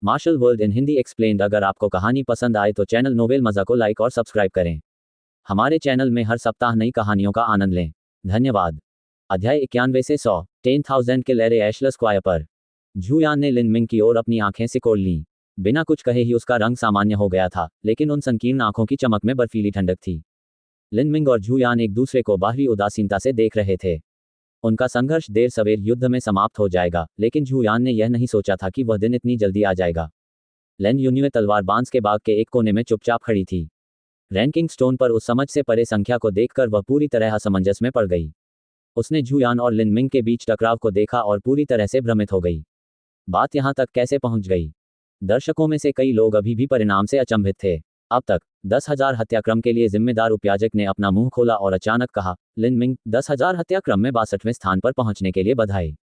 Martial world in Hindi explained. अगर आपको कहानी पसंद आए तो चैनल नोवेल मज़ा को लाइक और सब्सक्राइब करें। हमारे चैनल में हर सप्ताह नई कहानियों का आनंद लें। धन्यवाद। अध्याय 91 से 100 10,000 के लेरे एशलर स्क्वायर पर। झूयान ने लिन मिंग की ओर अपनी आंखें सिकोड़ लीं। बिना कुछ कहे ही उसका रंग सामान्य हो गया था, लेकिन उन संकीर्ण आंखों की चमक में बर्फीली ठंडक थी। लिन मिंग और झूयान एक दूसरे को बाहरी उदासीनता से देख रहे थे। उनका संघर्ष देर सवेर युद्ध में समाप्त हो जाएगा, लेकिन झूयान ने यह नहीं सोचा था कि वह दिन इतनी जल्दी आ जाएगा। लेन यून्युए तलवार बांस के बाग के एक कोने में चुपचाप खड़ी थी। रैंकिंग स्टोन पर उस समझ से परे संख्या को देखकर वह पूरी तरह असमंजस में पड़ गई। उसने झूयान और लिन मिंग के बीच टकराव को देखा और पूरी तरह से भ्रमित हो गई। बात यहाँ तक कैसे पहुंच गई? दर्शकों में से कई लोग अभी भी परिणाम से अचंभित थे। अब तक 10,000 हत्याक्रम के लिए जिम्मेदार उपयाजक ने अपना मुंह खोला और अचानक कहा, लिन मिंग, 10,000 हत्याक्रम में 62वें स्थान पर पहुंचने के लिए बधाई।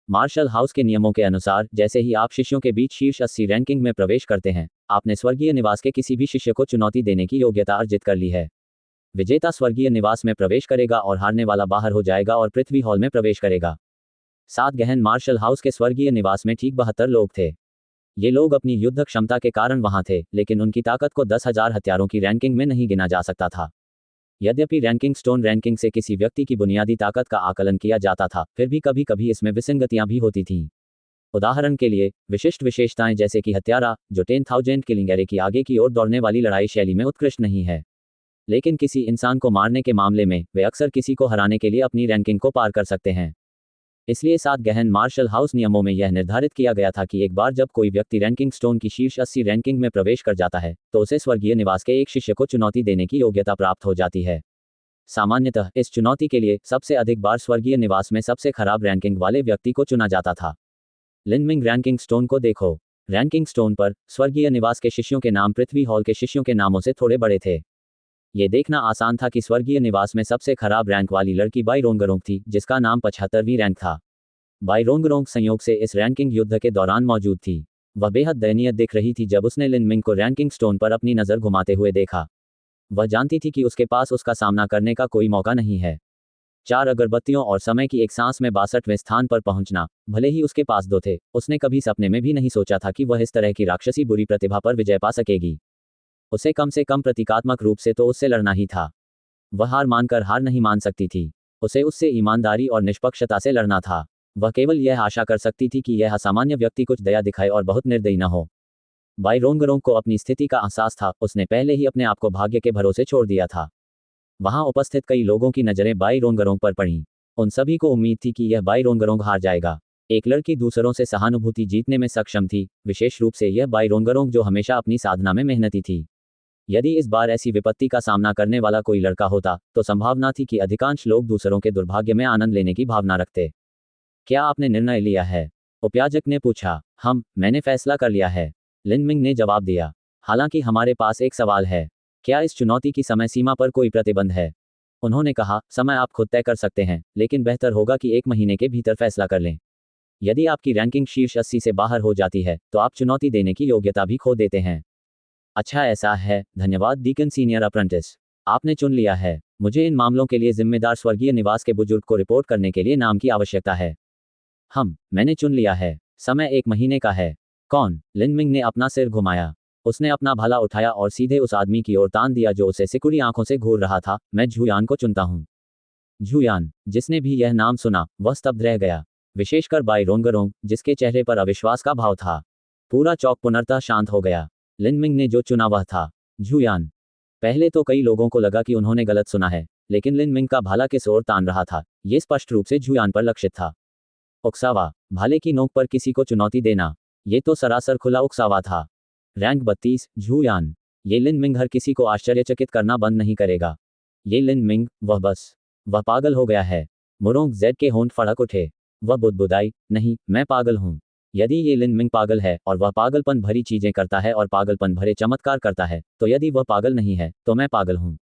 मार्शल हाउस के नियमों के अनुसार जैसे ही आप शिष्यों के बीच शीर्ष 80 रैंकिंग में प्रवेश करते हैं, आपने स्वर्गीय निवास के किसी भी शिष्य को चुनौती देने की योग्यता अर्जित कर ली है। विजेता स्वर्गीय निवास में प्रवेश करेगा और हारने वाला बाहर हो जाएगा और पृथ्वी हॉल में प्रवेश करेगा। 7 गहन मार्शल हाउस के स्वर्गीय निवास में ठीक 72 लोग थे। ये लोग अपनी युद्ध क्षमता के कारण वहां थे, लेकिन उनकी ताकत को 10,000 हथियारों की रैंकिंग में नहीं गिना जा सकता था। यद्यपि रैंकिंग स्टोन रैंकिंग से किसी व्यक्ति की बुनियादी ताकत का आकलन किया जाता था, फिर भी कभी कभी इसमें विसंगतियां भी होती थीं। उदाहरण के लिए, विशिष्ट विशेषताएं जैसे कि हत्यारा, जो 10,000 किलिंग एरे की आगे की ओर दौड़ने वाली लड़ाई शैली में उत्कृष्ट नहीं है, लेकिन किसी इंसान को मारने के मामले में वे अक्सर किसी को हराने के लिए अपनी रैंकिंग को पार कर सकते हैं। इसलिए 7 गहन मार्शल हाउस नियमों में यह निर्धारित किया गया था कि एक बार जब कोई व्यक्ति रैंकिंग स्टोन की शीर्ष 80 रैंकिंग में प्रवेश कर जाता है, तो उसे स्वर्गीय निवास के एक शिष्य को चुनौती देने की योग्यता प्राप्त हो जाती है। सामान्यतः इस चुनौती के लिए सबसे अधिक बार स्वर्गीय निवास में सबसे खराब रैंकिंग वाले व्यक्ति को चुना जाता था। लिन मिंग रैंकिंग स्टोन को देखो। रैंकिंग स्टोन पर स्वर्गीय निवास के शिष्यों के नाम पृथ्वी हॉल के शिष्यों के नामों से थोड़े बड़े थे। ये देखना आसान था कि स्वर्गीय निवास में सबसे खराब रैंक वाली लड़की बाई रोंगरोंग थी, जिसका नाम 75वीं रैंक था। बाई रोंगरोंग संयोग से इस रैंकिंग युद्ध के दौरान मौजूद थी। वह बेहद दयनीय दिख रही थी जब उसने लिन मिंग को रैंकिंग स्टोन पर अपनी नज़र घुमाते हुए देखा। वह जानती थी कि उसके पास उसका सामना करने का कोई मौका नहीं है। 4 अगरबत्तियों और समय की एक सांस में 62वें स्थान पर पहुंचना, भले ही उसके पास 2 थे, उसने कभी सपने में भी नहीं सोचा था कि वह इस तरह की राक्षसी बुरी प्रतिभा पर विजय पा सकेगी। उसे कम से कम प्रतीकात्मक रूप से तो उससे लड़ना ही था। वह हार मानकर हार नहीं मान सकती थी। उसे उससे ईमानदारी और निष्पक्षता से लड़ना था। वह केवल यह आशा कर सकती थी कि यह असामान्य व्यक्ति कुछ दया दिखाए और बहुत निर्दयी न हो। बाई रोंगरोंग को अपनी स्थिति का एहसास था। उसने पहले ही अपने आप को भाग्य के भरोसे छोड़ दिया था। वहां उपस्थित कई लोगों की नज़रें बाई रोंगरोंग पर पड़ीं। उन सभी को उम्मीद थी कि यह बाई रोंगरोंग हार जाएगा। एक लड़की दूसरों से सहानुभूति जीतने में सक्षम थी, विशेष रूप से यह बाई रोंगरोंग जो हमेशा अपनी साधना में मेहनती थी। यदि इस बार ऐसी विपत्ति का सामना करने वाला कोई लड़का होता, तो संभावना थी कि अधिकांश लोग दूसरों के दुर्भाग्य में आनंद लेने की भावना रखते। क्या आपने निर्णय लिया है? उपयाजक ने पूछा। मैंने फैसला कर लिया है, लिन मिंग ने जवाब दिया। हालांकि हमारे पास एक सवाल है। क्या इस चुनौती की समय सीमा पर कोई प्रतिबंध है? उन्होंने कहा, समय आप खुद तय कर सकते हैं, लेकिन बेहतर होगा कि 1 महीने के भीतर फैसला कर लें। यदि आपकी रैंकिंग शीर्ष 80 से बाहर हो जाती है, तो आप चुनौती देने की योग्यता भी खो देते हैं। अच्छा ऐसा है, धन्यवाद डीकन सीनियर अप्रेंटिस। आपने चुन लिया है। मुझे इन मामलों के लिए जिम्मेदार स्वर्गीय निवास के बुजुर्ग को रिपोर्ट करने के लिए नाम की आवश्यकता है। मैंने चुन लिया है। समय 1 महीने का है। कौन? लिन मिंग ने अपना सिर घुमाया। उसने अपना भाला उठाया और सीधे उस आदमी की ओर तान दिया जो उसे सिकुड़ी आंखों से घूर रहा था। मैं झूयान को चुनता हूँ। झूयान। जिसने भी यह नाम सुना, वह स्तब्ध रह गया, विशेषकर बाई रोंगरोंग, जिसके चेहरे पर अविश्वास का भाव था। पूरा चौक पुनर्तः शांत हो गया। लिन मिंग ने जो चुना वह था झूयान। पहले तो कई लोगों को लगा कि उन्होंने गलत सुना है, लेकिन लिन मिंग का भाला किस ओर तान रहा था, यह स्पष्ट रूप से झूयान पर लक्षित था। उकसावा। भाले की नोक पर किसी को चुनौती देना, ये तो सरासर खुला उकसावा था। रैंक 32, झूयान। ये लिन मिंग हर किसी को आश्चर्यचकित करना बंद नहीं करेगा। ये लिन मिंग, वह पागल हो गया है। मुरोंग जेड के होंठ फड़क उठे। वह बुदबुदाई, नहीं, मैं पागल हूँ। यदि ये लिन मिंग पागल है और वह पागलपन भरी चीजें करता है और पागलपन भरे चमत्कार करता है, तो यदि वह पागल नहीं है, तो मैं पागल हूँ।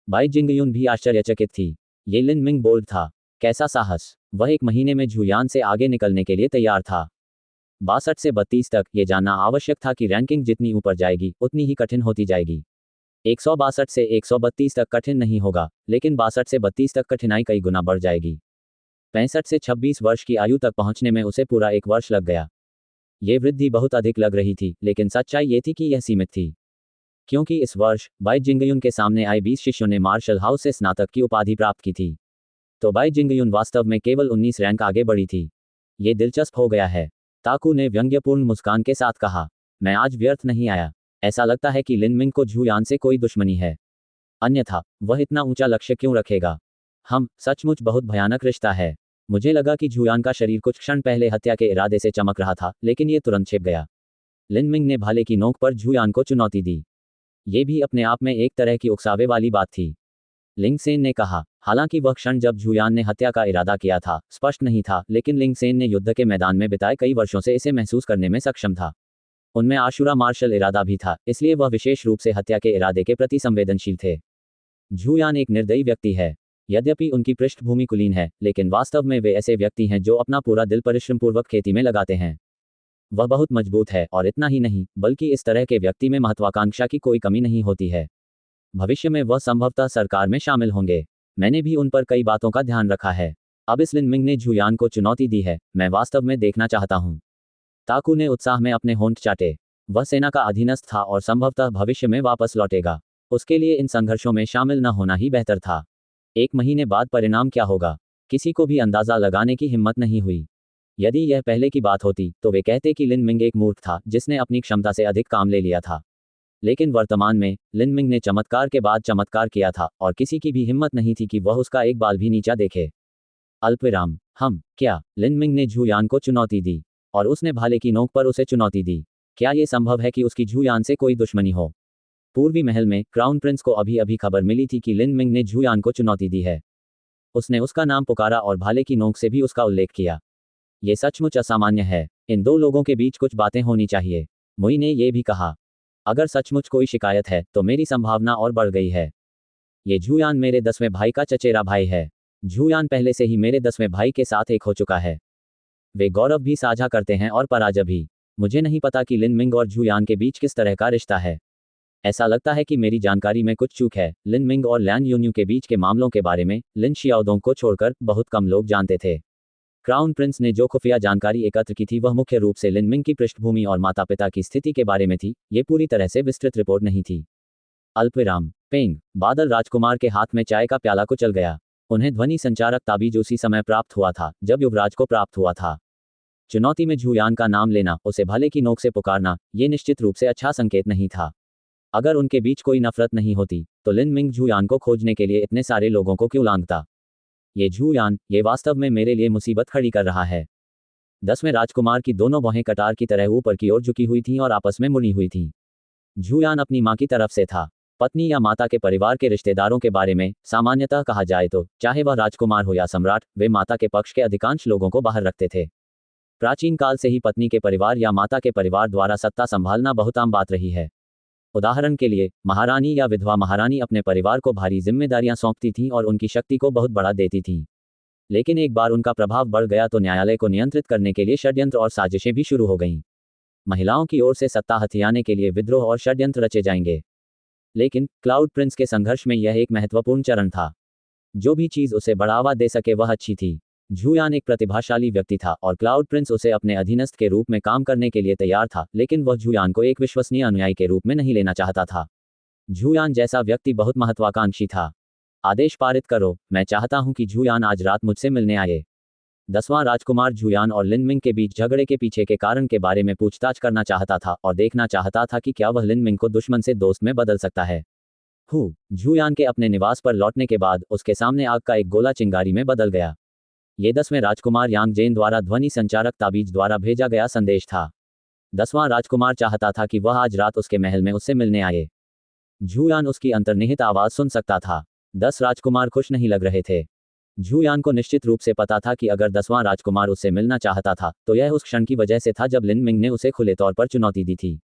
बाई जिंगयुन भी आश्चर्यचकित थी। ये लिन मिंग बोल्ड था। कैसा साहस! वह 1 महीने में झूयान से आगे निकलने के लिए तैयार था। 62 से 32 तक यह जानना आवश्यक था कि रैंकिंग जितनी ऊपर जाएगी, उतनी ही कठिन होती जाएगी। 162 से 132 तक कठिन नहीं होगा, लेकिन 62 से 32 तक कठिनाई कई गुना बढ़ जाएगी। 65 से 26 वर्ष की आयु तक पहुंचने में उसे पूरा 1 वर्ष लग गया। ये वृद्धि बहुत अधिक लग रही थी, लेकिन सच्चाई ये थी कि यह सीमित थी, क्योंकि इस वर्ष बाई जिंगयुन के सामने आए 20 शिष्यों ने मार्शल हाउस से स्नातक की उपाधि प्राप्त की थी, तो बाई जिंगयुन वास्तव में केवल 19 रैंक आगे बढ़ी थी। ये दिलचस्प हो गया है, ताकू ने व्यंग्यपूर्ण मुस्कान के साथ कहा। मैं आज व्यर्थ नहीं आया। ऐसा लगता है कि लिनमिंग को झूयान से कोई दुश्मनी है, अन्यथा वह इतना ऊंचा लक्ष्य क्यों रखेगा। हम सचमुच बहुत भयानक रिश्ता है। मुझे लगा कि झूयान का शरीर कुछ क्षण पहले हत्या के इरादे से चमक रहा था, लेकिन ये तुरंत छिप गया। लिनमिंग ने भाले की नोक पर झूयान को चुनौती दी। ये भी अपने आप में एक तरह की उकसावे वाली बात थी, लिंगसेन ने कहा। हालांकि वह क्षण जब झूयान ने हत्या का इरादा किया था स्पष्ट नहीं था, लेकिन लिंगसेन ने युद्ध के मैदान में बिताए कई वर्षों से इसे महसूस करने में सक्षम था। उनमें आशुरा मार्शल इरादा भी था, इसलिए वह विशेष रूप से हत्या के इरादे के प्रति संवेदनशील थे। झूयान एक निर्दयी व्यक्ति है। यद्यपि उनकी पृष्ठभूमि कुलीन है, लेकिन वास्तव में वे ऐसे व्यक्ति हैं जो अपना पूरा दिल परिश्रमपूर्वक खेती में लगाते हैं। वह बहुत मजबूत है, और इतना ही नहीं, बल्कि इस तरह के व्यक्ति में महत्वाकांक्षा की कोई कमी नहीं होती है। भविष्य में वह संभवतः सरकार में शामिल होंगे। मैंने भी उन पर कई बातों का ध्यान रखा है। अब इस लिनमिंग ने झूयान को चुनौती दी है, मैं वास्तव में देखना चाहता हूं। ताकू ने उत्साह में अपने होंठ चाटे। वह सेना का अधीनस्थ था और संभवतः भविष्य में वापस लौटेगा। उसके लिए इन संघर्षों में शामिल न होना ही बेहतर था। 1 महीने बाद परिणाम क्या होगा, किसी को भी अंदाजा लगाने की हिम्मत नहीं हुई। यदि यह पहले की बात होती तो वे कहते कि लिनमिंग एक मूर्ख था जिसने अपनी क्षमता से अधिक काम ले लिया था। लेकिन वर्तमान में लिनमिंग ने चमत्कार के बाद चमत्कार किया था, और किसी की भी हिम्मत नहीं थी कि वह उसका एक बाल भी नीचा देखे। अल्पविराम। क्या लिनमिंग ने झूयान को चुनौती दी, और उसने भाले की नोक पर उसे चुनौती दी? क्या यह संभव है कि उसकी झूयान से कोई दुश्मनी हो? पूर्वी महल में क्राउन प्रिंस को अभी अभी खबर मिली थी कि लिनमिंग ने झूयान को चुनौती दी है। उसने उसका नाम पुकारा और भाले की नोक से भी उसका उल्लेख किया। यह सचमुच असामान्य है। इन दो लोगों के बीच कुछ बातें होनी चाहिए। मुई ने यह भी कहा, अगर सचमुच कोई शिकायत है तो मेरी संभावना और बढ़ गई है। ये झूयान मेरे 10वें भाई का चचेरा भाई है। झूयान पहले से ही मेरे 10वें भाई के साथ एक हो चुका है। वे गौरव भी साझा करते हैं और पराजय भी। मुझे नहीं पता कि लिनमिंग और झूयान के बीच किस तरह का रिश्ता है। ऐसा लगता है कि मेरी जानकारी में कुछ चूक है। लिनमिंग और लैन यून्यू के बीच के मामलों के बारे में लिन शियाओदोंग को छोड़कर बहुत कम लोग जानते थे। क्राउन प्रिंस ने जो खुफिया जानकारी एकत्र की थी वह मुख्य रूप से लिनमिंग की पृष्ठभूमि और माता पिता की स्थिति के बारे में थी। ये पूरी तरह से विस्तृत रिपोर्ट नहीं थी। अल्पविराम। पेंग। बादल राजकुमार के हाथ में चाय का प्याला कुचल गया। उन्हें ध्वनि संचारक ताबीज उसी समय प्राप्त हुआ था जब युवराज को प्राप्त हुआ था। चुनौती में झूयान का नाम लेना, उसे भाले की नोक से पुकारना, ये निश्चित रूप से अच्छा संकेत नहीं था। अगर उनके बीच कोई नफरत नहीं होती तो लिनमिंग झूयान को खोजने के लिए इतने सारे लोगों को क्यों लांघता? ये झूयान, ये वास्तव में मेरे लिए मुसीबत खड़ी कर रहा है। 10वें राजकुमार की दोनों बाहें कटार की तरह ऊपर की ओर झुकी हुई थीं और आपस में मुड़ी हुई थीं। झूयान अपनी मां की तरफ से था। पत्नी या माता के परिवार के रिश्तेदारों के बारे में सामान्यतः कहा जाए तो चाहे वह राजकुमार हो या सम्राट, वे माता के पक्ष के अधिकांश लोगों को बाहर रखते थे। प्राचीन काल से ही पत्नी के परिवार या माता के परिवार द्वारा सत्ता संभालना बहुत आम बात रही है। उदाहरण के लिए, महारानी या विधवा महारानी अपने परिवार को भारी जिम्मेदारियां सौंपती थीं और उनकी शक्ति को बहुत बढ़ा देती थीं। लेकिन एक बार उनका प्रभाव बढ़ गया तो न्यायालय को नियंत्रित करने के लिए षड्यंत्र और साजिशें भी शुरू हो गईं। महिलाओं की ओर से सत्ता हथियाने के लिए विद्रोह और षड्यंत्र रचे जाएंगे। लेकिन क्लाउड प्रिंस के संघर्ष में यह एक महत्वपूर्ण चरण था। जो भी चीज उसे बढ़ावा दे सके वह अच्छी थी। झूयान एक प्रतिभाशाली व्यक्ति था और क्लाउड प्रिंस उसे अपने अधीनस्थ के रूप में काम करने के लिए तैयार था, लेकिन वह झूयान को एक विश्वसनीय अनुयायी के रूप में नहीं लेना चाहता था। झूयान जैसा व्यक्ति बहुत महत्वाकांक्षी था। आदेश पारित करो। मैं चाहता हूं कि झूयान आज रात मुझसे मिलने आए। 10वां राजकुमार झूयान और लिनमिंग के बीच झगड़े के पीछे के कारण के बारे में पूछताछ करना चाहता था और देखना चाहता था कि क्या वह लिनमिंग को दुश्मन से दोस्त में बदल सकता है। झूयान के अपने निवास पर लौटने के बाद उसके सामने आग का एक गोला चिंगारी में बदल गया। ये 10वें राजकुमार यांग जेन द्वारा ध्वनि संचारक ताबीज द्वारा भेजा गया संदेश था। 10वां राजकुमार चाहता था कि वह आज रात उसके महल में उससे मिलने आए। झूयान उसकी अंतर्निहित आवाज सुन सकता था। 10 राजकुमार खुश नहीं लग रहे थे। झूयान को निश्चित रूप से पता था कि अगर 10वां राजकुमार उससे मिलना चाहता था तो यह उस क्षण की वजह से था जब लिनमिंग ने उसे खुले तौर पर चुनौती दी थी।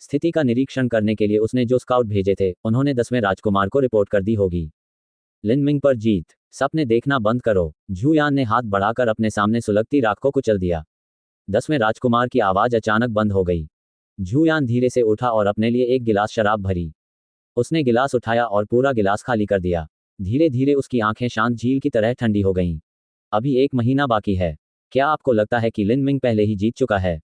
स्थिति का निरीक्षण करने के लिए उसने जो स्काउट भेजे थे उन्होंने 10वें राजकुमार को रिपोर्ट कर दी होगी। लिनमिंग पर जीत। सपने देखना बंद करो। झूयान ने हाथ बढ़ाकर अपने सामने सुलगती राख को कुचल दिया। 10वें राजकुमार की आवाज अचानक बंद हो गई। झूयान धीरे से उठा और अपने लिए एक गिलास शराब भरी। उसने गिलास उठाया और पूरा गिलास खाली कर दिया। धीरे धीरे उसकी आंखें शांत झील की तरह ठंडी हो गईं। अभी 1 महीना बाकी है। क्या आपको लगता है कि लिनमिंग पहले ही जीत चुका है?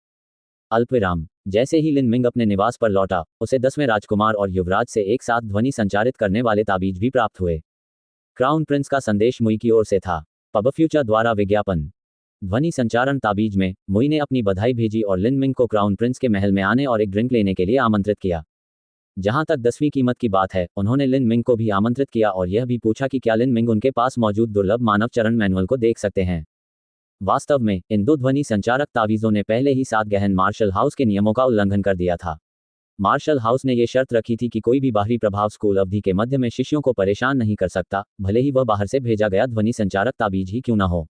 अल्पविराम। जैसे ही लिन मिंग अपने निवास पर लौटा, उसे 10वें राजकुमार और युवराज से एक साथ ध्वनि संचारित करने वाले ताबीज भी प्राप्त हुए। क्राउन प्रिंस का संदेश मुई की ओर से था। पब फ्यूचर द्वारा विज्ञापन। ध्वनि संचारण ताबीज में मुई ने अपनी बधाई भेजी और लिन मिंग को क्राउन प्रिंस के महल में आने और एक ड्रिंक लेने के लिए आमंत्रित किया। जहां तक 10वीं कीमत की बात है, उन्होंने लिन मिंग को भी आमंत्रित किया और यह भी पूछा कि क्या लिन मिंग उनके पास मौजूद दुर्लभ मानव चरण मैनुअल को देख सकते हैं। वास्तव में इन दो ध्वनि संचारक तावीज़ों ने पहले ही 7 गहन मार्शल हाउस के नियमों का उल्लंघन कर दिया था। मार्शल हाउस ने यह शर्त रखी थी कि कोई भी बाहरी प्रभाव स्कूल अवधि के मध्य में शिष्यों को परेशान नहीं कर सकता, भले ही वह बाहर से भेजा गया ध्वनि संचारक ताबीज ही क्यों न हो।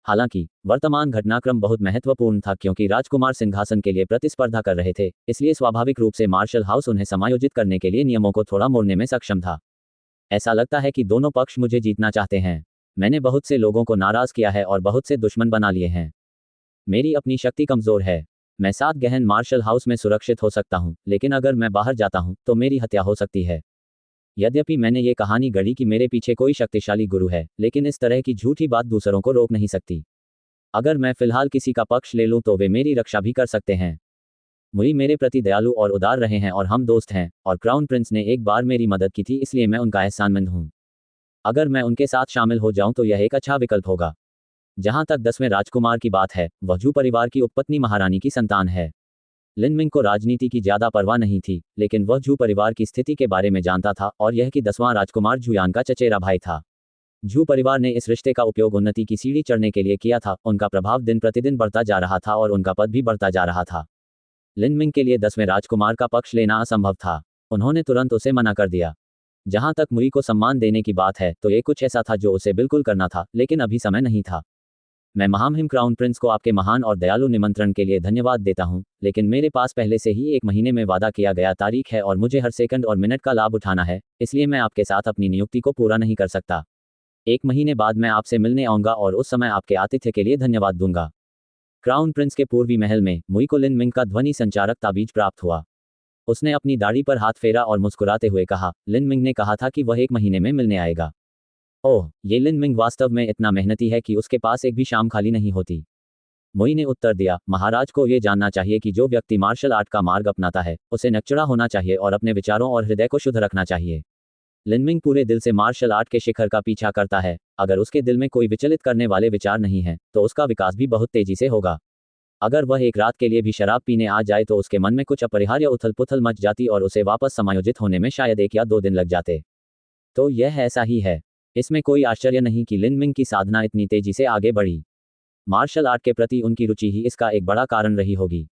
हालांकि वर्तमान घटनाक्रम बहुत महत्वपूर्ण था क्योंकि राजकुमार सिंहासन के लिए प्रतिस्पर्धा कर रहे थे, इसलिए स्वाभाविक रूप से मार्शल हाउस उन्हें समायोजित करने के लिए नियमों को थोड़ा मोड़ने में सक्षम था। ऐसा लगता है कि दोनों पक्ष मुझे जीतना चाहते हैं। मैंने बहुत से लोगों को नाराज किया है और बहुत से दुश्मन बना लिए हैं। मेरी अपनी शक्ति कमजोर है। मैं 7 गहन मार्शल हाउस में सुरक्षित हो सकता हूं, लेकिन अगर मैं बाहर जाता हूं तो मेरी हत्या हो सकती है। यद्यपि मैंने ये कहानी गढ़ी कि मेरे पीछे कोई शक्तिशाली गुरु है, लेकिन इस तरह की झूठी बात दूसरों को रोक नहीं सकती। अगर मैं फिलहाल किसी का पक्ष ले लूं तो वे मेरी रक्षा भी कर सकते हैं। मुई मेरे प्रति दयालु और उदार रहे हैं और हम दोस्त हैं, और क्राउन प्रिंस ने एक बार मेरी मदद की थी, इसलिए मैं उनका एहसानमंद हूं। अगर मैं उनके साथ शामिल हो जाऊं तो यह एक अच्छा विकल्प होगा। जहां तक 10वें राजकुमार की बात है, वह जू परिवार की उपपत्नी महारानी की संतान है। लिन मिंग को राजनीति की ज्यादा परवाह नहीं थी, लेकिन वह जू परिवार की स्थिति के बारे में जानता था और यह कि 10वां राजकुमार जुयान का चचेरा भाई था। जू परिवार ने इस रिश्ते का उपयोग उन्नति की सीढ़ी चढ़ने के लिए किया था। उनका प्रभाव दिन प्रतिदिन बढ़ता जा रहा था और उनका पद भी बढ़ता जा रहा था। लिन मिंग के लिए 10वें राजकुमार का पक्ष लेना असंभव था। उन्होंने तुरंत उसे मना कर दिया। जहां तक मुई को सम्मान देने की बात है, तो ये कुछ ऐसा था जो उसे बिल्कुल करना था, लेकिन अभी समय नहीं था। मैं महामहिम क्राउन प्रिंस को आपके महान और दयालु निमंत्रण के लिए धन्यवाद देता हूं, लेकिन मेरे पास पहले से ही 1 महीने में वादा किया गया तारीख है और मुझे हर सेकंड और मिनट का लाभ उठाना है, इसलिए मैं आपके साथ अपनी नियुक्ति को पूरा नहीं कर सकता। 1 महीने बाद मैं आपसे मिलने आऊंगा और उस समय आपके आतिथ्य के लिए धन्यवाद दूंगा। क्राउन प्रिंस के पूर्वी महल में मुई को लिन मिंग का ध्वनि संचारक ताबीज प्राप्त हुआ। उसने अपनी दाढ़ी पर हाथ फेरा और मुस्कुराते हुए कहा, लिन मिंग ने कहा था कि वह 1 महीने में मिलने आएगा। ओह, ये लिन मिंग वास्तव में इतना मेहनती है कि उसके पास एक भी शाम खाली नहीं होती। मुई ने उत्तर दिया, महाराज को ये जानना चाहिए कि जो व्यक्ति मार्शल आर्ट का मार्ग अपनाता है, उसे नकचड़ा होना चाहिए और अपने विचारों और हृदय को शुद्ध रखना चाहिए। लिन मिंग पूरे दिल से मार्शल आर्ट के शिखर का पीछा करता है। अगर उसके दिल में कोई विचलित करने वाले विचार नहीं है, तो उसका विकास भी बहुत तेजी से होगा। अगर वह एक रात के लिए भी शराब पीने आ जाए तो उसके मन में कुछ अपरिहार्य उथल पुथल मच जाती और उसे वापस समायोजित होने में शायद 1 या 2 दिन लग जाते। तो यह ऐसा ही है। इसमें कोई आश्चर्य नहीं कि लिन मिंग की साधना इतनी तेजी से आगे बढ़ी। मार्शल आर्ट के प्रति उनकी रुचि ही इसका एक बड़ा कारण रही होगी।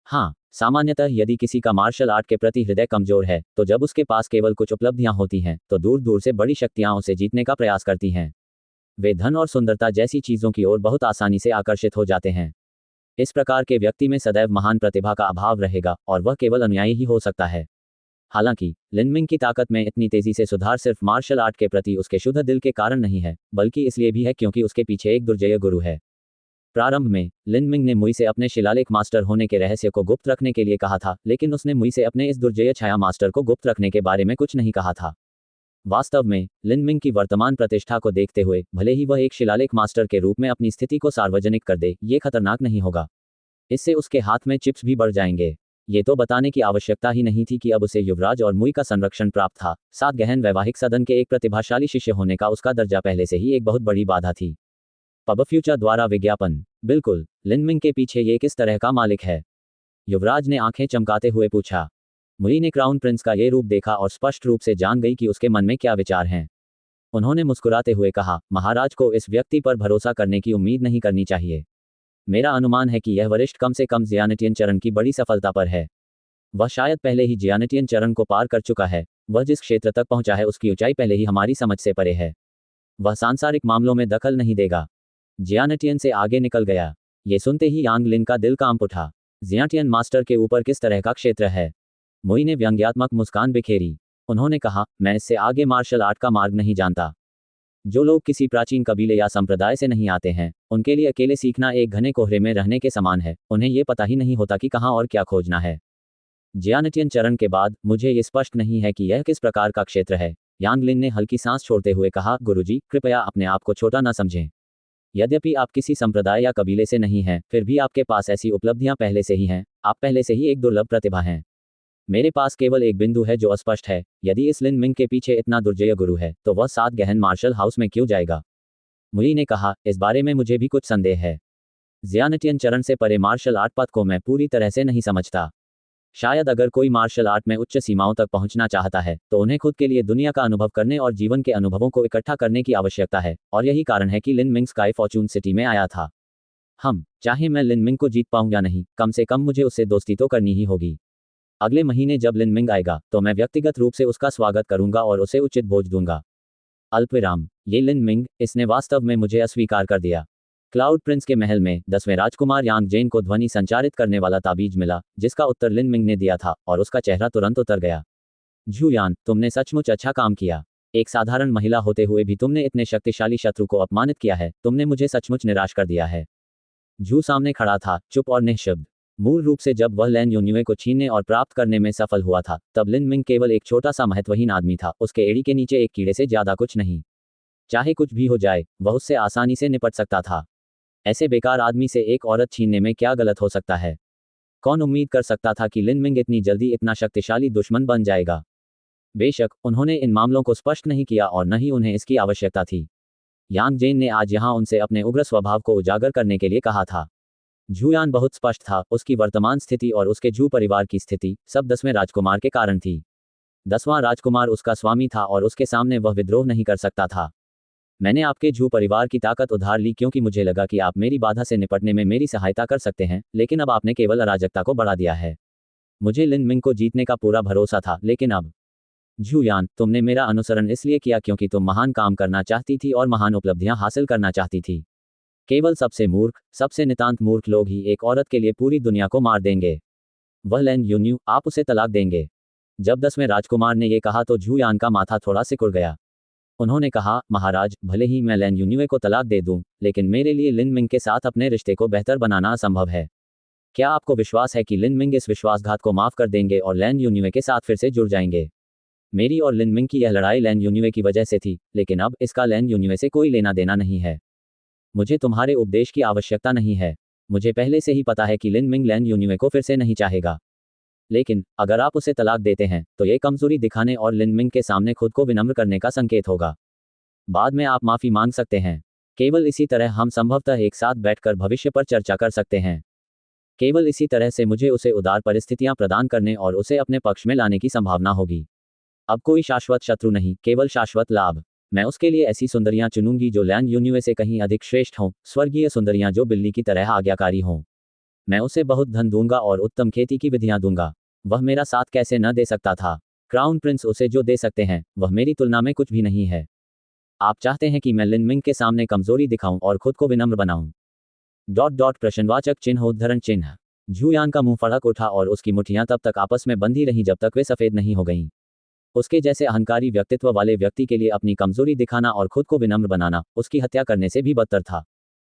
हाँ, सामान्यतः यदि किसी का मार्शल आर्ट के प्रति हृदय कमजोर है, तो जब उसके पास केवल कुछ उपलब्धियां होती हैं, तो दूर दूर से बड़ी शक्तियां उसे जीतने का प्रयास करती हैं। वे धन और सुंदरता जैसी चीजों की ओर बहुत आसानी से आकर्षित हो जाते हैं। इस प्रकार के व्यक्ति में सदैव महान प्रतिभा का अभाव रहेगा और वह केवल अनुयायी ही हो सकता है। हालांकि लिन मिंग की ताकत में इतनी तेजी से सुधार सिर्फ मार्शल आर्ट के प्रति उसके शुद्ध दिल के कारण नहीं है, बल्कि इसलिए भी है क्योंकि उसके पीछे एक दुर्जेय गुरु है। प्रारंभ में लिन मिंग ने मुई से अपने शिलालेख मास्टर होने के रहस्य को गुप्त रखने के लिए कहा था, लेकिन उसने मुई से अपने इस दुर्जेय छाया मास्टर को गुप्त रखने के बारे में कुछ नहीं कहा था। वास्तव में लिन मिंग की वर्तमान प्रतिष्ठा को देखते हुए, भले ही वह एक शिलालेख मास्टर के रूप में अपनी स्थिति को सार्वजनिक कर दे, ये खतरनाक नहीं होगा। इससे उसके हाथ में चिप्स भी बढ़ जाएंगे। ये तो बताने की आवश्यकता ही नहीं थी कि अब उसे युवराज और मुई का संरक्षण प्राप्त था। 7 गहन वैवाहिक सदन के एक प्रतिभाशाली शिष्य होने का उसका दर्जा पहले से ही एक बहुत बड़ी बाधा थी। पब फ्यूचर द्वारा विज्ञापन। बिल्कुल, लिन मिंग के पीछे ये किस तरह का मालिक है? युवराज ने आंखें चमकाते हुए पूछा। मुई ने क्राउन प्रिंस का ये रूप देखा और स्पष्ट रूप से जान गई कि उसके मन में क्या विचार हैं। उन्होंने मुस्कुराते हुए कहा, महाराज को इस व्यक्ति पर भरोसा करने की उम्मीद नहीं करनी चाहिए। मेरा अनुमान है कि यह वरिष्ठ कम से कम जियानिटियन चरण की बड़ी सफलता पर है। वह शायद पहले ही जियानिटियन चरण को पार कर चुका है। वह जिस क्षेत्र तक पहुंचा है उसकी ऊंचाई पहले ही हमारी समझ से परे है। वह सांसारिक मामलों में दखल नहीं देगा। जियानिटियन से आगे निकल गया। ये सुनते ही यांग लिन का दिल कांप उठा। जियानिटियन मास्टर के ऊपर किस तरह का क्षेत्र है? मुई ने व्यंग्यात्मक मुस्कान बिखेरी। उन्होंने कहा, मैं इससे आगे मार्शल आर्ट का मार्ग नहीं जानता। जो लोग किसी प्राचीन कबीले या संप्रदाय से नहीं आते हैं, उनके लिए अकेले सीखना एक घने कोहरे में रहने के समान है। उन्हें ये पता ही नहीं होता कि कहाँ और क्या खोजना है। जियानिटियन चरण के बाद मुझे ये स्पष्ट नहीं है कि यह किस प्रकार का क्षेत्र है। यांग लिन ने हल्की सांस छोड़ते हुए कहा, गुरुजी, कृपया अपने आप को छोटा न समझें। यद्यपि आप किसी संप्रदाय या कबीले से नहीं हैं, फिर भी आपके पास ऐसी उपलब्धियां पहले से ही हैं। आप पहले से ही एक दुर्लभ प्रतिभा हैं। मेरे पास केवल एक बिंदु है जो अस्पष्ट है, यदि इस लिन मिंग के पीछे इतना दुर्जय गुरु है तो वह 7 गहन मार्शल हाउस में क्यों जाएगा? मुई ने कहा, इस बारे में मुझे भी कुछ संदेह है। ज़ियानटियन चरण से परे मार्शल आर्ट पथ को मैं पूरी तरह से नहीं समझता। शायद अगर कोई मार्शल आर्ट में उच्च सीमाओं तक पहुंचना चाहता है तो उन्हें खुद के लिए दुनिया का अनुभव करने और जीवन के अनुभवों को इकट्ठा करने की आवश्यकता है, और यही कारण है कि लिन मिंग स्काई फॉर्चून सिटी में आया था। चाहे मैं लिन मिंग को जीत पाऊं या नहीं, कम से कम मुझे उससे दोस्ती तो करनी ही होगी। अगले महीने जब लिन मिंग आएगा तो मैं व्यक्तिगत रूप से उसका स्वागत करूंगा और उसे उचित भोज दूंगा। अल्पविराम, ये लिन मिंग, इसने वास्तव में मुझे अस्वीकार कर दिया। क्लाउड प्रिंस के महल में 10वें राजकुमार यांग जेन को ध्वनि संचारित करने वाला ताबीज मिला, जिसका उत्तर लिन मिंग ने दिया था, और उसका चेहरा तुरंत उतर गया। झू यान, तुमने सचमुच अच्छा काम किया। एक साधारण महिला होते हुए भी तुमने इतने शक्तिशाली शत्रु को अपमानित किया है। तुमने मुझे सचमुच निराश कर दिया है। झू सामने खड़ा था, चुप और निःशब्द। मूल रूप से जब वह लैन यून्युए को छीनने और प्राप्त करने में सफल हुआ था, तब लिन मिंग केवल एक छोटा सा महत्वहीन आदमी था, उसके एड़ी के नीचे एक कीड़े से ज्यादा कुछ नहीं। चाहे कुछ भी हो जाए, वह उससे आसानी से निपट सकता था। ऐसे बेकार आदमी से एक औरत छीनने में क्या गलत हो सकता है? कौन उम्मीद कर सकता था कि लिन मिंग इतनी जल्दी इतना शक्तिशाली दुश्मन बन जाएगा? बेशक उन्होंने इन मामलों को स्पष्ट नहीं किया और न ही उन्हें इसकी आवश्यकता थी। यांग जेन ने आज यहां उनसे अपने उग्र स्वभाव को उजागर करने के लिए कहा था। झूयान बहुत स्पष्ट था, उसकी वर्तमान स्थिति और उसके झू परिवार की स्थिति सब 10वें राजकुमार के कारण थी। 10वां राजकुमार उसका स्वामी था और उसके सामने वह विद्रोह नहीं कर सकता था। मैंने आपके झू परिवार की ताकत उधार ली क्योंकि मुझे लगा कि आप मेरी बाधा से निपटने में मेरी सहायता कर सकते हैं, लेकिन अब आपने केवल अराजकता को बढ़ा दिया है। मुझे लिन मिंग को जीतने का पूरा भरोसा था, लेकिन अब झूयान, तुमने मेरा अनुसरण इसलिए किया क्योंकि तुम महान काम करना चाहती थी और महान उपलब्धियां हासिल करना चाहती थी। केवल सबसे मूर्ख, सबसे नितांत मूर्ख लोग ही एक औरत के लिए पूरी दुनिया को मार देंगे। वह लैन यून्यू, आप उसे तलाक देंगे? जब 10वें राजकुमार ने यह कहा तो झूयान का माथा थोड़ा सिकुड़ गया। उन्होंने कहा, महाराज, भले ही मैं लैन यून्युए को तलाक दे दूं, लेकिन मेरे लिए लिन मिंग के साथ अपने रिश्ते को बेहतर बनाना असंभव है। क्या आपको विश्वास है कि लिन मिंग इस विश्वासघात को माफ कर देंगे और लैन यून्युए के साथ फिर से जुड़ जाएंगे? मेरी और लिन मिंग की यह लड़ाई लैन यून्युए की वजह से थी, लेकिन अब इसका लैन यून्युए से कोई लेना देना नहीं है। मुझे तुम्हारे उपदेश की आवश्यकता नहीं है। मुझे पहले से ही पता है कि लिन मिंग लैन यून्युए को फिर से नहीं चाहेगा। लेकिन अगर आप उसे तलाक देते हैं तो ये कमजोरी दिखाने और लिन मिंग के सामने खुद को विनम्र करने का संकेत होगा। बाद में आप माफी मांग सकते हैं। केवल इसी तरह हम संभवतः एक साथ बैठकर भविष्य पर चर्चा कर सकते हैं। केवल इसी तरह से मुझे उसे उदार परिस्थितियां प्रदान करने और उसे अपने पक्ष में लाने की संभावना होगी। अब कोई शाश्वत शत्रु नहीं, केवल शाश्वत लाभ। मैं उसके लिए ऐसी सुंदरियां चुनूंगी जो लैन यून्युए से कहीं अधिक श्रेष्ठ हों, स्वर्गीय सुंदरियां जो बिल्ली की तरह आज्ञाकारी हों। मैं उसे बहुत धन दूंगा और उत्तम खेती की विधियां दूंगा। वह मेरा साथ कैसे न दे सकता था? क्राउन प्रिंस उसे जो दे सकते हैं वह मेरी तुलना में कुछ भी नहीं है। आप चाहते हैं कि मैं लिन मिंग के सामने कमजोरी दिखाऊं और खुद को विनम्र बनाऊं? प्रश्नवाचक चिन्ह उद्धरण चिन्ह। झूयान का मुंह फड़क उठा और उसकी मुठ्ठियां तब तक आपस में बंधी रहीं जब तक वे सफेद नहीं हो गईं। उसके जैसे अहंकारी व्यक्तित्व वाले व्यक्ति के लिए अपनी कमजोरी दिखाना और खुद को विनम्र बनाना उसकी हत्या करने से भी बदतर था।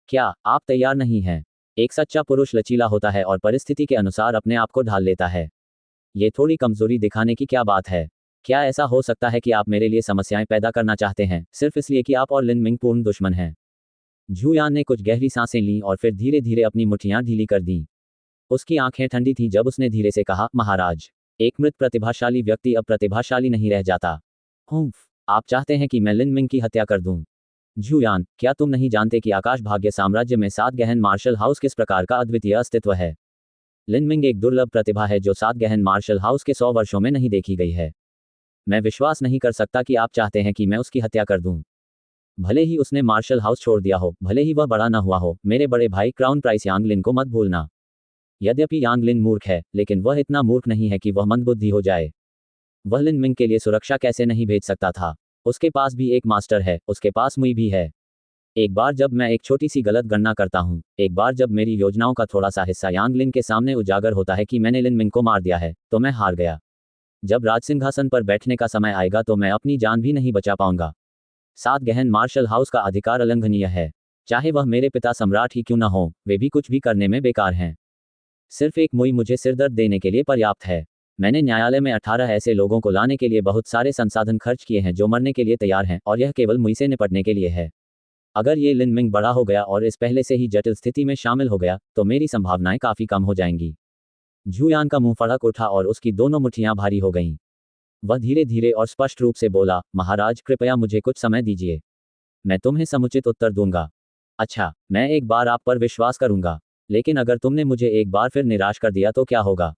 क्या आप तैयार नहीं हैं? एक सच्चा पुरुष लचीला होता है और परिस्थिति के अनुसार अपने आप को ढाल लेता है। ये थोड़ी कमजोरी दिखाने की क्या बात है? क्या ऐसा हो सकता है कि आप मेरे लिए समस्याएं पैदा करना चाहते हैं, सिर्फ इसलिए कि आप और लिन मिंग पूर्ण दुश्मन हैं? झूयान ने कुछ गहरी सांसें लीं और फिर धीरे धीरे अपनी मुठ्ठियां ढीली कर दीं। उसकी आंखें ठंडी थीं जब उसने धीरे से कहा, महाराज, एक मृत प्रतिभाशाली व्यक्ति अब प्रतिभाशाली नहीं रह जाता। आप चाहते हैं कि मैं लिन मिंग की हत्या कर दूं? झूयान, क्या तुम नहीं जानते कि आकाश भाग्य साम्राज्य में 7 गहन मार्शल हाउस किस प्रकार का अद्वितीय अस्तित्व है? लिन मिंग एक दुर्लभ प्रतिभा है जो 7 गहन मार्शल हाउस के 100 वर्षों में नहीं देखी गई है। मैं विश्वास नहीं कर सकता कि आप चाहते हैं कि मैं उसकी हत्या कर दूं। भले ही उसने मार्शल हाउस छोड़ दिया हो, भले ही वह बड़ा न हुआ हो, मेरे बड़े भाई क्राउन प्राइस यांग लिन को मत भूलना। यद्यपि यांग लिन मूर्ख है, लेकिन वह इतना मूर्ख नहीं है कि वह मंदबुद्धि हो जाए। वह लिन मिंग के लिए सुरक्षा कैसे नहीं भेज सकता था? उसके पास भी एक मास्टर है, उसके पास मुई भी है। एक बार जब मैं एक छोटी सी गलत गणना करता हूं, एक बार जब मेरी योजनाओं का थोड़ा सा हिस्सा यांग लिन के सामने उजागर होता है कि मैंने लिन मिंग को मार दिया है, तो मैं हार गया। जब राजसिंहासन पर बैठने का समय आएगा तो मैं अपनी जान भी नहीं बचा पाऊंगा। 7 गहन मार्शल हाउस का अधिकार अलंघनीय है। चाहे वह मेरे पिता सम्राट ही क्यों न हो, वे भी कुछ भी करने में बेकार हैं। सिर्फ एक मुई मुझे सिरदर्द देने के लिए पर्याप्त है। मैंने न्यायालय में 18 ऐसे लोगों को लाने के लिए बहुत सारे संसाधन खर्च किए हैं जो मरने के लिए तैयार हैं, और यह केवल मुई से निपटने के लिए है। अगर ये लिन मिंग बड़ा हो गया और इस पहले से ही जटिल स्थिति में शामिल हो गया, तो मेरी संभावनाएं काफी कम हो जाएंगी। झूयान का मुंह फड़क उठा और उसकी दोनों मुट्ठियां भारी हो गईं। वह धीरे धीरे और स्पष्ट रूप से बोला, महाराज कृपया मुझे कुछ समय दीजिए। मैं तुम्हें समुचित उत्तर दूंगा। अच्छा, मैं एक बार आप पर विश्वास करूंगा, लेकिन अगर तुमने मुझे एक बार फिर निराश कर दिया तो क्या होगा?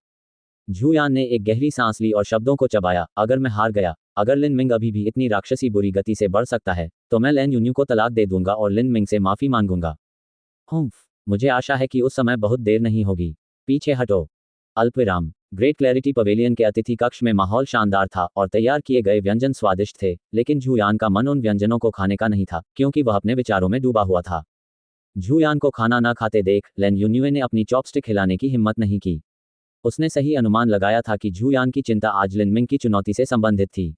झूयान ने एक गहरी सांस ली और शब्दों को चबाया, अगर मैं हार गया, अगर लिन मिंग अभी भी इतनी राक्षसी बुरी गति से बढ़ सकता है, तो मैं लैन यून्यू को तलाक दे दूंगा और लिन मिंग से माफी मांगूंगा। हुम्फ, मुझे आशा है कि उस समय बहुत देर नहीं होगी। पीछे हटो। अल्पविराम। ग्रेट क्लैरिटी पवेलियन के अतिथि कक्ष में माहौल शानदार था और तैयार किए गए व्यंजन स्वादिष्ट थे, लेकिन झूयान का मन उन व्यंजनों को खाने का नहीं था, क्योंकि वह अपने विचारों में डूबा हुआ था। झूयान को खाना न खाते देख लैन यून्युए ने अपनी चॉपस्टिक हिलाने की हिम्मत नहीं की। उसने सही अनुमान लगाया था कि झूयान की चिंता आज लिन मिंग की चुनौती से संबंधित थी।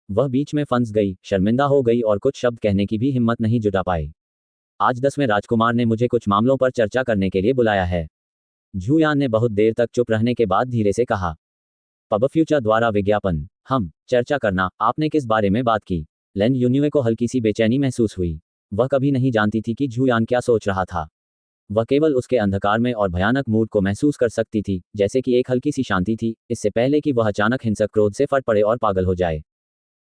वह बीच में फंस गई, शर्मिंदा हो गई और कुछ शब्द कहने की भी हिम्मत नहीं जुटा पाई। आज 10वें राजकुमार ने मुझे कुछ मामलों पर चर्चा करने के लिए बुलाया है। झूयान ने बहुत देर तक चुप रहने के बाद धीरे से कहा। पब फ्यूचर द्वारा विज्ञापन। हम चर्चा करना, आपने किस बारे में बात की? लैन यून्युए को हल्की सी बेचैनी महसूस हुई। वह कभी नहीं जानती थी कि झूयान क्या सोच रहा था। वह केवल उसके अंधकार में और भयानक मूड को महसूस कर सकती थी, जैसे कि एक हल्की सी शांति थी, इससे पहले कि वह अचानक हिंसक क्रोध से फट पड़े और पागल हो जाए।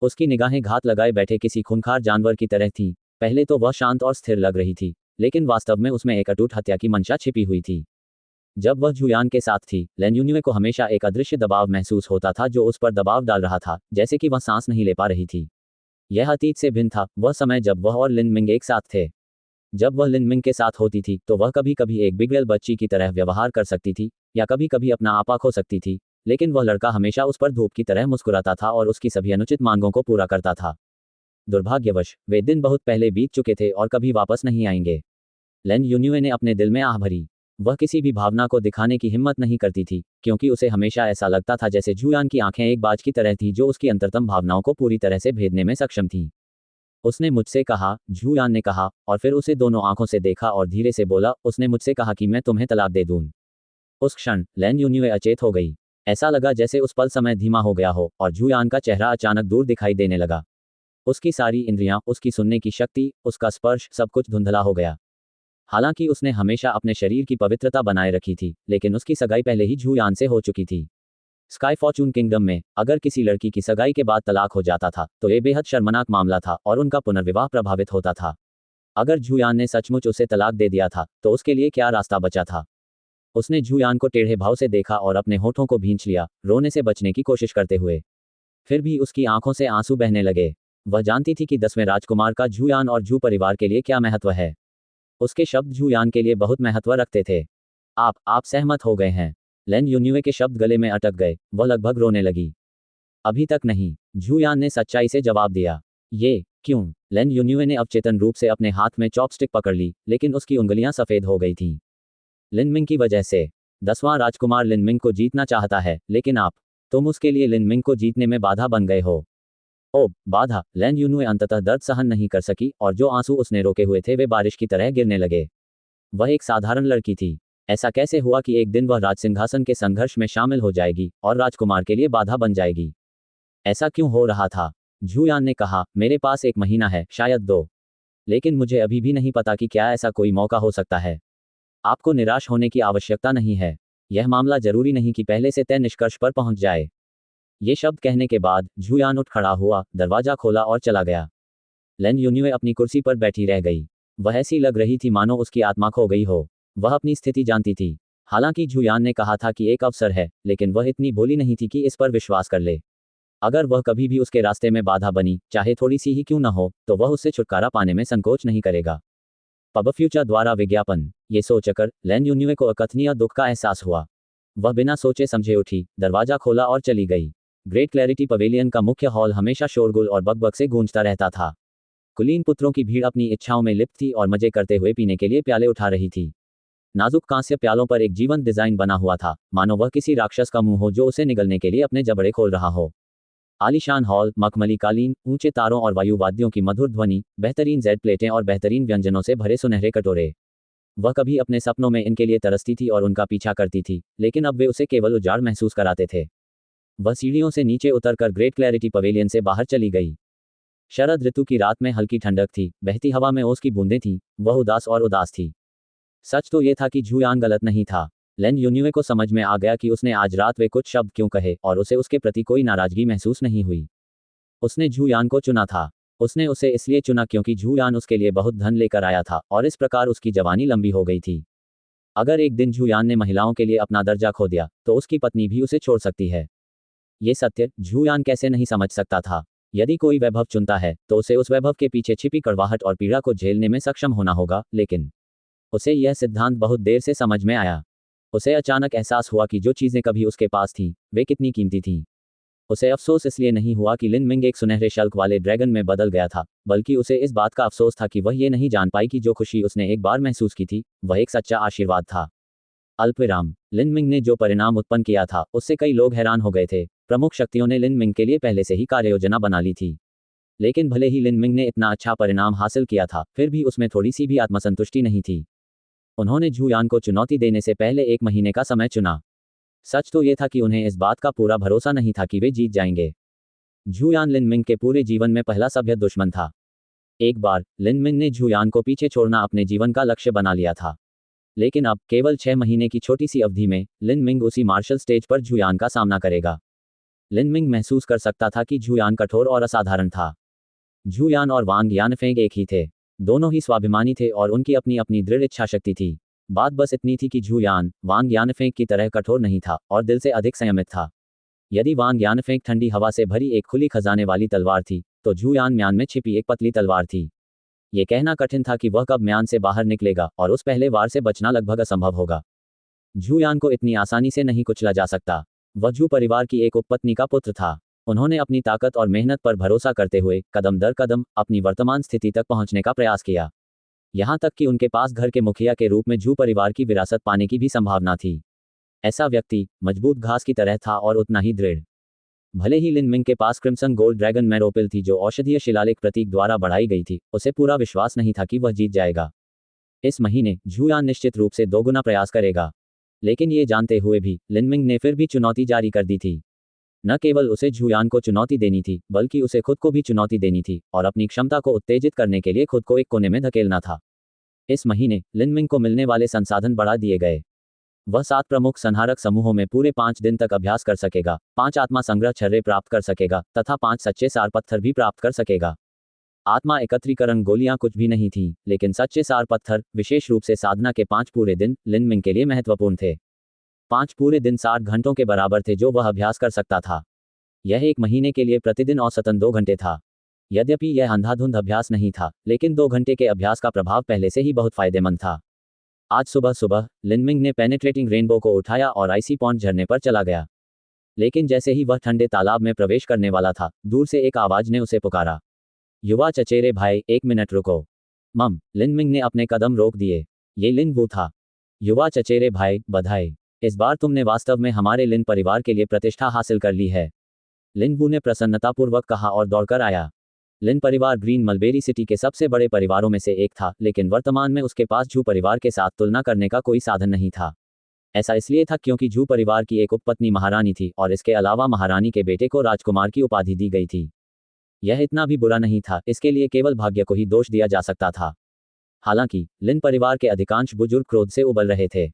उसकी निगाहें घात लगाए बैठे किसी खूंखार जानवर की तरह थीं। पहले तो वह शांत और स्थिर लग रही थी, लेकिन वास्तव में उसमें एक अटूट हत्या की मंशा छिपी हुई थी। जब वह झूयान के साथ थी, लैन यून्युए को हमेशा एक अदृश्य दबाव महसूस होता था जो उस पर दबाव डाल रहा था, जैसे कि वह सांस नहीं ले पा रही थी। यह अतीत से भिन्न था, वह समय जब वह और लिन मिंग एक साथ थे। जब वह लिन मिंग के साथ होती थी तो वह कभी कभी एक बिगड़ेल बच्ची की तरह व्यवहार कर सकती थी, या कभी कभी अपना आपा खो सकती थी, लेकिन वह लड़का हमेशा उस पर धूप की तरह मुस्कुराता था और उसकी सभी अनुचित मांगों को पूरा करता था। दुर्भाग्यवश वे दिन बहुत पहले बीत चुके थे और कभी वापस नहीं आएंगे। लैन यून्युए ने अपने दिल में आह भरी। वह किसी भी भावना को दिखाने की हिम्मत नहीं करती थी, क्योंकि उसे हमेशा ऐसा लगता था जैसे झूयान की आंखें एक बाज की तरह थी जो उसकी अंतरतम भावनाओं को पूरी तरह से भेदने में सक्षम थीं। उसने मुझसे कहा, झूयान ने कहा, और फिर उसे दोनों आंखों से देखा और धीरे से बोला, उसने मुझसे कहा कि मैं तुम्हें तलाक दे दूं। उस क्षण लैन यून्युए अचेत हो गई। ऐसा लगा जैसे उस पल समय धीमा हो गया हो और झूयान का चेहरा अचानक दूर दिखाई देने लगा। उसकी सारी इंद्रियां, उसकी सुनने की शक्ति, उसका स्पर्श, सब कुछ धुंधला हो गया। हालांकि उसने हमेशा अपने शरीर की पवित्रता बनाए रखी थी, लेकिन उसकी सगाई पहले ही झूयान से हो चुकी थी। स्काई फॉर्चून किंगडम में अगर किसी लड़की की सगाई के बाद तलाक हो जाता था तो ये बेहद शर्मनाक मामला था और उनका पुनर्विवाह प्रभावित होता था। अगर झूयान ने सचमुच उसे तलाक दे दिया था तो उसके लिए क्या रास्ता बचा था? उसने झूयान को टेढ़े भाव से देखा और अपने होठों को भींच लिया, रोने से बचने की कोशिश करते हुए। फिर भी उसकी आंखों से आंसू बहने लगे। वह जानती थी कि 10वें राजकुमार का झूयान और झू परिवार के लिए क्या महत्व है। उसके शब्द झूयान के लिए बहुत महत्व रखते थे। आप सहमत हो गए हैं? लैन यून्युए के शब्द गले में अटक गए, वह लगभग रोने लगी। अभी तक नहीं, झूयान ने सच्चाई से जवाब दिया। ये क्यों? लैन यून्युए ने अवचेतन रूप से अपने हाथ में चॉपस्टिक पकड़ ली, लेकिन उसकी उंगलियां सफेद हो गई थीं। लिन मिंग की वजह से। 10वां राजकुमार लिन मिंग को जीतना चाहता है, लेकिन तुम उसके लिए लिन मिंग को जीतने में बाधा बन गए हो। ओह, बाधा! लैन यून्युए अंततः दर्द सहन नहीं कर सकी और जो आंसू उसने रोके हुए थे वे बारिश की तरह गिरने लगे। वह एक साधारण लड़की थी। ऐसा कैसे हुआ कि एक दिन वह राजसिंहासन के संघर्ष में शामिल हो जाएगी और राजकुमार के लिए बाधा बन जाएगी? ऐसा क्यों हो रहा था? झूयान ने कहा, मेरे पास 1 महीना है, शायद 2। लेकिन मुझे अभी भी नहीं पता कि क्या ऐसा कोई मौका हो सकता है। आपको निराश होने की आवश्यकता नहीं है। यह मामला जरूरी नहीं कि पहले से तय निष्कर्ष पर पहुंच जाए। ये शब्द कहने के बाद झूयान उठ खड़ा हुआ, दरवाजा खोला और चला गया। लैन यून्युए अपनी कुर्सी पर बैठी रह गई। वह ऐसी लग रही थी मानो उसकी आत्मा खो गई हो। वह अपनी स्थिति जानती थी। हालांकि झूयान ने कहा था कि एक अवसर है, लेकिन वह इतनी भोली नहीं थी कि इस पर विश्वास कर ले। अगर वह कभी भी उसके रास्ते में बाधा बनी, चाहे थोड़ी सी ही क्यों न हो, तो वह उससे छुटकारा पाने में संकोच नहीं करेगा। पब फ्यूचर द्वारा विज्ञापन। ये सोचकर लैन यून्युए को अकथनीय दुख का एहसास हुआ। वह बिना सोचे समझे उठी, दरवाजा खोला और चली गई। ग्रेट क्लैरिटी पवेलियन का मुख्य हॉल हमेशा शोरगुल और बकबक से गूंजता रहता था। कुलीन पुत्रों की भीड़ अपनी इच्छाओं में लिप्त थी और मजे करते हुए पीने के लिए प्याले उठा रही थी। नाजुक कांस्य प्यालों पर एक जीवंत डिजाइन बना हुआ था, मानो वह किसी राक्षस का मुंह हो जो उसे निगलने के लिए अपने जबड़े खोल रहा हो। आलीशान हॉल, मखमली कालीन, ऊंचे तारों और वायुवाद्यों की मधुर ध्वनि, बेहतरीन जेड प्लेटें और बेहतरीन व्यंजनों से भरे सुनहरे कटोरे। वह कभी अपने सपनों में इनके लिए तरसती थी और उनका पीछा करती थी, लेकिन अब वे उसे केवल उजाड़ महसूस कराते थे। वह सीढ़ियों से नीचे उतरकर ग्रेट क्लैरिटी पवेलियन से बाहर चली गई। शरद ऋतु की रात में हल्की ठंडक थी, बहती हवा में ओस की बूंदें थीं, वह उदास थी। सच तो ये था कि झूयान गलत नहीं था। लेन यून्युए को समझ में आ गया कि उसने आज रात वे कुछ शब्द क्यों कहे और उसे उसके प्रति कोई नाराजगी महसूस नहीं हुई। उसने झू यान को चुना था। उसने उसे इसलिए चुना क्योंकि झू यान उसके लिए बहुत धन लेकर आया था और इस प्रकार उसकी जवानी लंबी हो गई थी। अगर एक दिन झू यान ने महिलाओं के लिए अपना दर्जा खो दिया तो उसकी पत्नी भी उसे छोड़ सकती है। ये सत्य झू यान कैसे नहीं समझ सकता था। यदि कोई वैभव चुनता है तो उसे उस वैभव के पीछे छिपी कड़वाहट और पीड़ा को झेलने में सक्षम होना होगा, लेकिन उसे यह सिद्धांत बहुत देर से समझ में आया। उसे अचानक एहसास हुआ कि जो चीज़ें कभी उसके पास थीं वे कितनी कीमती थीं। उसे अफसोस इसलिए नहीं हुआ कि लिन मिंग एक सुनहरे शल्क वाले ड्रैगन में बदल गया था, बल्कि उसे इस बात का अफसोस था कि वह ये नहीं जान पाई कि जो खुशी उसने एक बार महसूस की थी वह एक सच्चा आशीर्वाद था। अल्पविराम। लिन मिंग ने जो परिणाम उत्पन्न किया था उससे कई लोग हैरान हो गए थे। प्रमुख शक्तियों ने लिन मिंग के लिए पहले से ही कार्ययोजना बना ली थी। लेकिन भले ही लिन मिंग ने इतना अच्छा परिणाम हासिल किया था, फिर भी उसमें थोड़ी सी भी आत्मसंतुष्टि नहीं थी। उन्होंने झू यान को चुनौती देने से पहले 1 महीने का समय चुना। सच तो ये था कि उन्हें इस बात का पूरा भरोसा नहीं था कि वे जीत जाएंगे। झू यान लिन मिंग के पूरे जीवन में पहला सभ्य दुश्मन था। एक बार लिन मिंग ने झू यान को पीछे छोड़ना अपने जीवन का लक्ष्य बना लिया था। लेकिन अब केवल 6 महीने की छोटी सी अवधि में लिन मिंग उसी मार्शल स्टेज पर झू यान का सामना करेगा। लिन मिंग महसूस कर सकता था कि झू यान कठोर और असाधारण था। झू यान और वांग यानफेंग एक ही थे। दोनों ही स्वाभिमानी थे और उनकी अपनी अपनी दृढ़ इच्छाशक्ति थी। बात बस इतनी थी कि झू यान वांग यानफेंग की तरह कठोर नहीं था और दिल से अधिक संयमित था। यदि वांग यानफेंग ठंडी हवा से भरी एक खुली खजाने वाली तलवार थी तो झू यान म्यान में छिपी एक पतली तलवार थी। ये कहना कठिन था कि वह कब म्यान से बाहर निकलेगा और उस पहले वार से बचना लगभग असंभव होगा। झू यान को इतनी आसानी से नहीं कुचला जा सकता। वह झू परिवार की एक उपपत्नी का पुत्र था। उन्होंने अपनी ताकत और मेहनत पर भरोसा करते हुए कदम दर कदम अपनी वर्तमान स्थिति तक पहुंचने का प्रयास किया। यहां तक कि उनके पास घर के मुखिया के रूप में झू परिवार की विरासत पाने की भी संभावना थी। ऐसा व्यक्ति मजबूत घास की तरह था और उतना ही दृढ़। भले ही लिन मिंग के पास क्रिम्सन गोल्ड ड्रैगन मैरोपिल थी जो औषधीय शिलालेख प्रतीक द्वारा बढ़ाई गई थी, उसे पूरा विश्वास नहीं था कि वह जीत जाएगा। इस महीने झू यान निश्चित रूप से दोगुना प्रयास करेगा। लेकिन ये जानते हुए भी लिन मिंग ने फिर भी चुनौती जारी कर दी थी। न केवल उसे झू यान को चुनौती देनी थी, बल्कि उसे खुद को भी चुनौती देनी थी और अपनी क्षमता को उत्तेजित करने के लिए खुद को एक कोने में धकेलना था। इस महीने लिन मिंग को मिलने वाले संसाधन बढ़ा दिए गए। वह 7 प्रमुख संहारक समूहों में पूरे 5 दिन तक अभ्यास कर सकेगा, 5 आत्मा संग्रह छर्रे प्राप्त कर सकेगा तथा 5 सच्चे सार पत्थर भी प्राप्त कर सकेगा। आत्मा एकत्रीकरण गोलियां कुछ भी नहीं थीं, लेकिन सच्चे सार पत्थर, विशेष रूप से साधना के 5 पूरे दिन, लिन मिंग के लिए महत्वपूर्ण थे। 5 पूरे दिन 60 घंटों के बराबर थे जो वह अभ्यास कर सकता था। यह 1 महीने के लिए प्रतिदिन औसतन 2 घंटे था। यद्यपि यह अंधाधुंध अभ्यास नहीं था, लेकिन 2 घंटे के अभ्यास का प्रभाव पहले से ही बहुत फायदेमंद था। आज सुबह सुबह लिन मिंग ने पेनेट्रेटिंग रेनबो को उठाया और आइसी पॉन्ड झरने पर चला गया। लेकिन जैसे ही वह ठंडे तालाब में प्रवेश करने वाला था, दूर से एक आवाज ने उसे पुकारा, युवा चचेरे भाई, 1 मिनट रुको। मम। लिन मिंग ने अपने कदम रोक दिए। ये लिन वू था। युवा चचेरे भाई, बधाई। इस बार तुमने वास्तव में हमारे लिन परिवार के लिए प्रतिष्ठा हासिल कर ली है। लिन वू ने प्रसन्नतापूर्वक कहा और दौड़कर आया। लिन परिवार ग्रीन मलबेरी सिटी के सबसे बड़े परिवारों में से एक था, लेकिन वर्तमान में उसके पास झू परिवार के साथ तुलना करने का कोई साधन नहीं था। ऐसा इसलिए था क्योंकि झू परिवार की एक उपपत्नी महारानी थी और इसके अलावा महारानी के बेटे को राजकुमार की उपाधि दी गई थी। यह इतना भी बुरा नहीं था, इसके लिए केवल भाग्य को ही दोष दिया जा सकता था। हालांकि लिन परिवार के अधिकांश बुजुर्ग क्रोध से उबल रहे थे।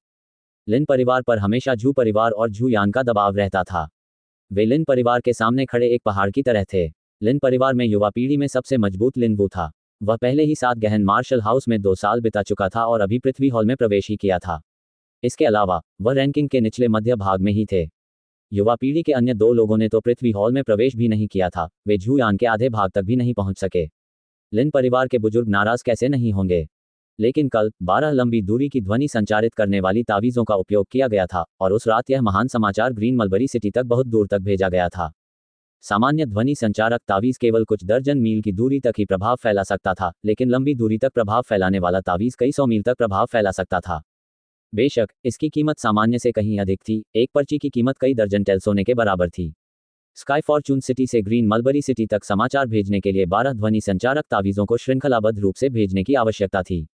लिन परिवार पर हमेशा झू परिवार और झू यान का दबाव रहता था। वे लिन परिवार के सामने खड़े एक पहाड़ की तरह थे। लिन परिवार में युवा पीढ़ी में सबसे मजबूत लिन वू था। वह पहले ही 7 गहन मार्शल हाउस में 2 साल बिता चुका था और अभी पृथ्वी हॉल में प्रवेश ही किया था। इसके अलावा वह रैंकिंग के निचले मध्य भाग में ही थे। युवा पीढ़ी के अन्य 2 लोगों ने तो पृथ्वी हॉल में प्रवेश भी नहीं किया था, वे झू यान के आधे भाग तक भी नहीं पहुंच सके। लिन परिवार के बुजुर्ग नाराज कैसे नहीं होंगे। लेकिन कल 12 लंबी दूरी की ध्वनि संचारित करने वाली तावीज़ों का उपयोग किया गया था और उस रात यह महान समाचार ग्रीन मलबरी सिटी तक बहुत दूर तक भेजा गया था। सामान्य ध्वनि संचारक तावीज़ केवल कुछ दर्जन मील की दूरी तक ही प्रभाव फैला सकता था, लेकिन लंबी दूरी तक प्रभाव फैलाने वाला तावीज़ कई 100 मील तक प्रभाव फैला सकता था। बेशक इसकी कीमत सामान्य से कहीं अधिक थी। एक पर्ची की कीमत कई दर्जन टेल सोने के बराबर थी। स्काई फॉर्चून सिटी से ग्रीन मलबरी सिटी तक समाचार भेजने के लिए 12 ध्वनि संचारक तावीज़ों को श्रृंखलाबद्ध रूप से भेजने की आवश्यकता थी।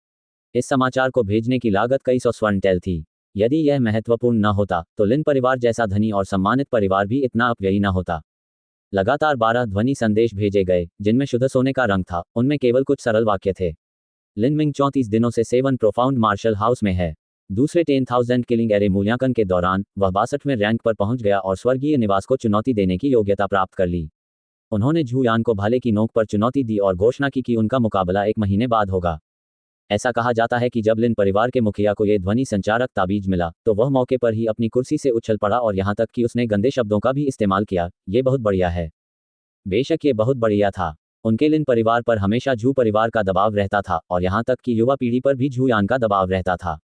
इस समाचार को भेजने की लागत कई 100 स्वर्ण टेल थी। यदि यह महत्वपूर्ण न होता तो लिन परिवार जैसा धनी और सम्मानित परिवार भी इतना अपव्ययी न होता। लगातार 12 ध्वनि संदेश भेजे गए, जिनमें शुद्ध सोने का रंग था। उनमें केवल कुछ सरल वाक्य थे। लिन मिंग 34 दिनों से 7 प्रोफाउंड मार्शल हाउस में है। दूसरे 10,000 किलिंग एरे मूल्यांकन के दौरान वह 62वें रैंक पर पहुंच गया और स्वर्गीय निवास को चुनौती देने की योग्यता प्राप्त कर ली। उन्होंने झू यान को भाले की नोक पर चुनौती दी और घोषणा की कि उनका मुकाबला 1 महीने बाद होगा। ऐसा कहा जाता है कि जब लिन परिवार के मुखिया को यह ध्वनि संचारक ताबीज मिला तो वह मौके पर ही अपनी कुर्सी से उछल पड़ा और यहां तक कि उसने गंदे शब्दों का भी इस्तेमाल किया। ये बहुत बढ़िया है। बेशक ये बहुत बढ़िया था। उनके लिन परिवार पर हमेशा झू परिवार का दबाव रहता था और यहां तक कि युवा पीढ़ी पर भी झू यान का दबाव रहता था।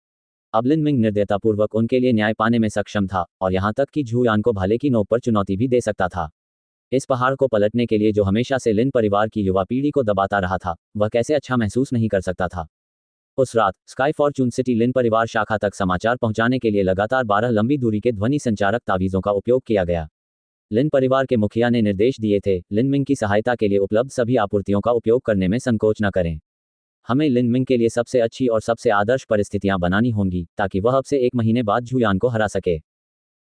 अब लिन मिंग निर्दयतापूर्वक उनके लिए न्याय पाने में सक्षम था और यहां तक कि झू यान को भाले की नोक पर चुनौती भी दे सकता था। इस पहाड़ को पलटने के लिए जो हमेशा से लिन परिवार की युवा पीढ़ी को दबाता रहा था, वह कैसे अच्छा महसूस नहीं कर सकता था। उस रात स्काई फॉर्चून सिटी लिन परिवार शाखा तक समाचार पहुंचाने के लिए लगातार 12 लंबी दूरी के ध्वनि संचारक तावीजों का उपयोग किया गया। लिन परिवार के मुखिया ने निर्देश दिए थे, लिन मिंग की सहायता के लिए उपलब्ध सभी आपूर्तियों का उपयोग करने में संकोच न करें। हमें लिन मिंग के लिए सबसे अच्छी और सबसे आदर्श परिस्थितियां बनानी होंगी ताकि वह अब से 1 महीने बाद झू यान को हरा सके।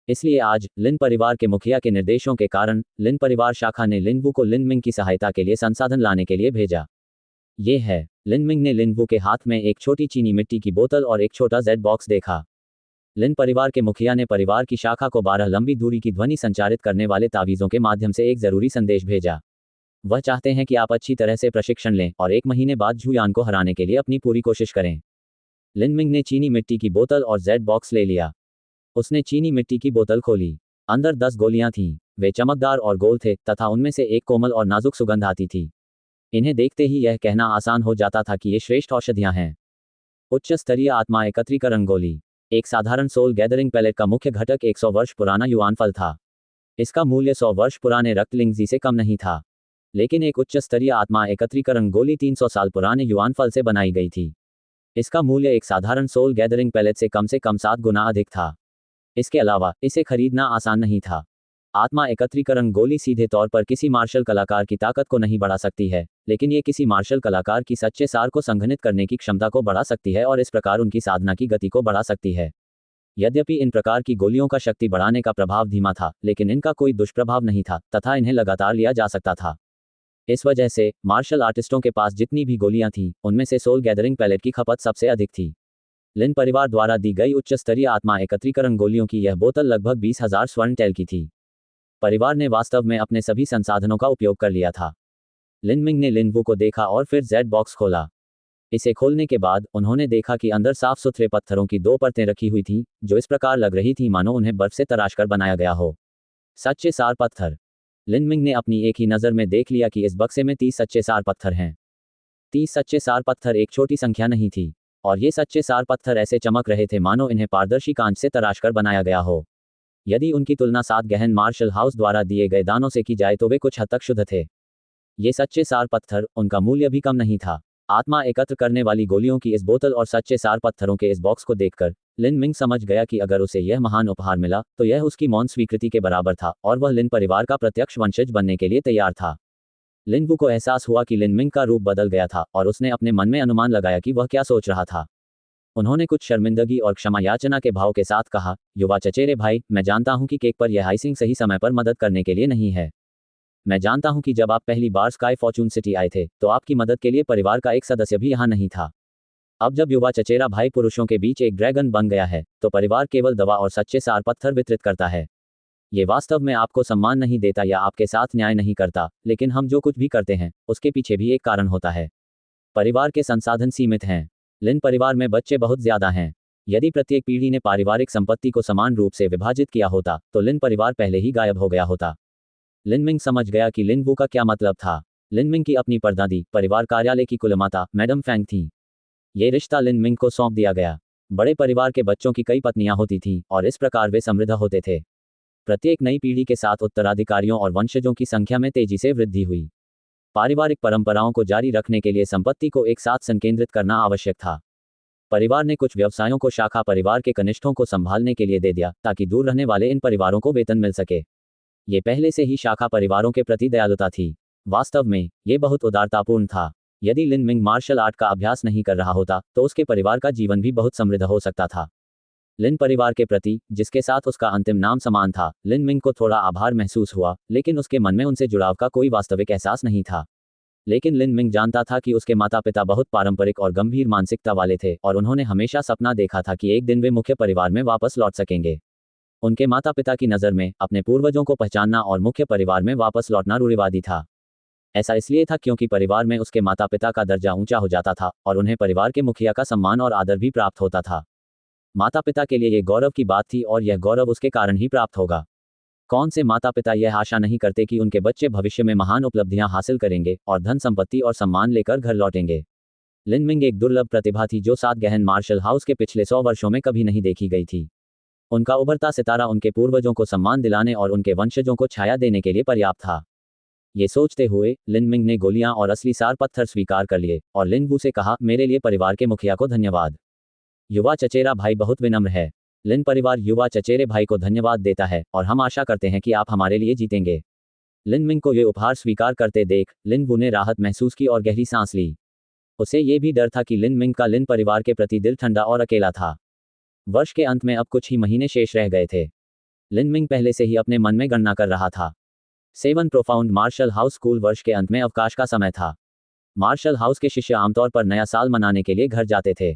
इसलिए आज लिन परिवार के मुखिया के निर्देशों के कारण लिन परिवार शाखा ने लिन वू को लिन मिंग की सहायता के लिए संसाधन लाने के लिए भेजा। ये है। लिन मिंग ने लिन वू के हाथ में एक छोटी चीनी मिट्टी की बोतल और एक छोटा जेड बॉक्स देखा। लिन परिवार के मुखिया ने परिवार की शाखा को 12 लंबी दूरी की ध्वनि संचारित करने वाले तावीज़ों के माध्यम से एक जरूरी संदेश भेजा। वह चाहते हैं कि आप अच्छी तरह से प्रशिक्षण लें और 1 महीने बाद झू यान को हराने के लिए अपनी पूरी कोशिश करें। लिन मिंग ने चीनी मिट्टी की बोतल और जेड बॉक्स ले लिया। उसने चीनी मिट्टी की बोतल खोली। अंदर 10 गोलियां थीं। वे चमकदार और गोल थे तथा उनमें से एक कोमल और नाजुक सुगंध आती थी। इन्हें देखते ही यह कहना आसान हो जाता था कि ये श्रेष्ठ औषधियां हैं। उच्च स्तरीय आत्मा एकत्रीकरण गोली। एक साधारण सोल गैदरिंग पैलेट का मुख्य घटक 100 वर्ष पुराना युआन फल था। इसका मूल्य 100 वर्ष पुराने रक्तलिंगजी से कम नहीं था। लेकिन एक उच्च स्तरीय आत्मा एकत्रीकरण गोली 300 साल पुराने युआन फल से बनाई गई थी। इसका मूल्य एक साधारण सोल गैदरिंग पैलेट से कम 7 गुना अधिक था। इसके अलावा इसे खरीदना आसान नहीं था। आत्मा एकत्रीकरण गोली सीधे तौर पर किसी मार्शल कलाकार की ताकत को नहीं बढ़ा सकती है, लेकिन ये किसी मार्शल कलाकार की सच्चे सार को संघनित करने की क्षमता को बढ़ा सकती है और इस प्रकार उनकी साधना की गति को बढ़ा सकती है। यद्यपि इन प्रकार की गोलियों का शक्ति बढ़ाने का प्रभाव धीमा था, लेकिन इनका कोई दुष्प्रभाव नहीं था तथा इन्हें लगातार लिया जा सकता था। इस वजह से मार्शल आर्टिस्टों के पास जितनी भी गोलियां थीं, उनमें से सोल गैदरिंग पैलेट की खपत सबसे अधिक थी। लिन परिवार द्वारा दी गई उच्च स्तरीय आत्मा एकत्रीकरण गोलियों की यह बोतल लगभग 20,000 स्वर्ण टेल की थी। परिवार ने वास्तव में अपने सभी संसाधनों का उपयोग कर लिया था। लिन मिंग ने लिन वू को देखा और फिर जेड बॉक्स खोला। इसे खोलने के बाद उन्होंने देखा कि अंदर साफ सुथरे पत्थरों की 2 परतें रखी हुई थीं, जो इस प्रकार लग रही थीं मानो उन्हें बर्फ से तराशकर बनाया गया हो। सच्चे सार पत्थर। लिन मिंग ने अपनी एक ही नज़र में देख लिया कि इस बक्से में 30 सच्चे सार पत्थर हैं। 30 सच्चे सार पत्थर एक छोटी संख्या नहीं थी, और ये सच्चे सार पत्थर ऐसे चमक रहे थे मानो इन्हें पारदर्शी कांच से तराशकर बनाया गया हो। यदि उनकी तुलना 7 गहन मार्शल हाउस द्वारा दिए गए दानों से की जाए तो वे कुछ हद तक शुद्ध थे। ये सच्चे सार पत्थर, उनका मूल्य भी कम नहीं था। आत्मा एकत्र करने वाली गोलियों की इस बोतल और सच्चे सार पत्थरों के इस बॉक्स को देखकर लिन मिंग समझ गया कि अगर उसे यह महान उपहार मिला तो यह उसकी मौन स्वीकृति के बराबर था और वह लिन परिवार का प्रत्यक्ष वंशज बनने के लिए तैयार था। लिन वू को एहसास हुआ कि लिन मिंग का रूप बदल गया था और उसने अपने मन में अनुमान लगाया कि वह क्या सोच रहा था। उन्होंने कुछ शर्मिंदगी और क्षमा याचना के भाव के साथ कहा, युवा चचेरे भाई, मैं जानता हूं कि केक पर यह आइसिंग सही समय पर मदद करने के लिए नहीं है। मैं जानता हूं कि जब आप पहली बार स्काई फॉर्चून सिटी आए थे तो आपकी मदद के लिए परिवार का एक सदस्य भी यहां नहीं था। अब जब युवा चचेरा भाई पुरुषों के बीच एक ड्रैगन बन गया है तो परिवार केवल दवा और सच्चे सार पत्थर वितरित करता है। ये वास्तव में आपको सम्मान नहीं देता या आपके साथ न्याय नहीं करता, लेकिन हम जो कुछ भी करते हैं उसके पीछे भी एक कारण होता है। परिवार के संसाधन सीमित हैं। लिन परिवार में बच्चे बहुत ज्यादा हैं। यदि प्रत्येक पीढ़ी ने पारिवारिक संपत्ति को समान रूप से विभाजित किया होता तो लिन परिवार पहले ही गायब हो गया होता। लिन मिंग समझ गया कि लिन वू का क्या मतलब था। लिन मिंग की अपनी परदादी परिवार कार्यालय की कुलमाता मैडम फैंग थी। ये रिश्ता लिन मिंग को सौंप दिया गया। बड़े परिवार के बच्चों की कई पत्नियां होती थीं और इस प्रकार वे समृद्ध होते थे। प्रत्येक नई पीढ़ी के साथ उत्तराधिकारियों और वंशजों की संख्या में तेजी से वृद्धि हुई। पारिवारिक परंपराओं को जारी रखने के लिए संपत्ति को एक साथ संकेंद्रित करना आवश्यक था। परिवार ने कुछ व्यवसायों को शाखा परिवार के कनिष्ठों को संभालने के लिए दे दिया ताकि दूर रहने वाले इन परिवारों को वेतन मिल सके। ये पहले से ही शाखा परिवारों के प्रति दयालुता थी। वास्तव में ये बहुत उदारतापूर्ण था। यदि लिन मिंग मार्शल आर्ट का अभ्यास नहीं कर रहा होता तो उसके परिवार का जीवन भी बहुत समृद्ध हो सकता था। लिन परिवार के प्रति, जिसके साथ उसका अंतिम नाम समान था, लिन मिंग को थोड़ा आभार महसूस हुआ, लेकिन उसके मन में उनसे जुड़ाव का कोई वास्तविक एहसास नहीं था। लेकिन लिन मिंग जानता था कि उसके माता पिता बहुत पारंपरिक और गंभीर मानसिकता वाले थे और उन्होंने हमेशा सपना देखा था कि एक दिन वे मुख्य परिवार में वापस लौट सकेंगे। उनके माता पिता की नज़र में अपने पूर्वजों को पहचानना और मुख्य परिवार में वापस लौटना रूढ़िवादी था। ऐसा इसलिए था क्योंकि परिवार में उसके माता पिता का दर्जा ऊंचा हो जाता था और उन्हें परिवार के मुखिया का सम्मान और आदर भी प्राप्त होता था। माता पिता के लिए यह गौरव की बात थी और यह गौरव उसके कारण ही प्राप्त होगा। कौन से माता पिता यह आशा नहीं करते कि उनके बच्चे भविष्य में महान उपलब्धियां हासिल करेंगे और धन संपत्ति और सम्मान लेकर घर लौटेंगे। लिन मिंग एक दुर्लभ प्रतिभा थी जो सात गहन मार्शल हाउस के पिछले 100 वर्षों में कभी नहीं देखी गई थी। उनका उभरता सितारा उनके पूर्वजों को सम्मान दिलाने और उनके वंशजों को छाया देने के लिए पर्याप्त था। ये सोचते हुए लिन मिंग ने गोलियां और असली सार पत्थर स्वीकार कर लिए और लिन वू से कहा, मेरे लिए परिवार के मुखिया को धन्यवाद। युवा चचेरा भाई बहुत विनम्र है। लिन परिवार युवा चचेरे भाई को धन्यवाद देता है और हम आशा करते हैं कि आप हमारे लिए जीतेंगे। लिन मिंग को ये उपहार स्वीकार करते देख लिन वू ने राहत महसूस की और गहरी सांस ली। उसे ये भी डर था कि लिन मिंग का लिन परिवार के प्रति दिल ठंडा और अकेला था। वर्ष के अंत में अब कुछ ही महीने शेष रह गए थे। लिन मिंग पहले से ही अपने मन में गणना कर रहा था। 7 प्रोफाउंड मार्शल हाउस स्कूल वर्ष के अंत में अवकाश का समय था। मार्शल हाउस के शिष्य आमतौर पर नया साल मनाने के लिए घर जाते थे।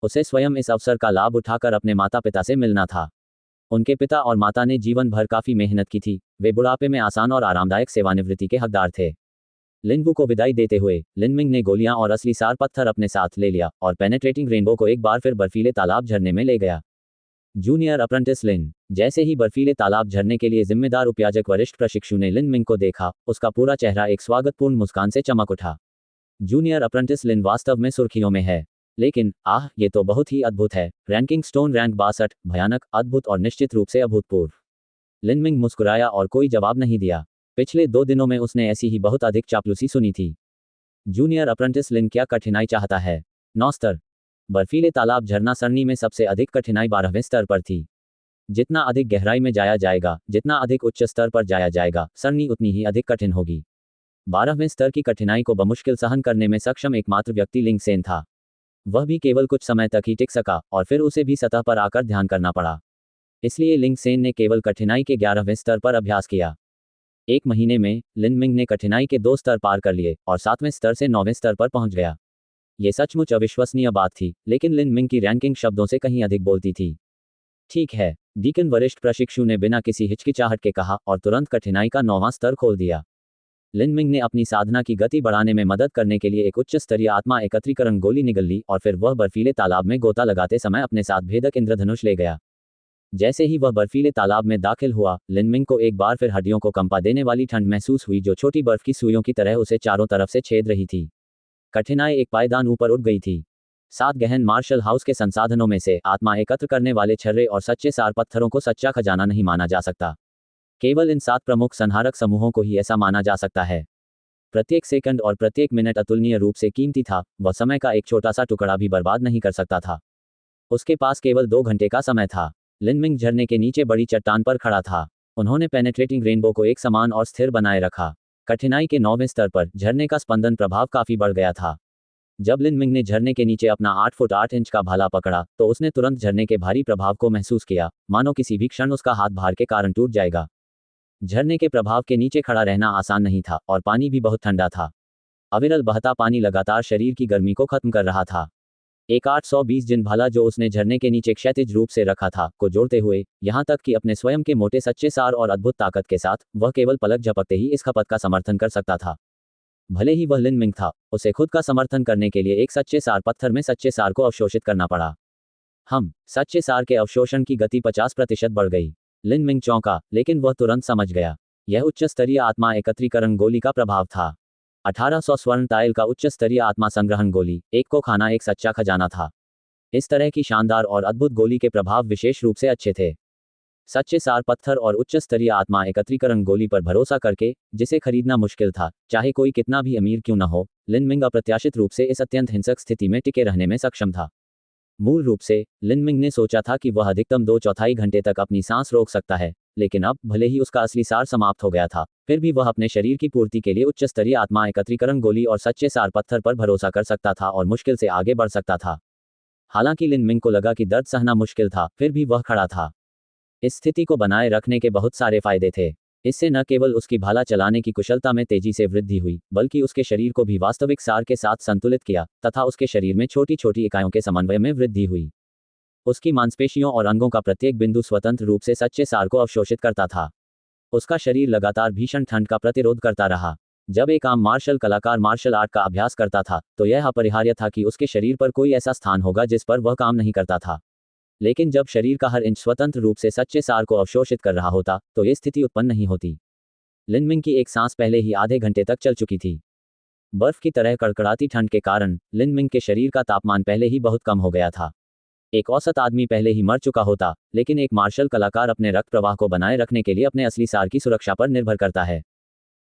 उसे स्वयं इस अवसर का लाभ उठाकर अपने माता पिता से मिलना था। उनके पिता और माता ने जीवन भर काफी मेहनत की थी। वे बुढ़ापे में आसान और आरामदायक सेवानिवृत्ति के हकदार थे। लिन वू को विदाई देते हुए लिन मिंग ने गोलियां और असली सार पत्थर अपने साथ ले लिया और पेनेट्रेटिंग रेनबो को एक बार फिर बर्फीले तालाब झरने में ले गया। जूनियर अप्रेंटिस लिन। जैसे ही बर्फीले तालाब झरने के लिए जिम्मेदार उपयाजक वरिष्ठ प्रशिक्षु ने लिन मिंग को देखा, उसका पूरा चेहरा एक स्वागतपूर्ण मुस्कान से चमक उठा। जूनियर अप्रेंटिस लिन वास्तव में सुर्खियों में है, लेकिन ये तो बहुत ही अद्भुत है। रैंकिंग स्टोन रैंक 62, भयानक, अद्भुत और निश्चित रूप से अभूतपूर्व। लिन मिंग मुस्कुराया और कोई जवाब नहीं दिया। पिछले 2 दिनों में उसने ऐसी ही बहुत अधिक चापलूसी सुनी थी। जूनियर अप्रेंटिस लिन क्या कठिनाई चाहता है? 9 स्तर। बर्फीले तालाब झरना सरणी में सबसे अधिक कठिनाई 12वें स्तर पर थी। जितना अधिक गहराई में जाया जाएगा, जितना अधिक उच्च स्तर पर जाया जाएगा, सरणी उतनी ही अधिक कठिन होगी। 12वें स्तर की कठिनाई को बमुश्किल सहन करने में सक्षम एकमात्र व्यक्ति लिंग सेन था। वह भी केवल कुछ समय तक ही टिक सका और फिर उसे भी सतह पर आकर ध्यान करना पड़ा। इसलिए लिंग सेन ने केवल कठिनाई के 11वें स्तर पर अभ्यास किया। 1 महीने में लिन मिंग ने कठिनाई के 2 स्तर पार कर लिए और 7वें स्तर से 9वें स्तर पर पहुंच गया। ये सचमुच अविश्वसनीय बात थी, लेकिन लिन मिंग की रैंकिंग शब्दों से कहीं अधिक बोलती थी। ठीक है, डीकन वरिष्ठ प्रशिक्षु ने बिना किसी हिचकिचाहट के कहा और तुरंत कठिनाई का 9वां स्तर खोल दिया। लिन मिंग ने अपनी साधना की गति बढ़ाने में मदद करने के लिए एक उच्च स्तरीय आत्मा एकत्रीकरण गोली निगल ली और फिर वह बर्फीले तालाब में गोता लगाते समय अपने साथ भेदक इंद्रधनुष ले गया। जैसे ही वह बर्फीले तालाब में दाखिल हुआ, लिन मिंग को एक बार फिर हड्डियों को कंपा देने वाली ठंड महसूस हुई जो छोटी बर्फ की सुइयों की तरह उसे चारों तरफ से छेद रही थी। कठिनाई एक पायदान ऊपर उठ गई थी। 7 गहन मार्शल हाउस के संसाधनों में से आत्मा एकत्र करने वाले छर्रे और सच्चे सार पत्थरों को सच्चा खजाना नहीं माना जा सकता। केवल इन 7 प्रमुख संहारक समूहों को ही ऐसा माना जा सकता है। प्रत्येक सेकंड और प्रत्येक मिनट अतुलनीय रूप से कीमती था। वह समय का एक छोटा सा टुकड़ा भी बर्बाद नहीं कर सकता था। उसके पास केवल 2 घंटे का समय था। लिन मिंग झरने के नीचे बड़ी चट्टान पर खड़ा था। उन्होंने पेनेट्रेटिंग रेनबो को एक समान और स्थिर बनाए रखा। कठिनाई के 9वें स्तर पर झरने का स्पंदन प्रभाव काफी बढ़ गया था। जब लिन मिंग ने झरने के नीचे अपना 8 फुट 8 इंच का भाला पकड़ा तो उसने तुरंत झरने के भारी प्रभाव को महसूस किया, मानो किसी भी क्षण उसका हाथ भार के कारण टूट जाएगा। झरने के प्रभाव के नीचे खड़ा रहना आसान नहीं था और पानी भी बहुत ठंडा था। अविरल बहता पानी लगातार शरीर की गर्मी को खत्म कर रहा था। एक 820 जिन भाला जो उसने झरने के नीचे क्षैतिज रूप से रखा था को जोड़ते हुए, यहाँ तक कि अपने स्वयं के मोटे सच्चे सार और अद्भुत ताकत के साथ, वह केवल पलक झपकते ही इस खपत का समर्थन कर सकता था। भले ही वह लिन मिंग था, उसे खुद का समर्थन करने के लिए एक सच्चे सार पत्थर में सच्चे सार को अवशोषित करना पड़ा। सच्चे सार के अवशोषण की गति 50% बढ़ गई। लिन मिंग चौंका, लेकिन वह तुरंत समझ गया। यह उच्च स्तरीय आत्मा एकत्रीकरण गोली का प्रभाव था। 1800 स्वर्ण टाइल का उच्च स्तरीय आत्मा संग्रहण गोली, एक को खाना एक सच्चा खजाना था। इस तरह की शानदार और अद्भुत गोली के प्रभाव विशेष रूप से अच्छे थे। सच्चे सार पत्थर और उच्च स्तरीय आत्मा एकत्रीकरण गोली पर भरोसा करके, जिसे खरीदना मुश्किल था, चाहे कोई कितना भी अमीर क्यों न हो, लिन मिंग अप्रत्याशित रूप से इस अत्यंत हिंसक स्थिति में टिके रहने में सक्षम था। मूल रूप से लिन मिंग ने सोचा था कि वह अधिकतम 2/4 घंटे तक अपनी सांस रोक सकता है, लेकिन अब भले ही उसका असली सार समाप्त हो गया था, फिर भी वह अपने शरीर की पूर्ति के लिए उच्च स्तरीय आत्मा एकत्रीकरण गोली और सच्चे सार पत्थर पर भरोसा कर सकता था और मुश्किल से आगे बढ़ सकता था। हालांकि लिन मिंग को लगा कि दर्द सहना मुश्किल था, फिर भी वह खड़ा था। इस स्थिति को बनाए रखने के बहुत सारे फायदे थे। इससे न केवल उसकी भाला चलाने की कुशलता में तेजी से वृद्धि हुई, बल्कि उसके शरीर को भी वास्तविक सार के साथ संतुलित किया तथा उसके शरीर में छोटी छोटी इकाइयों के समन्वय में वृद्धि हुई। उसकी मांसपेशियों और अंगों का प्रत्येक बिंदु स्वतंत्र रूप से सच्चे सार को अवशोषित करता था। उसका शरीर लगातार भीषण ठंड का प्रतिरोध करता रहा। जब एक आम मार्शल कलाकार मार्शल आर्ट का अभ्यास करता था तो यह अपरिहार्य था कि उसके शरीर पर कोई ऐसा स्थान होगा जिस पर वह काम नहीं करता था। लेकिन जब शरीर का हर इंच स्वतंत्र रूप से सच्चे सार को अवशोषित कर रहा होता तो ये स्थिति उत्पन्न नहीं होती। लिनमिंग की एक सांस पहले ही आधे घंटे तक चल चुकी थी। बर्फ की तरह कड़कड़ाती ठंड के कारण लिनमिंग के शरीर का तापमान पहले ही बहुत कम हो गया था। एक औसत आदमी पहले ही मर चुका होता, लेकिन एक मार्शल कलाकार अपने रक्त प्रवाह को बनाए रखने के लिए अपने असली सार की सुरक्षा पर निर्भर करता है।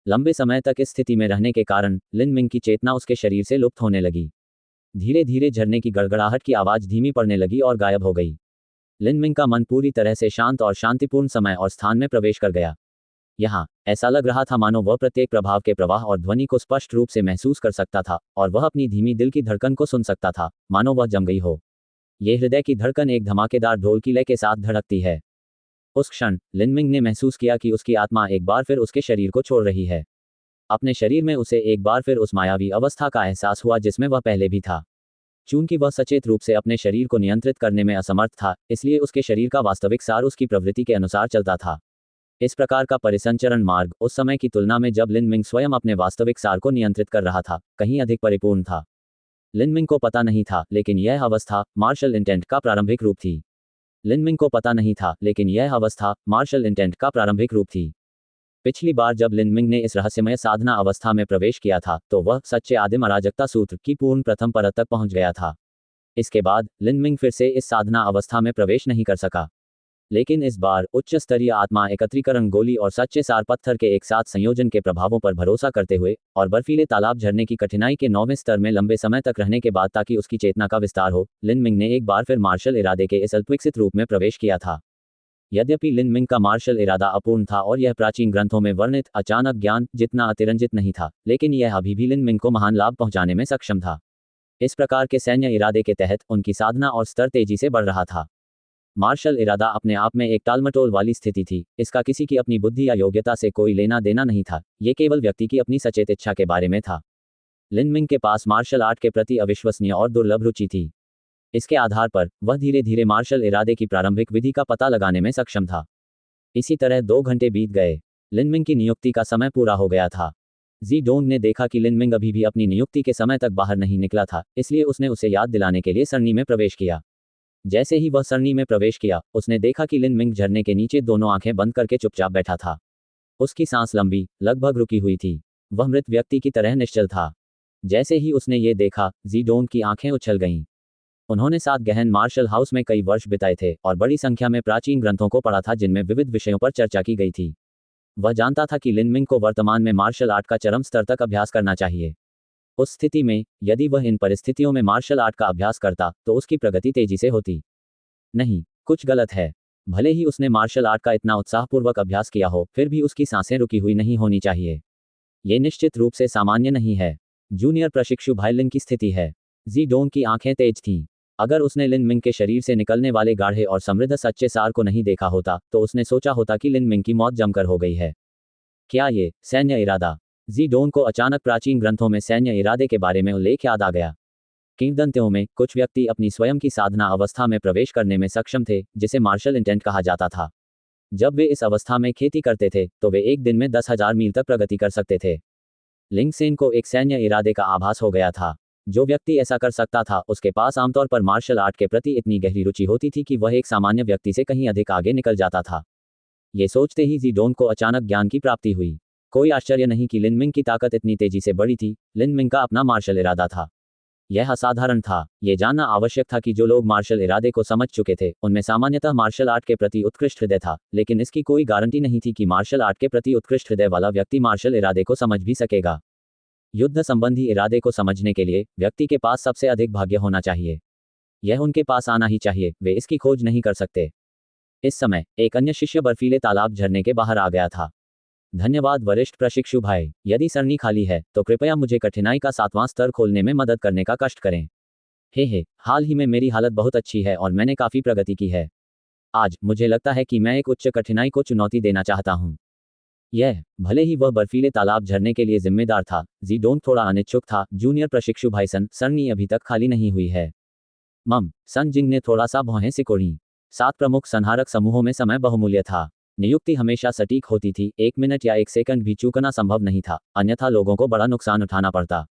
लंबे समय तक इस स्थिति में रहने के कारण लिनमिंग की चेतना उसके शरीर से लुप्त होने लगी। धीरे धीरे झरने की गड़गड़ाहट की आवाज धीमी पड़ने लगी और गायब हो गई। लिनमिंग का मन पूरी तरह से शांत और शांतिपूर्ण समय और स्थान में प्रवेश कर गया। यहाँ ऐसा लग रहा था मानो वह प्रत्येक प्रभाव के प्रवाह और ध्वनि को स्पष्ट रूप से महसूस कर सकता था और वह अपनी धीमी दिल की धड़कन को सुन सकता था, मानो वह जम गई हो। ये हृदय की धड़कन एक धमाकेदार ढोल की लय के साथ धड़कती है। उस क्षण लिनमिंग ने महसूस किया कि उसकी आत्मा एक बार फिर उसके शरीर को छोड़ रही है। अपने शरीर में उसे एक बार फिर उस मायावी अवस्था का एहसास हुआ जिसमें वह पहले भी था। चूंकि वह सचेत रूप से अपने शरीर को नियंत्रित करने में असमर्थ था, इसलिए उसके शरीर का वास्तविक सार उसकी प्रवृत्ति के अनुसार चलता था। इस प्रकार का परिसंचरण मार्ग उस समय की तुलना में जब लिनमिंग स्वयं अपने वास्तविक सार को नियंत्रित कर रहा था, कहीं अधिक परिपूर्ण था। लिनमिंग को पता नहीं था, लेकिन यह अवस्था मार्शल इंटेंट का प्रारंभिक रूप थी। लिनमिंग को पता नहीं था, लेकिन यह अवस्था मार्शल इंटेंट का प्रारंभिक रूप थी। पिछली बार जब लिनमिंग ने इस रहस्यमय साधना अवस्था में प्रवेश किया था तो वह सच्चे आदिम अराजकता सूत्र की पूर्ण प्रथम परत तक पहुंच गया था। इसके बाद लिनमिंग फिर से इस साधना अवस्था में प्रवेश नहीं कर सका। लेकिन इस बार उच्च स्तरीय आत्मा एकत्रीकरण गोली और सच्चे सार पत्थर के एक साथ संयोजन के प्रभावों पर भरोसा करते हुए और बर्फीले तालाब झरने की कठिनाई के 9वें स्तर में लंबे समय तक रहने के बाद ताकि उसकी चेतना का विस्तार हो, लिनमिंग ने एक बार फिर मार्शल इरादे के इस अल्पविकसित रूप में प्रवेश किया था। यद्यपि लिनमिंग का मार्शल इरादा अपूर्ण था और यह प्राचीन ग्रंथों में वर्णित अचानक ज्ञान जितना अतिरंजित नहीं था, लेकिन यह अभी भी लिनमिंग को महान लाभ पहुंचाने में सक्षम था। इस प्रकार के सैन्य इरादे के तहत उनकी साधना और स्तर तेजी से बढ़ रहा था। मार्शल इरादा अपने आप में एक टालमटोल वाली स्थिति थी। इसका किसी की अपनी बुद्धि या योग्यता से कोई लेना देना नहीं था, ये केवल व्यक्ति की अपनी सचेत इच्छा के बारे में था। लिनमिंग के पास मार्शल आर्ट के प्रति अविश्वसनीय और दुर्लभ रुचि थी। इसके आधार पर वह धीरे धीरे मार्शल इरादे की प्रारंभिक विधि का पता लगाने में सक्षम था। इसी तरह 2 घंटे बीत गए। लिनमिंग की नियुक्ति का समय पूरा हो गया था। जी डोंग ने देखा कि लिनमिंग अभी भी अपनी नियुक्ति के समय तक बाहर नहीं निकला था, इसलिए उसने उसे याद दिलाने के लिए सरनी में प्रवेश किया। जैसे ही वह सरनी में प्रवेश किया, उसने देखा कि लिनमिंग झरने के नीचे दोनों आंखें बंद करके चुपचाप बैठा था। उसकी सांस लंबी, लगभग रुकी हुई थी। वह मृत व्यक्ति की तरह निश्चल था। जैसे ही उसने ये देखा, जी डोंग की आंखें उछल गईं। उन्होंने 7 गहन मार्शल हाउस में कई वर्ष बिताए थे और बड़ी संख्या में प्राचीन ग्रंथों को पढ़ा था जिनमें विविध विषयों पर चर्चा की गई थी। वह जानता था कि लिनमिंग को वर्तमान में मार्शल आर्ट का चरम स्तर तक अभ्यास करना चाहिए। उस स्थिति में यदि वह इन परिस्थितियों में मार्शल आर्ट का अभ्यास करता तो उसकी प्रगति तेजी से होती। नहीं, कुछ गलत है। भले ही उसने मार्शल आर्ट का इतना उत्साहपूर्वक अभ्यास किया हो, फिर भी उसकी सांसें रुकी हुई नहीं होनी चाहिए। ये निश्चित रूप से सामान्य नहीं है। जूनियर प्रशिक्षु भाईलिन की स्थिति है। जी डोंग की आंखें तेज थीं। अगर उसने लिनमिंग के शरीर से निकलने वाले गाढ़े और समृद्ध सच्चे सार को नहीं देखा होता तो उसने सोचा होता कि लिनमिंग की मौत जमकर हो गई है। क्या ये सैन्य इरादा? जी डोंग को अचानक प्राचीन ग्रंथों में सैन्य इरादे के बारे में उल्लेख याद आ गया। किंवदंतियों में कुछ व्यक्ति अपनी स्वयं की साधना अवस्था में प्रवेश करने में सक्षम थे, जिसे मार्शल इंटेंट कहा जाता था। जब वे इस अवस्था में खेती करते थे तो वे एक दिन में 10,000 मील तक प्रगति कर सकते थे। लिंगसेन को एक सैन्य इरादे का आभास हो गया था। जो व्यक्ति ऐसा कर सकता था, उसके पास आमतौर पर मार्शल आर्ट के प्रति इतनी गहरी रुचि होती थी कि वह एक सामान्य व्यक्ति से कहीं अधिक आगे निकल जाता था। ये सोचते ही जी डोंग को अचानक ज्ञान की प्राप्ति हुई। कोई आश्चर्य नहीं कि लिनमिंग की ताकत इतनी तेजी से बढ़ी थी। लिनमिंग का अपना मार्शल इरादा था। यह असाधारण था। यह जानना आवश्यक था कि जो लोग मार्शल इरादे को समझ चुके थे, उनमें सामान्यतः मार्शल आर्ट के प्रति उत्कृष्ट हृदय था, लेकिन इसकी कोई गारंटी नहीं थी कि मार्शल आर्ट के प्रति उत्कृष्ट हृदय वाला व्यक्ति मार्शल इरादे को समझ भी सकेगा। युद्ध संबंधी इरादे को समझने के लिए व्यक्ति के पास सबसे अधिक भाग्य होना चाहिए। यह उनके पास आना ही चाहिए, वे इसकी खोज नहीं कर सकते। इस समय एक अन्य शिष्य बर्फीले तालाब झरने के बाहर आ गया था। धन्यवाद वरिष्ठ प्रशिक्षु भाई। यदि सरनी खाली है तो कृपया मुझे कठिनाई का 7वां स्तर खोलने में मदद करने का कष्ट करें। हे, हाल ही में मेरी हालत बहुत अच्छी है और मैंने काफ़ी प्रगति की है। आज मुझे लगता है कि मैं एक उच्च कठिनाई को चुनौती देना चाहता हूँ। यह भले ही वह बर्फीले तालाब झरने के लिए जिम्मेदार था, जीडोंग थोड़ा अनिच्छुक था। जूनियर प्रशिक्षु भाई सन, सरनी अभी तक खाली नहीं हुई है। मम, सन जिंग ने थोड़ा सा भौहें सिकोड़ी। 7 प्रमुख संहारक समूहों में समय बहुमूल्य था। नियुक्ति हमेशा सटीक होती थी, 1 मिनट या 1 सेकंड भी चूकना संभव नहीं था, अन्यथा लोगों को बड़ा नुकसान उठाना पड़ता।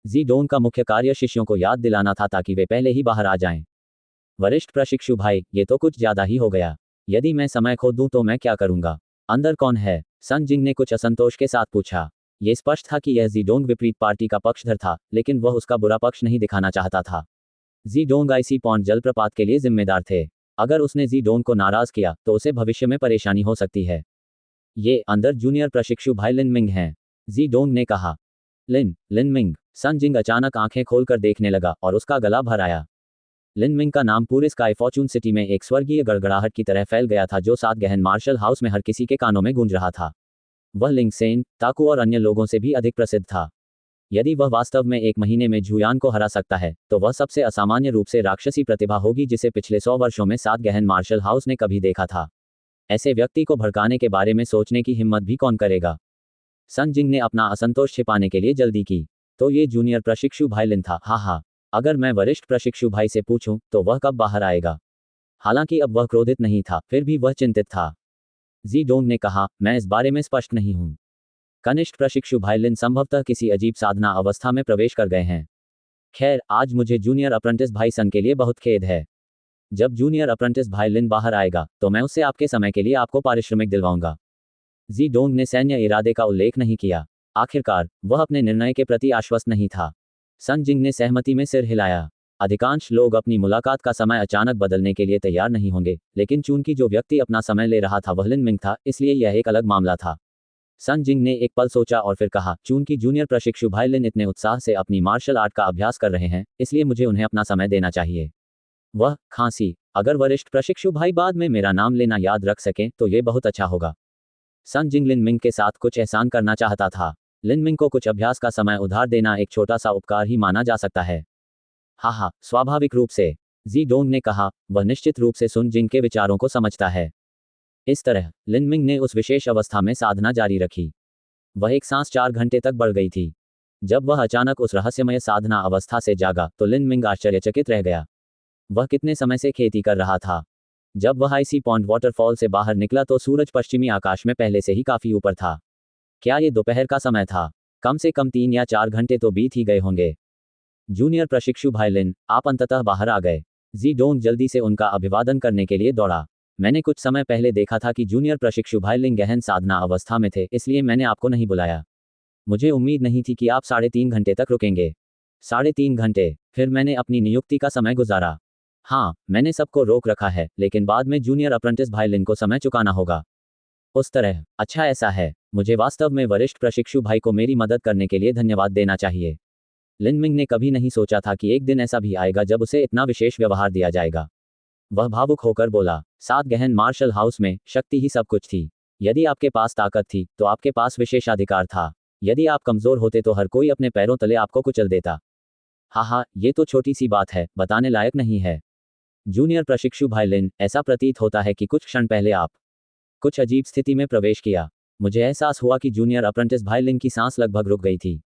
जीडोंग का मुख्य कार्य शिष्यों को याद दिलाना था ताकि वे पहले ही बाहर आ जाएं। वरिष्ठ प्रशिक्षु भाई, ये तो कुछ ज्यादा ही हो गया। यदि मैं समय खो दूं तो मैं क्या करूंगा? अंदर कौन है? सन जिंग ने कुछ असंतोष के साथ पूछा। ये स्पष्ट था कि यह जीडोंग विपरीत पार्टी का पक्षधर था, लेकिन वह उसका बुरा पक्ष नहीं दिखाना चाहता था। जीडोंग आईसी पॉन्ड जलप्रपात के लिए जिम्मेदार थे। अगर उसने जीडोंग को नाराज किया तो उसे भविष्य में परेशानी हो सकती है। ये अंदर जूनियर प्रशिक्षु भाई लिन मिंग हैं, जीडोंग ने कहा। लिन मिंग। सन जिंग अचानक आंखें खोलकर देखने लगा और उसका गला भर आया। लिन मिंग का नाम पूरे स्काई फॉर्चून सिटी में एक स्वर्गीय गड़गड़ाहट की तरह फैल गया था, जो 7 गहन मार्शल हाउस में हर किसी के कानों में गूंज रहा था। वह लिंग सेन, ताकू और अन्य लोगों से भी अधिक प्रसिद्ध था। यदि वह वास्तव में 1 महीने में झुयान को हरा सकता है, तो वह सबसे असामान्य रूप से राक्षसी प्रतिभा होगी जिसे पिछले 100 वर्षों में 7 गहन मार्शल हाउस ने कभी देखा था। ऐसे व्यक्ति को भड़काने के बारे में सोचने की हिम्मत भी कौन करेगा? सन जिंग ने अपना असंतोष छिपाने के लिए जल्दी की। तो ये जूनियर प्रशिक्षु भाई लिन था। हाँ, अगर मैं वरिष्ठ प्रशिक्षु भाई से पूछूं तो वह कब बाहर आएगा? हालांकि अब वह क्रोधित नहीं था, फिर भी वह चिंतित था। जीडोंग ने कहा, मैं इस बारे में स्पष्ट नहीं हूं। कनिष्ठ प्रशिक्षु भाई लिन संभवतः किसी अजीब साधना अवस्था में प्रवेश कर गए हैं। खैर, आज मुझे जूनियर अप्रेंटिस भाई सन के लिए बहुत खेद है। जब जूनियर अप्रेंटिस भाई लिन बाहर आएगा तो मैं उससे आपके समय के लिए आपको पारिश्रमिक दिलवाऊंगा। जीडोंग ने सैन्य इरादे का उल्लेख नहीं किया। आखिरकार वह अपने निर्णय के प्रति आश्वस्त नहीं था। सन जिंग ने सहमति में सिर हिलाया। अधिकांश लोग अपनी मुलाकात का समय अचानक बदलने के लिए तैयार नहीं होंगे, लेकिन चूंकि जो व्यक्ति अपना समय ले रहा था वह लिन मिंग था, इसलिए यह एक अलग मामला था। सन जिंग ने एक पल सोचा और फिर कहा, चूंकि जूनियर प्रशिक्षु भाई लिन इतने उत्साह से अपनी मार्शल आर्ट का अभ्यास कर रहे हैं, इसलिए मुझे उन्हें अपना समय देना चाहिए। वह खांसी। अगर वरिष्ठ प्रशिक्षु भाई बाद में मेरा नाम लेना याद रख सकें तो ये बहुत अच्छा होगा। सन जिंग लिन मिंग के साथ कुछ एहसान करना चाहता था। लिन मिंग को कुछ अभ्यास का समय उधार देना एक छोटा सा उपकार ही माना जा सकता है। हाँ, स्वाभाविक रूप से, जीडोंग ने कहा। वह निश्चित रूप से सुन जिंग के विचारों को समझता है। इस तरह लिन मिंग ने उस विशेष अवस्था में साधना जारी रखी। वह एक सांस 4 घंटे तक बढ़ गई थी। जब वह अचानक उस रहस्यमय साधना अवस्था से जागा तो लिन मिंग आश्चर्यचकित रह गया। वह कितने समय से खेती कर रहा था? जब वह आईसी पॉन्ड वाटरफॉल से बाहर निकला तो सूरज पश्चिमी आकाश में पहले से ही काफी ऊपर था। क्या ये दोपहर का समय था? कम से कम 3 या 4 घंटे तो बीत ही गए होंगे। जूनियर प्रशिक्षु भाई लिन, आप अंततः बाहर आ गए। जीडोंग जल्दी से उनका अभिवादन करने के लिए दौड़ा। मैंने कुछ समय पहले देखा था कि जूनियर प्रशिक्षु भाई लिन गहन साधना अवस्था में थे, इसलिए मैंने आपको नहीं बुलाया। मुझे उम्मीद नहीं थी कि आप 3.5 घंटे तक रुकेंगे। 3.5 घंटे? फिर मैंने अपनी नियुक्ति का समय गुजारा। हाँ, मैंने सबको रोक रखा है, लेकिन बाद में जूनियर अप्रेंटिस भाई लिन को समय चुकाना होगा। उस तरह? अच्छा, ऐसा है। मुझे वास्तव में वरिष्ठ प्रशिक्षु भाई को मेरी मदद करने के लिए धन्यवाद देना चाहिए। लिन मिंग ने कभी नहीं सोचा था कि एक दिन ऐसा भी आएगा जब उसे इतना विशेष व्यवहार दिया जाएगा। वह भावुक होकर बोला, 7 गहन मार्शल हाउस में शक्ति ही सब कुछ थी। यदि आपके पास ताकत थी तो आपके पास विशेषाधिकार था। यदि आप कमजोर होते तो हर कोई अपने पैरों तले आपको कुचल देता। हाँ, ये तो छोटी सी बात है, बताने लायक नहीं है। जूनियर प्रशिक्षु भाई लिन, ऐसा प्रतीत होता है कि कुछ क्षण पहले आप कुछ अजीब स्थिति में प्रवेश किया। मुझे एहसास हुआ कि जूनियर अप्रेंटिस भाई लिन की सांस लगभग रुक गई थी।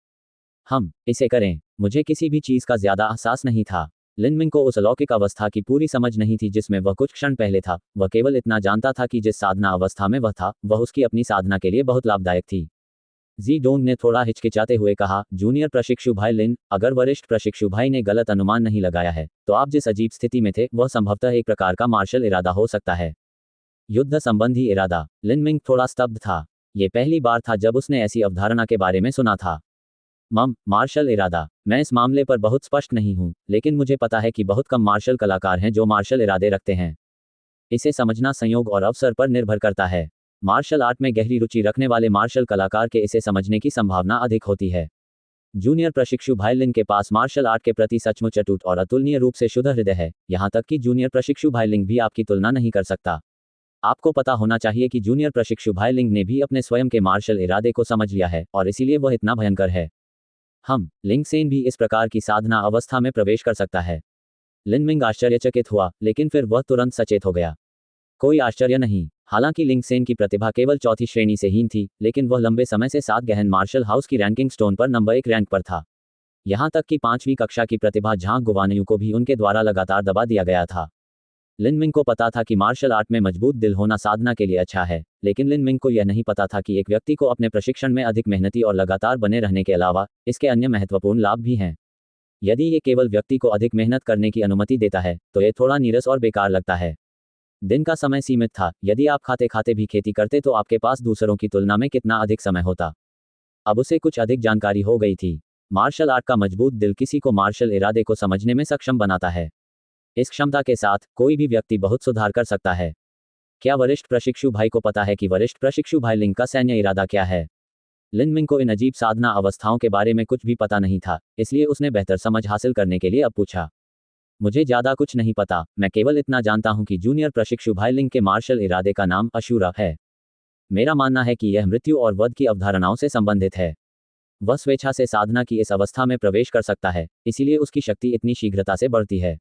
हम इसे करें। मुझे किसी भी चीज का ज्यादा एहसास नहीं था। लिन मिंग को उस अलौकिक अवस्था की पूरी समझ नहीं थी जिसमें वह कुछ क्षण पहले था। वह केवल इतना जानता था कि जिस साधना अवस्था में वह था, वह उसकी अपनी साधना के लिए बहुत लाभदायक थी। जीडोंग ने थोड़ा हिचकिचाते हुए कहा, जूनियर प्रशिक्षु भाई लिन, अगर वरिष्ठ प्रशिक्षु भाई ने गलत अनुमान नहीं लगाया है, तो आप जिस अजीब स्थिति में थे वह संभवतः एक प्रकार का मार्शल इरादा हो सकता है। युद्ध संबंधी इरादा? लिन मिंग थोड़ा स्तब्ध था। ये पहली बार था जब उसने ऐसी अवधारणा के बारे में सुना था। मार्शल इरादा? मैं इस मामले पर बहुत स्पष्ट नहीं हूं, लेकिन मुझे पता है कि बहुत कम मार्शल कलाकार हैं जो मार्शल इरादे रखते हैं। इसे समझना संयोग और अवसर पर निर्भर करता है। मार्शल आर्ट में गहरी रुचि रखने वाले मार्शल कलाकार के इसे समझने की संभावना अधिक होती है। जूनियर प्रशिक्षु भाई लिन के पास मार्शल आर्ट के प्रति सचमुच अटूट और अतुलनीय रूप से शुद्ध हृदय है, यहां तक कि जूनियर प्रशिक्षु भाई लिंग भी आपकी तुलना नहीं कर सकता। आपको पता होना चाहिए कि जूनियर प्रशिक्षु भाई लिंग ने भी अपने स्वयं के मार्शल इरादे को समझ लिया है और इसीलिए वह इतना भयंकर है। लिंग सेन भी इस प्रकार की साधना अवस्था में प्रवेश कर सकता है। लिन मिंग आश्चर्यचकित हुआ, लेकिन फिर वह तुरंत सचेत हो गया। कोई आश्चर्य नहीं, हालांकि लिंग सेन की प्रतिभा केवल चौथी श्रेणी से हीन थी, लेकिन वह लंबे समय से सात गहन मार्शल हाउस की रैंकिंग स्टोन पर नंबर 1 रैंक पर था। यहां तक कि 5वीं कक्षा की प्रतिभा झांग गुवानयू को भी उनके द्वारा लगातार दबा दिया गया था। लिन मिंग को पता था कि मार्शल आर्ट में मजबूत दिल होना साधना के लिए अच्छा है, लेकिन लिन मिंग को यह नहीं पता था कि एक व्यक्ति को अपने प्रशिक्षण में अधिक मेहनती और लगातार बने रहने के अलावा इसके अन्य महत्वपूर्ण लाभ भी हैं। यदि ये केवल व्यक्ति को अधिक मेहनत करने की अनुमति देता है तो ये थोड़ा नीरस और बेकार लगता है। दिन का समय सीमित था। यदि आप खाते खाते भी खेती करते तो आपके पास दूसरों की तुलना में कितना अधिक समय होता। अब उसे कुछ अधिक जानकारी हो गई थी। मार्शल आर्ट का मजबूत दिल किसी को मार्शल इरादे को समझने में सक्षम बनाता है। इस क्षमता के साथ कोई भी व्यक्ति बहुत सुधार कर सकता है। क्या वरिष्ठ प्रशिक्षु भाई को पता है कि वरिष्ठ प्रशिक्षु भाई लिंग का सैन्य इरादा क्या है? लिन मिंग को इन अजीब साधना अवस्थाओं के बारे में कुछ भी पता नहीं था, इसलिए उसने बेहतर समझ हासिल करने के लिए अब पूछा। मुझे ज्यादा कुछ नहीं पता, मैं केवल इतना जानता हूं कि जूनियर प्रशिक्षु भाई लिंग के मार्शल इरादे का नाम अशूरा है। मेरा मानना है कि यह मृत्यु और वध की अवधारणाओं से संबंधित है। वह स्वेच्छा से साधना की इस अवस्था में प्रवेश कर सकता है, इसीलिए उसकी शक्ति इतनी शीघ्रता से बढ़ती है।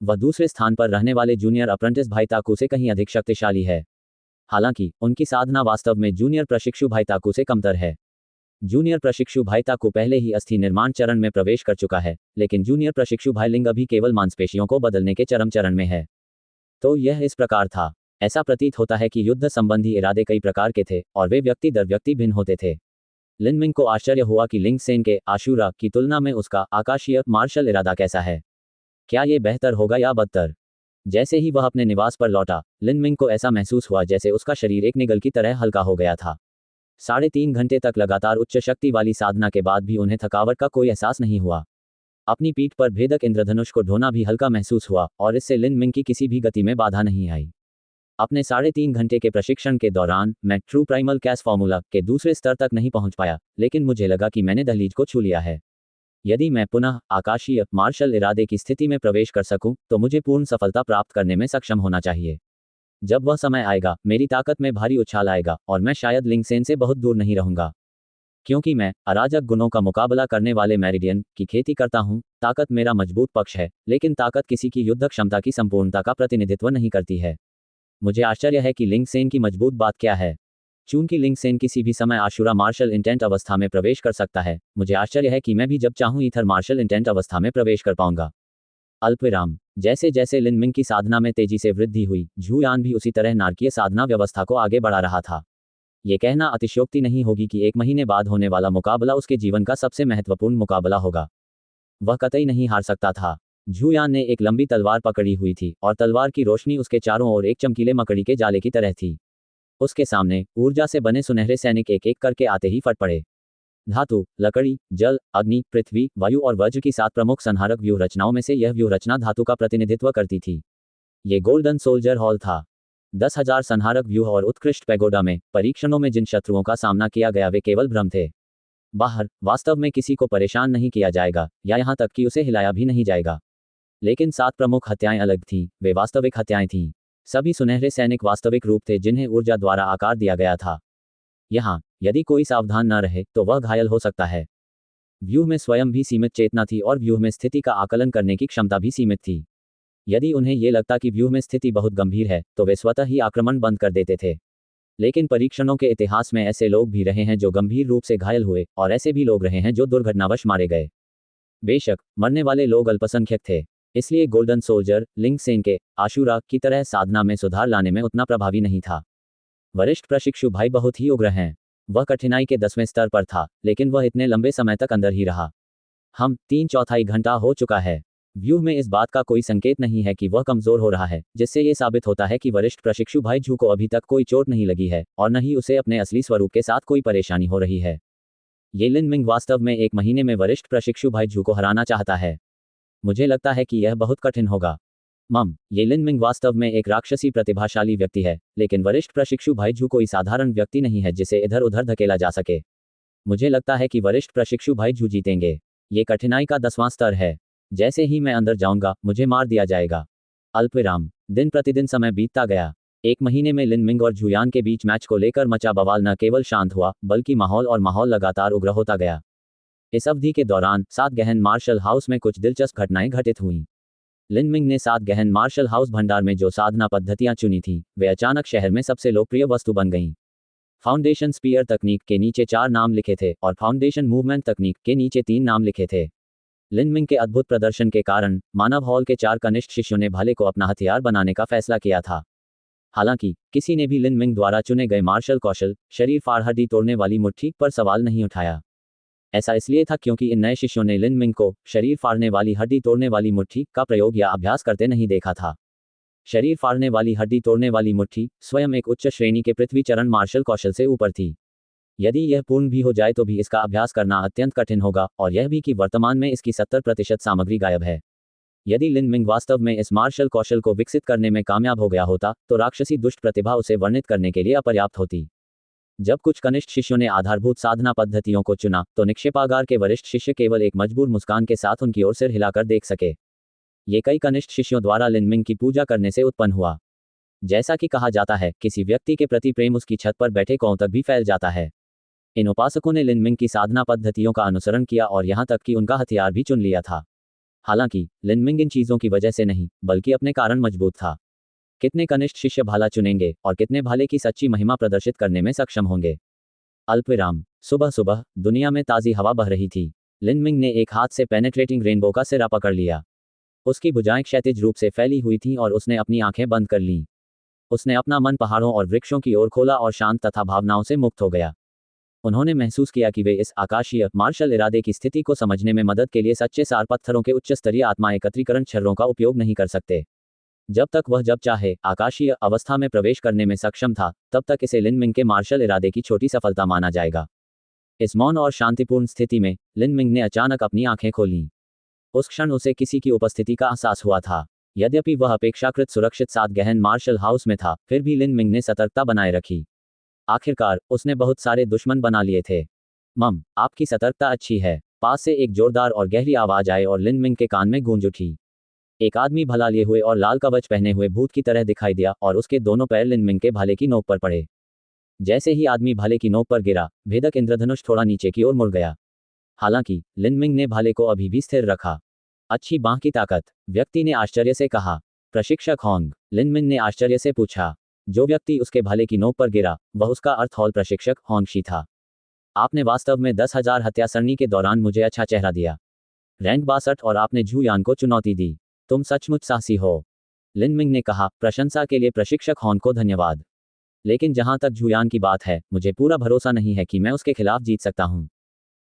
वह दूसरे स्थान पर रहने वाले जूनियर अप्रेंटिस भाई ताकू से कहीं अधिक शक्तिशाली है। हालांकि उनकी साधना वास्तव में जूनियर प्रशिक्षु भाई ताकू से कमतर है। जूनियर प्रशिक्षु भाई ताकू पहले ही अस्थि निर्माण चरण में प्रवेश कर चुका है, लेकिन जूनियर प्रशिक्षु भाई लिंग अभी केवल मांसपेशियों को बदलने के चरम चरण में है। तो यह इस प्रकार था। ऐसा प्रतीत होता है कि युद्ध संबंधी इरादे कई प्रकार के थे और वे व्यक्ति दर व्यक्ति भिन्न होते थे। लिन मिंग को आश्चर्य हुआ कि लिंग सेन के आशूरा की तुलना में उसका आकाशीय मार्शल इरादा कैसा है। क्या ये बेहतर होगा या बदतर? जैसे ही वह अपने निवास पर लौटा, लिन मिंग को ऐसा महसूस हुआ जैसे उसका शरीर एक निगल की तरह हल्का हो गया था। 3.5 घंटे तक लगातार उच्च शक्ति वाली साधना के बाद भी उन्हें थकावट का कोई एहसास नहीं हुआ। अपनी पीठ पर भेदक इंद्रधनुष को ढोना भी हल्का महसूस हुआ और इससे लिन मिंग की किसी भी गति में बाधा नहीं आई। अपने 3.5 घंटे के प्रशिक्षण के दौरान मैं ट्रू प्राइमल कैस फॉर्मूला के दूसरे स्तर तक नहीं पहुंच पाया, लेकिन मुझे लगा कि मैंने दहलीज को छू लिया है। यदि मैं पुनः आकाशीय मार्शल इरादे की स्थिति में प्रवेश कर सकूं, तो मुझे पूर्ण सफलता प्राप्त करने में सक्षम होना चाहिए। जब वह समय आएगा, मेरी ताकत में भारी उछाल आएगा और मैं शायद लिंग सेन से बहुत दूर नहीं रहूंगा। क्योंकि मैं अराजक गुणों का मुकाबला करने वाले मेरिडियन की खेती करता हूं, ताकत मेरा मजबूत पक्ष है, लेकिन ताकत किसी की युद्ध क्षमता की संपूर्णता का प्रतिनिधित्व नहीं करती है। मुझे आश्चर्य है कि लिंग सेन की मजबूत बात क्या है। चूंकि लिंग सेन किसी भी समय आशुरा मार्शल इंटेंट अवस्था में प्रवेश कर सकता है, मुझे आश्चर्य है कि मैं भी जब चाहूं ईथर मार्शल इंटेंट अवस्था में प्रवेश कर पाऊंगा। अल्पविराम। जैसे जैसे लिन मिंग की साधना में तेजी से वृद्धि हुई, झू यान भी उसी तरह नारकीय साधना व्यवस्था को आगे बढ़ा रहा था। ये कहना अतिशयोक्ति नहीं होगी कि 1 महीने बाद होने वाला मुकाबला उसके जीवन का सबसे महत्वपूर्ण मुकाबला होगा। वह कतई नहीं हार सकता था। झू यान ने एक लंबी तलवार पकड़ी हुई थी और तलवार की रोशनी उसके चारों ओर एक चमकीले मकड़ी के जाले की तरह थी। उसके सामने ऊर्जा से बने सुनहरे सैनिक एक एक करके आते ही फट पड़े। धातु, लकड़ी, जल, अग्नि, पृथ्वी, वायु और वज्र की 7 प्रमुख संहारक व्यूह रचनाओं में से यह व्यूह रचना धातु का प्रतिनिधित्व करती थी। ये गोल्डन सोल्जर हॉल था। 10,000 संहारक व्यूह और उत्कृष्ट पैगोडा में परीक्षणों में जिन शत्रुओं का सामना किया गया वे केवल भ्रम थे। बाहर वास्तव में किसी को परेशान नहीं किया जाएगा या यहाँ तक कि उसे हिलाया भी नहीं जाएगा। लेकिन 7 प्रमुख हत्याएं अलग थीं, वे वास्तविक हत्याएं थीं। सभी सुनहरे सैनिक वास्तविक रूप थे जिन्हें ऊर्जा द्वारा आकार दिया गया था। यहाँ यदि कोई सावधान न रहे तो वह घायल हो सकता है। व्यूह में स्वयं भी सीमित चेतना थी और व्यूह में स्थिति का आकलन करने की क्षमता भी सीमित थी। यदि उन्हें ये लगता कि व्यूह में स्थिति बहुत गंभीर है तो वे स्वतः ही आक्रमण बंद कर देते थे। लेकिन परीक्षणों के इतिहास में ऐसे लोग भी रहे हैं जो गंभीर रूप से घायल हुए और ऐसे भी लोग रहे हैं जो दुर्घटनावश मारे गए। बेशक मरने वाले लोग अल्पसंख्यक थे, इसलिए गोल्डन सोल्जर लिंग सेन के आशुरा की तरह साधना में सुधार लाने में उतना प्रभावी नहीं था। वरिष्ठ प्रशिक्षु भाई बहुत ही उग्र हैं। वह कठिनाई के 10वें स्तर पर था, लेकिन वह इतने लंबे समय तक अंदर ही रहा। हम 3/4 घंटा हो चुका है। व्यूह में इस बात का कोई संकेत नहीं है कि वह कमजोर हो रहा है, जिससे ये साबित होता है कि वरिष्ठ प्रशिक्षु भाई झू को अभी तक कोई चोट नहीं लगी है और न ही उसे अपने असली स्वरूप के साथ कोई परेशानी हो रही है। ये लिन मिंग वास्तव में 1 महीने में वरिष्ठ प्रशिक्षु भाई झू को हराना चाहता है। मुझे लगता है कि यह बहुत कठिन होगा। ये लिन मिंग वास्तव में एक राक्षसी प्रतिभाशाली व्यक्ति है, लेकिन वरिष्ठ प्रशिक्षु भाई झू कोई साधारण व्यक्ति नहीं है जिसे इधर उधर धकेला जा सके। मुझे लगता है कि वरिष्ठ प्रशिक्षु भाई झू जीतेंगे। ये कठिनाई का 10वां स्तर है। जैसे ही मैं अंदर जाऊंगा मुझे मार दिया जाएगा। अल्पविराम। दिन प्रतिदिन समय बीतता गया। 1 महीने में लिन मिंग और झूयान के बीच मैच को लेकर मचा बवाल न केवल शांत हुआ, बल्कि माहौल लगातार उग्र होता गया। इस अवधि के दौरान 7 गहन मार्शल हाउस में कुछ दिलचस्प घटनाएं घटित हुईं। लिन मिंग ने 7 गहन मार्शल हाउस भंडार में जो साधना पद्धतियां चुनी थीं, वे अचानक शहर में सबसे लोकप्रिय वस्तु बन गईं। फाउंडेशन स्पीयर तकनीक के नीचे 4 नाम लिखे थे और फाउंडेशन मूवमेंट तकनीक के नीचे 3 नाम लिखे थे। लिन मिंग के अद्भुत प्रदर्शन के कारण मानव हॉल के 4 कनिष्ठ शिष्यों ने भाले को अपना हथियार बनाने का फैसला किया था। हालांकि किसी ने भी लिन मिंग द्वारा चुने गए मार्शल कौशल, शरीर फाड़ हड्डी तोड़ने वाली मुट्ठी पर सवाल नहीं उठाया। ऐसा इसलिए था क्योंकि इन नए शिष्यों ने लिन मिंग को शरीर फाड़ने वाली हड्डी तोड़ने वाली मुट्ठी का प्रयोग या अभ्यास करते नहीं देखा था। शरीर फाड़ने वाली हड्डी तोड़ने वाली मुट्ठी स्वयं एक उच्च श्रेणी के पृथ्वी चरण मार्शल कौशल से ऊपर थी। यदि यह पूर्ण भी हो जाए तो भी इसका अभ्यास करना अत्यंत कठिन होगा, और यह भी कि वर्तमान में इसकी 70% सामग्री गायब है। यदि लिन मिंग वास्तव में इस मार्शल कौशल को विकसित करने में कामयाब हो गया होता तो राक्षसी दुष्ट प्रतिभा उसे वर्णित करने के लिए अपर्याप्त होती। जब कुछ कनिष्ठ शिष्यों ने आधारभूत साधना पद्धतियों को चुना तो निक्षेपागार के वरिष्ठ शिष्य केवल एक मजबूर मुस्कान के साथ उनकी ओर सिर हिलाकर देख सके। ये कई कनिष्ठ शिष्यों द्वारा लिन मिंग की पूजा करने से उत्पन्न हुआ। जैसा कि कहा जाता है, किसी व्यक्ति के प्रति प्रेम उसकी छत पर बैठे कौओं तक भी फैल जाता है। इन उपासकों ने लिन मिंग की साधना पद्धतियों का अनुसरण किया और यहाँ तक कि उनका हथियार भी चुन लिया था। हालांकि लिन मिंग इन चीज़ों की वजह से नहीं, बल्कि अपने कारण मजबूत था। कितने कनिष्ठ शिष्य भाला चुनेंगे और कितने भाले की सच्ची महिमा प्रदर्शित करने में सक्षम होंगे। अल्पविराम। सुबह सुबह दुनिया में ताज़ी हवा बह रही थी। लिन मिंग ने एक हाथ से पेनेट्रेटिंग रेनबो का सिरा पकड़ लिया। उसकी भुजाएं क्षैतिज रूप से फैली हुई थीं और उसने अपनी आंखें बंद कर लीं। उसने अपना मन पहाड़ों और वृक्षों की ओर खोला और शांत तथा भावनाओं से मुक्त हो गया। उन्होंने महसूस किया कि वे इस आकाशीय मार्शल इरादे की स्थिति को समझने में मदद के लिए सच्चे सार पत्थरों के उच्च स्तरीय आत्मा एकत्रीकरण छर्रों का उपयोग नहीं कर सकते। जब तक वह जब चाहे आकाशीय अवस्था में प्रवेश करने में सक्षम था, तब तक इसे लिन मिंग के मार्शल इरादे की छोटी सफलता माना जाएगा। इस मौन और शांतिपूर्ण स्थिति में लिन मिंग ने अचानक अपनी आंखें खोलीं। उस क्षण उसे किसी की उपस्थिति का एहसास हुआ था। यद्यपि वह अपेक्षाकृत सुरक्षित 7 गहन मार्शल हाउस में था, फिर भी लिन मिंग ने सतर्कता बनाए रखी। आखिरकार उसने बहुत सारे दुश्मन बना लिए थे। मम, आपकी सतर्कता अच्छी है। पास से एक जोरदार और गहरी आवाज आए और लिन मिंग के कान में गूंज उठी। एक आदमी भला लिए हुए और लाल कवच पहने हुए भूत की तरह दिखाई दिया और उसके दोनों पैर लिन मिंग के भाले की नोक पर पड़े। जैसे ही आदमी भाले की नोक पर गिरा, भेदक इंद्रधनुष थोड़ा नीचे की ओर मुड़ गया। हालांकि लिन मिंग ने भाले को अभी भी स्थिर रखा। अच्छी बांह की ताकत, व्यक्ति ने आश्चर्य से कहा। प्रशिक्षक होंग, लिन मिंग ने आश्चर्य से पूछा। जो व्यक्ति उसके भाले की नोक पर गिरा, वह उसका अर्थ हॉल प्रशिक्षक होंगशी था। आपने वास्तव में 10,000 हत्या सरणी के दौरान मुझे अच्छा चेहरा दिया। रैंक 62 और आपने झू यान को चुनौती दी। तुम सचमुच साहसी हो। लिन मिंग ने कहा। प्रशंसा के लिए प्रशिक्षक होंग को धन्यवाद, लेकिन जहां तक झू यान की बात है, मुझे पूरा भरोसा नहीं है कि मैं उसके खिलाफ जीत सकता हूं।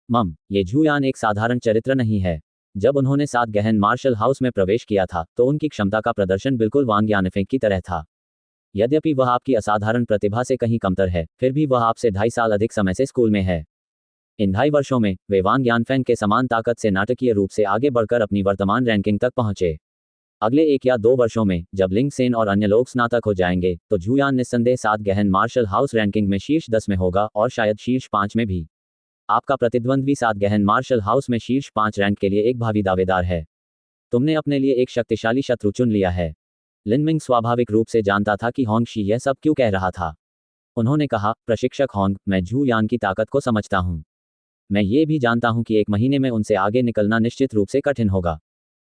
मम, ये झू यान एक साधारण चरित्र नहीं है। जब उन्होंने 7 गहन मार्शल हाउस में प्रवेश किया था तो उनकी क्षमता का प्रदर्शन बिल्कुल वांग यानफेंग की तरह था। यद्यपि वह आपकी असाधारण प्रतिभा से कहीं कमतर है, फिर भी वह आपसे 2.5 साल अधिक समय से स्कूल में है। इन 2.5 वर्षों में वे वांग यानफेंग के समान ताकत से नाटकीय रूप से आगे बढ़कर अपनी वर्तमान रैंकिंग तक पहुंचे। अगले 1 या 2 वर्षों में जब लिंग सेन और अन्य लोग स्नातक हो जाएंगे तो झू यान निस्संदेह 7 गहन मार्शल हाउस रैंकिंग में शीर्ष 10 में होगा और शायद शीर्ष 5 में भी। आपका प्रतिद्वंद्वी 7 गहन मार्शल हाउस में शीर्ष 5 रैंक के लिए एक भावी दावेदार है। तुमने अपने लिए एक शक्तिशाली शत्रु चुन लिया है। लिन मिंग स्वाभाविक रूप से जानता था कि होंगशी यह सब क्यों कह रहा था। उन्होंने कहा। प्रशिक्षक होंग, मैं झू यान की ताकत को समझता हूँ। मैं ये भी जानता हूँ कि 1 महीने में उनसे आगे निकलना निश्चित रूप से कठिन होगा।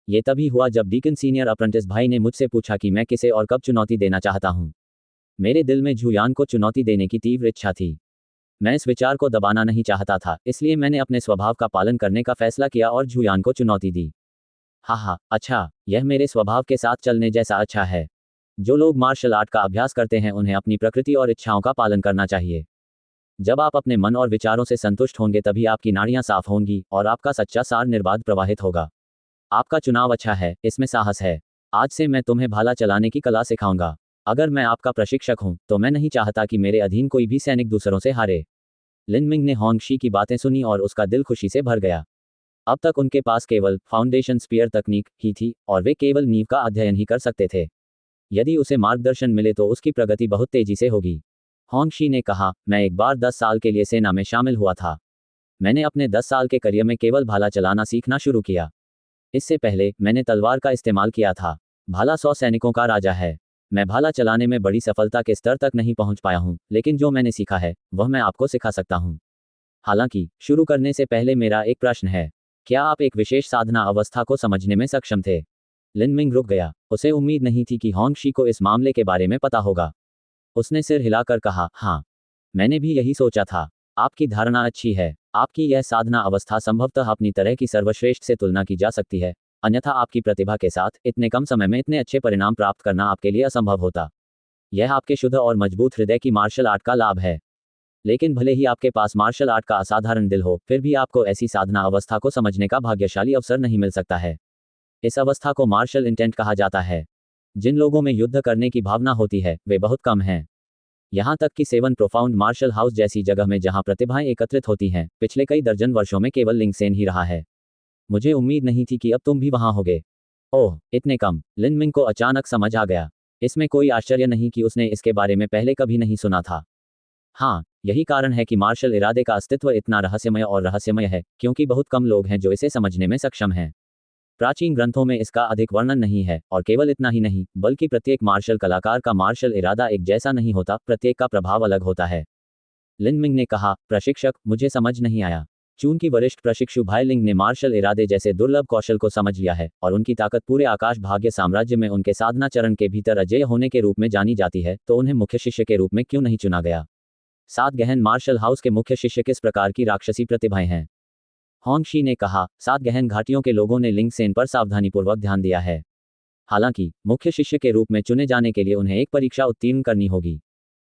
ये तभी हुआ जब डीकन सीनियर अप्रेंटिस भाई ने मुझसे पूछा कि मैं किसे और कब चुनौती देना चाहता हूँ। मेरे दिल में झू यान को चुनौती देने की तीव्र इच्छा थी। मैं इस विचार को दबाना नहीं चाहता था, इसलिए मैंने अपने स्वभाव का पालन करने का फैसला किया और झू यान को चुनौती दी। हाँ, अच्छा, यह मेरे स्वभाव के साथ चलने जैसा अच्छा है। जो लोग मार्शल आर्ट का अभ्यास करते हैं उन्हें अपनी प्रकृति और इच्छाओं का पालन करना चाहिए। जब आप अपने मन और विचारों से संतुष्ट होंगे तभी आपकी नाड़ियां साफ होंगी और आपका सच्चा सार निर्बाध प्रवाहित होगा। आपका चुनाव अच्छा है, इसमें साहस है। आज से मैं तुम्हें भाला चलाने की कला सिखाऊंगा। अगर मैं आपका प्रशिक्षक हूं तो मैं नहीं चाहता कि मेरे अधीन कोई भी सैनिक दूसरों से हारे। लिन मिंग ने होंगशी की बातें सुनी और उसका दिल खुशी से भर गया। अब तक उनके पास केवल फाउंडेशन स्पीयर तकनीक ही थी और वे केवल नींव का अध्ययन ही कर सकते थे। यदि उसे मार्गदर्शन मिले तो उसकी प्रगति बहुत तेजी से होगी। होंगशी ने कहा। मैं एक बार 10 साल के लिए सेना में शामिल हुआ था। मैंने अपने 10 साल के करियर में केवल भाला चलाना सीखना शुरू किया। इससे पहले मैंने तलवार का इस्तेमाल किया था। भाला 100 सैनिकों का राजा है। मैं भाला चलाने में बड़ी सफलता के स्तर तक नहीं पहुंच पाया हूं, लेकिन जो मैंने सीखा है वह मैं आपको सिखा सकता हूं। हालांकि शुरू करने से पहले मेरा एक प्रश्न है। क्या आप एक विशेष साधना अवस्था को समझने में सक्षम थे? लिनमिंग रुक गया। उसे उम्मीद नहीं थी कि होंगशी को इस मामले के बारे में पता होगा। उसने सिर हिलाकर कहा, हाँ, मैंने भी यही सोचा था। आपकी धारणा अच्छी है। आपकी यह साधना अवस्था संभवतः अपनी तरह की सर्वश्रेष्ठ से तुलना की जा सकती है, अन्यथा आपकी प्रतिभा के साथ इतने कम समय में इतने अच्छे परिणाम प्राप्त करना आपके लिए असंभव होता। यह आपके शुद्ध और मजबूत हृदय की मार्शल आर्ट का लाभ है। लेकिन भले ही आपके पास मार्शल आर्ट का असाधारण दिल हो, फिर भी आपको ऐसी साधना अवस्था को समझने का भाग्यशाली अवसर नहीं मिल सकता है। इस अवस्था को मार्शल इंटेंट कहा जाता है। जिन लोगों में युद्ध करने की भावना होती है वे बहुत कम हैं। यहाँ तक कि 7 प्रोफाउंड मार्शल हाउस जैसी जगह में जहाँ प्रतिभाएं एकत्रित होती हैं, पिछले कई दर्जन वर्षों में केवल लिंगसेन ही रहा है। मुझे उम्मीद नहीं थी कि अब तुम भी वहाँ होगे। ओह, इतने कम। लिनमिंग को अचानक समझ आ गया। इसमें कोई आश्चर्य नहीं कि उसने इसके बारे में पहले कभी नहीं सुना था। हाँ, यही कारण है कि मार्शल इरादे का अस्तित्व इतना रहस्यमय और रहस्यमय है, क्योंकि बहुत कम लोग हैं जो इसे समझने में सक्षम हैं। प्राचीन ग्रंथों में इसका अधिक वर्णन नहीं है, और केवल इतना ही नहीं, बल्कि प्रत्येक मार्शल कलाकार का मार्शल इरादा एक जैसा नहीं होता, प्रत्येक का प्रभाव अलग होता है। लिनमिंग ने कहा, प्रशिक्षक, मुझे समझ नहीं आया। चूंकि वरिष्ठ प्रशिक्षु भाई लिंग ने मार्शल इरादे जैसे दुर्लभ कौशल को समझ लिया है और उनकी ताकत पूरे आकाश भाग्य साम्राज्य में उनके साधना चरण के भीतर अजेय होने के रूप में जानी जाती है, तो उन्हें मुख्य शिष्य के रूप में क्यों नहीं चुना गया? 7 गहन मार्शल हाउस के मुख्य शिष्य किस प्रकार की राक्षसी प्रतिभाएं हैं? होंगशी ने कहा, 7 गहन घाटियों के लोगों ने लिंगसेन पर सावधानीपूर्वक ध्यान दिया है। हालांकि मुख्य शिष्य के रूप में चुने जाने के लिए उन्हें एक परीक्षा उत्तीर्ण करनी होगी।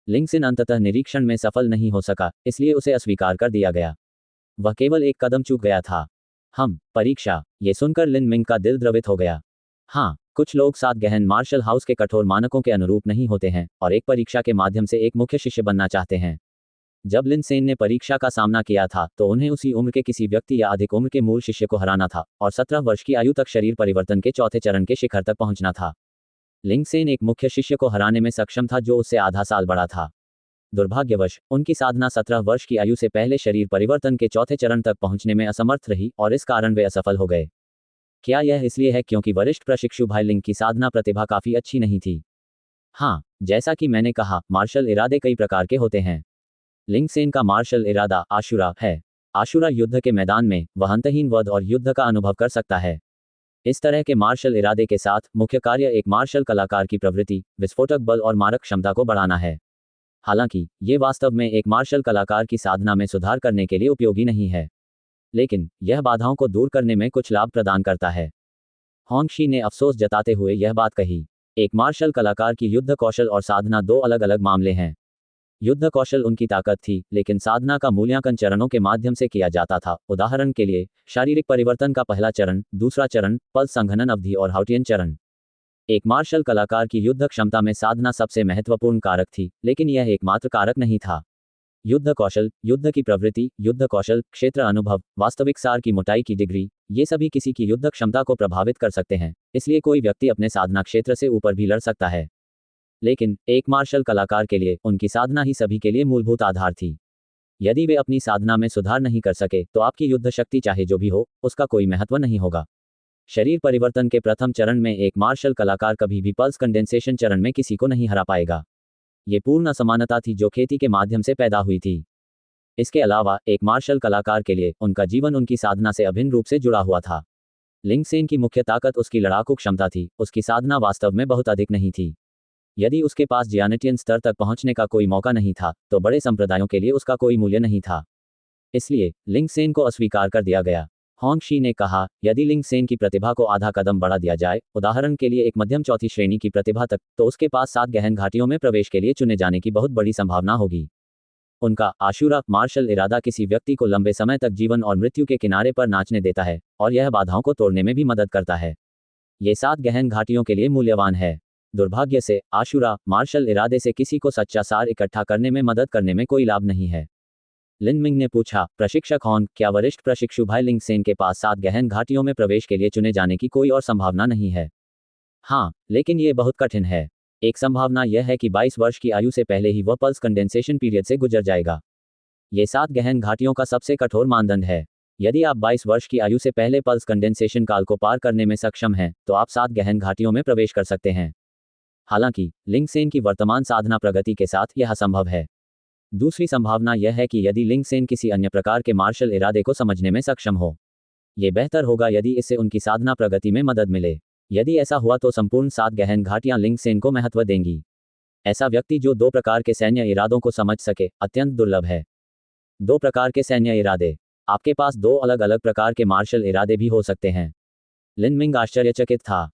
लिंगसेन अंततः निरीक्षण में सफल नहीं हो सका, इसलिए उसे अस्वीकार कर दिया गया। वह केवल एक कदम चूक गया था। परीक्षा। ये सुनकर लिनमिंग का दिल द्रवित हो गया। हाँ, कुछ लोग 7 गहन मार्शल हाउस के कठोर मानकों के अनुरूप नहीं होते हैं और एक परीक्षा के माध्यम से एक मुख्य शिष्य बनना चाहते हैं। जब लिनसेन ने परीक्षा का सामना किया था तो उन्हें उसी उम्र के किसी व्यक्ति या अधिक उम्र के मूल शिष्य को हराना था और 17 वर्ष की आयु तक शरीर परिवर्तन के चौथे चरण के शिखर तक पहुंचना था। लिंगसेन एक मुख्य शिष्य को हराने में सक्षम था जो उससे आधा साल बड़ा था। दुर्भाग्यवश उनकी साधना 17 वर्ष की आयु से पहले शरीर परिवर्तन के चौथे चरण तक पहुंचने में असमर्थ रही और इस कारण वे असफल हो गए। क्या यह इसलिए है क्योंकि वरिष्ठ प्रशिक्षु भाई लिंग की साधना प्रतिभा काफी अच्छी नहीं थी? हाँ, जैसा कि मैंने कहा, मार्शल इरादे कई प्रकार के होते हैं। लिंगसेन का मार्शल इरादा आशुरा है। आशुरा युद्ध के मैदान में वह अंतहीन वध और युद्ध का अनुभव कर सकता है। इस तरह के मार्शल इरादे के साथ मुख्य कार्य एक मार्शल कलाकार की प्रवृत्ति, विस्फोटक बल और मारक क्षमता को बढ़ाना है। हालांकि ये वास्तव में एक मार्शल कलाकार की साधना में सुधार करने के लिए उपयोगी नहीं है, लेकिन यह बाधाओं को दूर करने में कुछ लाभ प्रदान करता है। होंगशी ने अफसोस जताते हुए यह बात कही, एक मार्शल कलाकार की युद्ध कौशल और साधना 2 अलग अलग मामले हैं। युद्ध कौशल उनकी ताकत थी, लेकिन साधना का मूल्यांकन चरणों के माध्यम से किया जाता था। उदाहरण के लिए, शारीरिक परिवर्तन का पहला चरण, दूसरा चरण, पल्स संघनन अवधि और हाउटियन चरण। एक मार्शल कलाकार की युद्ध क्षमता में साधना सबसे महत्वपूर्ण कारक थी, लेकिन यह एकमात्र कारक नहीं था। युद्ध कौशल, युद्ध की प्रवृत्ति, युद्ध कौशल, क्षेत्र अनुभव, वास्तविक सार की मोटाई की डिग्री, ये सभी किसी की युद्ध क्षमता को प्रभावित कर सकते हैं। इसलिए कोई व्यक्ति अपने साधना क्षेत्र से ऊपर भी लड़ सकता है, लेकिन एक मार्शल कलाकार के लिए उनकी साधना ही सभी के लिए मूलभूत आधार थी। यदि वे अपनी साधना में सुधार नहीं कर सके तो आपकी युद्ध शक्ति चाहे जो भी हो, उसका कोई महत्व नहीं होगा। शरीर परिवर्तन के प्रथम चरण में एक मार्शल कलाकार कभी भी पल्स कंडेंसेशन चरण में किसी को नहीं हरा पाएगा। ये पूर्ण असमानता थी जो खेती के माध्यम से पैदा हुई थी। इसके अलावा एक मार्शल कलाकार के लिए उनका जीवन उनकी साधना से अभिन्न रूप से जुड़ा हुआ था। लिंगसेन की मुख्य ताकत उसकी लड़ाकू क्षमता थी, उसकी साधना वास्तव में बहुत अधिक नहीं थी। यदि उसके पास जियानेटियन स्तर तक पहुंचने का कोई मौका नहीं था, तो बड़े संप्रदायों के लिए उसका कोई मूल्य नहीं था। इसलिए लिंगसेन को अस्वीकार कर दिया गया। होंगशी ने कहा, यदि लिंगसेन की प्रतिभा को आधा कदम बढ़ा दिया जाए, उदाहरण के लिए एक मध्यम चौथी श्रेणी की प्रतिभा तक, तो उसके पास 7 गहन घाटियों में प्रवेश के लिए चुने जाने की बहुत बड़ी संभावना होगी। उनका आशुरा मार्शल इरादा किसी व्यक्ति को लंबे समय तक जीवन और मृत्यु के किनारे पर नाचने देता है, और यह बाधाओं को तोड़ने में भी मदद करता है। ये 7 गहन घाटियों के लिए मूल्यवान है। दुर्भाग्य से आशुरा मार्शल इरादे से किसी को सच्चा सार इकट्ठा करने में मदद करने में कोई लाभ नहीं है। लिनमिंग ने पूछा, प्रशिक्षक होंग, क्या वरिष्ठ प्रशिक्षु भाई लिंगसेन के पास 7 गहन घाटियों में प्रवेश के लिए चुने जाने की कोई और संभावना नहीं है? हाँ, लेकिन ये बहुत कठिन है। एक संभावना यह है कि 22 वर्ष की आयु से पहले ही वह पल्स कंडेंसेशन पीरियड से गुजर जाएगा। ये 7 गहन घाटियों का सबसे कठोर मानदंड है। यदि आप 22 वर्ष की आयु से पहले पल्स कंडेंसेशन काल को पार करने में सक्षम हैं, तो आप 7 गहन घाटियों में प्रवेश कर सकते हैं। हालांकि लिंगसेन की वर्तमान साधना प्रगति के साथ यह संभव है। दूसरी संभावना यह है कि यदि लिंगसेन किसी अन्य प्रकार के मार्शल इरादे को समझने में सक्षम हो, यह बेहतर होगा यदि इससे उनकी साधना प्रगति में मदद मिले। यदि ऐसा हुआ तो संपूर्ण 7 गहन घाटियां लिंग सेन को महत्व देंगी। ऐसा व्यक्ति जो 2 प्रकार के सैन्य इरादों को समझ सके अत्यंत दुर्लभ है। 2 प्रकार के सैन्य इरादे। आपके पास 2 अलग अलग प्रकार के मार्शल इरादे भी हो सकते हैं। लिन मिंग आश्चर्यचकित था।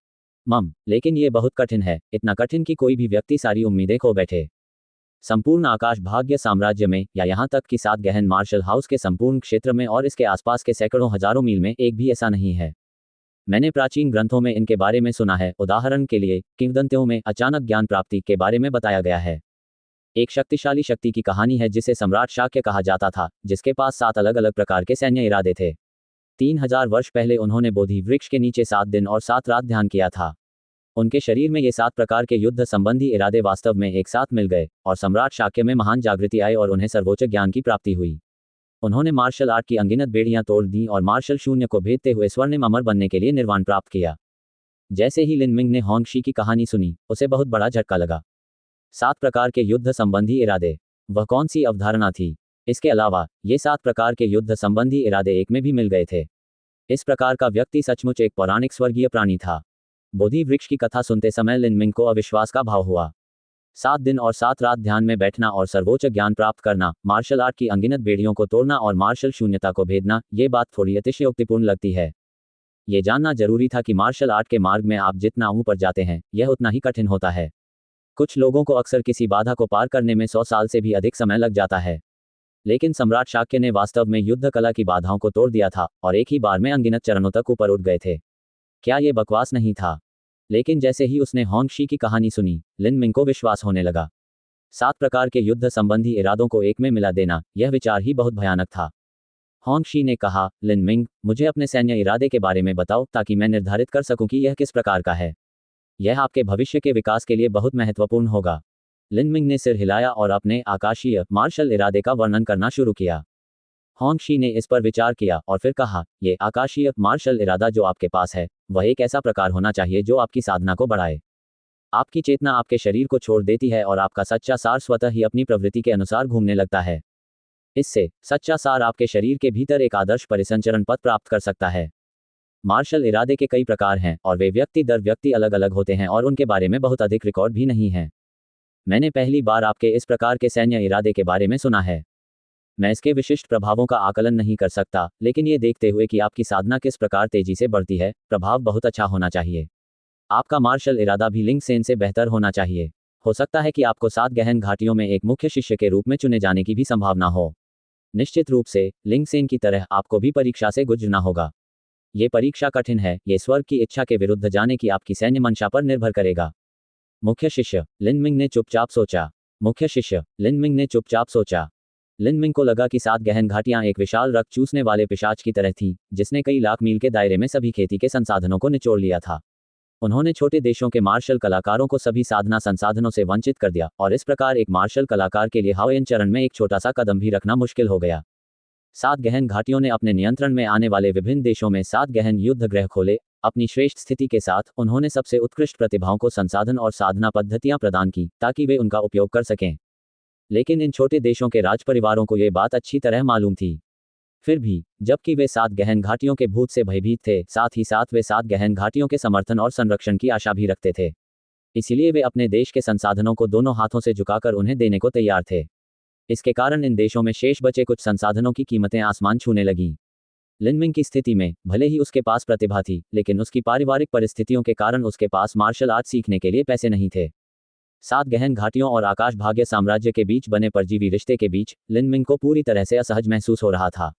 लेकिन ये बहुत कठिन है, इतना कठिन कि कोई भी व्यक्ति सारी उम्मीदें खो बैठे। संपूर्ण आकाश भाग्य साम्राज्य में या यहाँ तक कि 7 गहन मार्शल हाउस के संपूर्ण क्षेत्र में और इसके आसपास के सैकड़ों हजारों मील में एक भी ऐसा नहीं है। मैंने प्राचीन ग्रंथों में इनके बारे में सुना है। उदाहरण के लिए किंवदंतियों में अचानक ज्ञान प्राप्ति के बारे में बताया गया है। एक शक्तिशाली शक्ति की कहानी है जिसे सम्राट शाक्य कहा जाता था, जिसके पास 7 अलग अलग प्रकार के सैन्य इरादे थे। 3000 वर्ष पहले उन्होंने बोधि वृक्ष के नीचे 7 दिन और 7 रात ध्यान किया था। उनके शरीर में ये 7 प्रकार के युद्ध संबंधी इरादे वास्तव में एक साथ मिल गए और सम्राट शाक्य में महान जागृति आई और उन्हें सर्वोच्च ज्ञान की प्राप्ति हुई। उन्होंने मार्शल आर्ट की अनगिनत बेड़ियां तोड़ दी और मार्शल शून्य को भेदते हुए स्वर्णिम अमर बनने के लिए निर्वाण प्राप्त किया। जैसे ही लिन मिंग ने होंग शी की कहानी सुनी, उसे बहुत बड़ा झटका लगा। 7 प्रकार के युद्ध संबंधी इरादे, वह कौन सी अवधारणा थी? इसके अलावा ये 7 प्रकार के युद्ध संबंधी इरादे एक में भी मिल गए थे। इस प्रकार का व्यक्ति सचमुच एक पौराणिक स्वर्गीय प्राणी था। बोधि वृक्ष की कथा सुनते समय लिन मिंग को अविश्वास का भाव हुआ। 7 दिन और 7 रात ध्यान में बैठना और सर्वोच्च ज्ञान प्राप्त करना, मार्शल आर्ट की अनगिनत बेड़ियों को तोड़ना और मार्शल शून्यता को भेदना, ये बात थोड़ी अतिशयोक्तिपूर्ण लगती है। ये जानना जरूरी था कि मार्शल आर्ट के मार्ग में आप जितना ऊपर जाते हैं, यह उतना ही कठिन होता है। कुछ लोगों को अक्सर किसी बाधा को पार करने में 100 साल से भी अधिक समय लग जाता है। लेकिन सम्राट शाक्य ने वास्तव में युद्ध कला की बाधाओं को तोड़ दिया था और एक ही बार में अनगिनत चरणों तक ऊपर उठ गए थे। क्या ये बकवास नहीं था? लेकिन जैसे ही उसने होंग शी की कहानी सुनी, लिन मिंग को विश्वास होने लगा। 7 प्रकार के युद्ध संबंधी इरादों को एक में मिला देना, यह विचार ही बहुत भयानक था। होंग शी ने कहा, लिन मिंग, मुझे अपने सैन्य इरादे के बारे में बताओ ताकि मैं निर्धारित कर सकूं कि यह किस प्रकार का है। यह आपके भविष्य के विकास के लिए बहुत महत्वपूर्ण होगा। लिन मिंग ने सिर हिलाया और अपने आकाशीय मार्शल इरादे का वर्णन करना शुरू किया। होंग शी ने इस पर विचार किया और फिर कहा, ये आकाशीय मार्शल इरादा जो आपके पास है, वह एक ऐसा प्रकार होना चाहिए जो आपकी साधना को बढ़ाए। आपकी चेतना आपके शरीर को छोड़ देती है और आपका सच्चा सार स्वतः ही अपनी प्रवृत्ति के अनुसार घूमने लगता है। इससे सच्चा सार आपके शरीर के भीतर एक आदर्श परिसंचरण पथ प्राप्त कर सकता है। मार्शल इरादे के कई प्रकार हैं और वे व्यक्ति दर व्यक्ति अलग अलग होते हैं और उनके बारे में बहुत अधिक रिकॉर्ड भी नहीं है। मैंने पहली बार आपके इस प्रकार के सैन्य इरादे के बारे में सुना है। मैं इसके विशिष्ट प्रभावों का आकलन नहीं कर सकता, लेकिन ये देखते हुए कि आपकी साधना किस प्रकार तेजी से बढ़ती है, प्रभाव बहुत अच्छा होना चाहिए। आपका मार्शल इरादा भी लिंग सेन से बेहतर होना चाहिए। हो सकता है कि आपको 7 गहन घाटियों में एक मुख्य शिष्य के रूप में चुने जाने की भी संभावना हो। निश्चित रूप से लिंग सेन की तरह आपको भी परीक्षा से गुजरना होगा। ये परीक्षा कठिन है, ये स्वर्ग की इच्छा के विरुद्ध जाने की आपकी सैन्य मंशा पर निर्भर करेगा। मुख्य शिष्य, लिन मिंग ने चुपचाप सोचा। मुख्य शिष्य, लिन मिंग ने चुपचाप सोचा। लिन मिंग को लगा कि 7 गहन घाटियां एक विशाल रक्त चूसने वाले पिशाच की तरह थीं, जिसने कई लाख मील के दायरे में सभी खेती के संसाधनों को निचोड़ लिया था। उन्होंने छोटे देशों के मार्शल कलाकारों को सभी साधना संसाधनों से वंचित कर दिया और इस प्रकार एक मार्शल कलाकार के लिए हावेन चरण में एक छोटा सा कदम भी रखना मुश्किल हो गया। 7 गहन घाटियों ने अपने नियंत्रण में आने वाले विभिन्न देशों में 7 गहन युद्ध गृह खोले। अपनी श्रेष्ठ स्थिति के साथ उन्होंने सबसे उत्कृष्ट प्रतिभाओं को संसाधन और साधना पद्धतियां प्रदान की ताकि वे उनका उपयोग कर सकें। लेकिन इन छोटे देशों के राज परिवारों को ये बात अच्छी तरह मालूम थी। फिर भी जबकि वे 7 गहन घाटियों के भूत से भयभीत थे, साथ ही साथ वे 7 गहन घाटियों के समर्थन और संरक्षण की आशा भी रखते थे। इसलिए वे अपने देश के संसाधनों को दोनों हाथों से झुकाकर उन्हें देने को तैयार थे। इसके कारण इन देशों में शेष बचे कुछ संसाधनों की कीमतें आसमान छूने लगीं। लिन मिंग की स्थिति में भले ही उसके पास प्रतिभा थी, लेकिन उसकी पारिवारिक परिस्थितियों के कारण उसके पास मार्शल आर्ट सीखने के लिए पैसे नहीं थे। 7 गहन घाटियों और आकाश भाग्य साम्राज्य के बीच बने परजीवी रिश्ते के बीच लिन मिंग को पूरी तरह से असहज महसूस हो रहा था।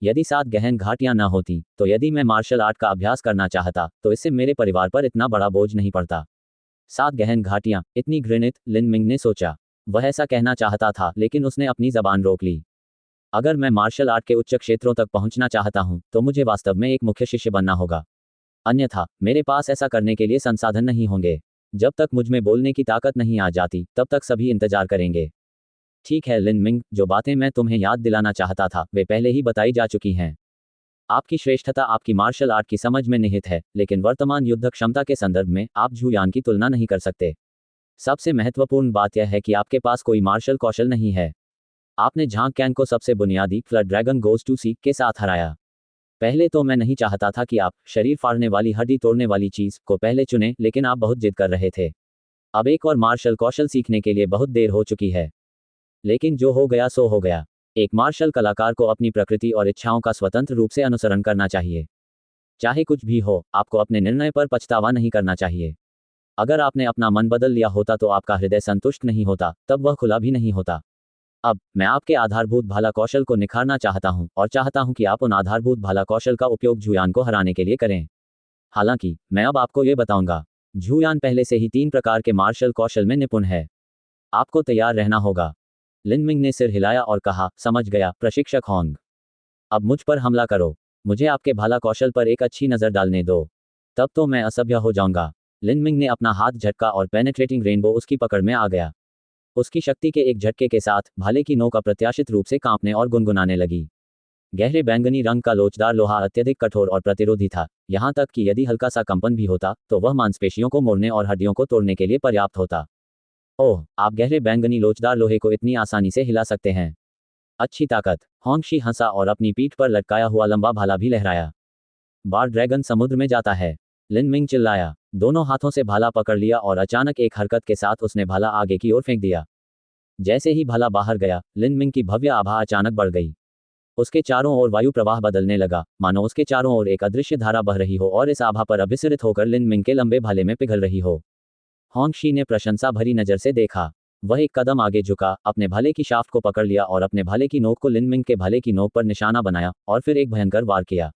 यदि 7 गहन घाटियां न होती, तो यदि मैं मार्शल आर्ट का अभ्यास करना चाहता, तो इससे मेरे परिवार पर इतना बड़ा बोझ नहीं पड़ता। 7 गहन घाटियां, इतनी घृणित, लिन मिंग ने सोचा। वह ऐसा कहना चाहता था, लेकिन उसने अपनी जबान रोक ली। अगर मैं मार्शल आर्ट के उच्च क्षेत्रों तक पहुंचना चाहता हूं, तो मुझे वास्तव में एक मुख्य शिष्य बनना होगा। अन्यथा मेरे पास ऐसा करने के लिए संसाधन नहीं होंगे। जब तक मुझ में बोलने की ताकत नहीं आ जाती, तब तक सभी इंतजार करेंगे। ठीक है लिन मिंग, जो बातें मैं तुम्हें याद दिलाना चाहता था, वे पहले ही बताई जा चुकी हैं। आपकी श्रेष्ठता आपकी मार्शल आर्ट की समझ में निहित है, लेकिन वर्तमान युद्ध क्षमता के संदर्भ में आप झू यान की तुलना नहीं कर सकते। सबसे महत्वपूर्ण बात यह है कि आपके पास कोई मार्शल कौशल नहीं है। आपने झांग कैंग को सबसे बुनियादी फ्लड ड्रैगन गोज टू सी के साथ हराया। पहले तो मैं नहीं चाहता था कि आप शरीर फाड़ने वाली हड्डी तोड़ने वाली चीज को पहले चुनें, लेकिन आप बहुत जिद कर रहे थे। अब एक और मार्शल कौशल सीखने के लिए बहुत देर हो चुकी है। लेकिन जो हो गया सो हो गया। एक मार्शल कलाकार को अपनी प्रकृति और इच्छाओं का स्वतंत्र रूप से अनुसरण करना चाहिए। चाहे कुछ भी हो, आपको अपने निर्णय पर पछतावा नहीं करना चाहिए। अगर आपने अपना मन बदल लिया होता तो आपका हृदय संतुष्ट नहीं होता, तब वह खुला भी नहीं होता। अब मैं आपके आधारभूत भाला कौशल को निखारना चाहता हूं और चाहता हूं कि आप उन आधारभूत भाला कौशल का उपयोग झुयान को हराने के लिए करें। हालांकि मैं अब आपको ये बताऊंगा, झुयान पहले से ही 3 प्रकार के मार्शल कौशल में निपुण है। आपको तैयार रहना होगा। लिन मिंग ने सिर हिलाया और कहा, समझ गया प्रशिक्षक होंग। अब मुझ पर हमला करो। मुझे आपके भाला कौशल पर एक अच्छी नज़र डालने दो, तब तो मैं असभ्य हो जाऊंगा। लिन मिंग ने अपना हाथ झटका और पेनेट्रेटिंग रेनबो उसकी पकड़ में आ गया। उसकी शक्ति के एक झटके के साथ भाले की नोक अप्रत्याशित रूप से कांपने और गुनगुनाने लगी। गहरे बैंगनी रंग का लोचदार लोहा अत्यधिक कठोर और प्रतिरोधी था, यहां तक कि यदि हल्का सा कंपन भी होता तो वह मांसपेशियों को मोड़ने और हड्डियों को तोड़ने के लिए पर्याप्त होता। ओह, आप गहरे बैंगनी लोचदार लोहे को इतनी आसानी से हिला सकते हैं। अच्छी ताकत। होंगशी हंसा और अपनी पीठ पर लटकाया हुआ लंबा भाला भी लहराया। बार ड्रैगन समुद्र में जाता है, लिन मिंग चिल्लाया। दोनों हाथों से भाला पकड़ लिया और अचानक एक हरकत के साथ उसने भाला आगे की ओर फेंक दिया। जैसे ही भाला बाहर गया, लिन मिंग की भव्य आभा अचानक बढ़ गई। उसके चारों ओर वायु प्रवाह बदलने लगा, मानो उसके चारों ओर एक अदृश्य धारा बह रही हो और इस आभा पर अभिसरित होकर लिन मिंग के लंबे भाले में पिघल रही हो। होंगशी ने प्रशंसा भरी नजर से देखा। वह एक कदम आगे झुका, अपने भाले की शाफ्ट को पकड़ लिया और अपने भाले की नोक को लिन मिंग के भाले की नोक पर निशाना बनाया और फिर एक भयंकर वार किया।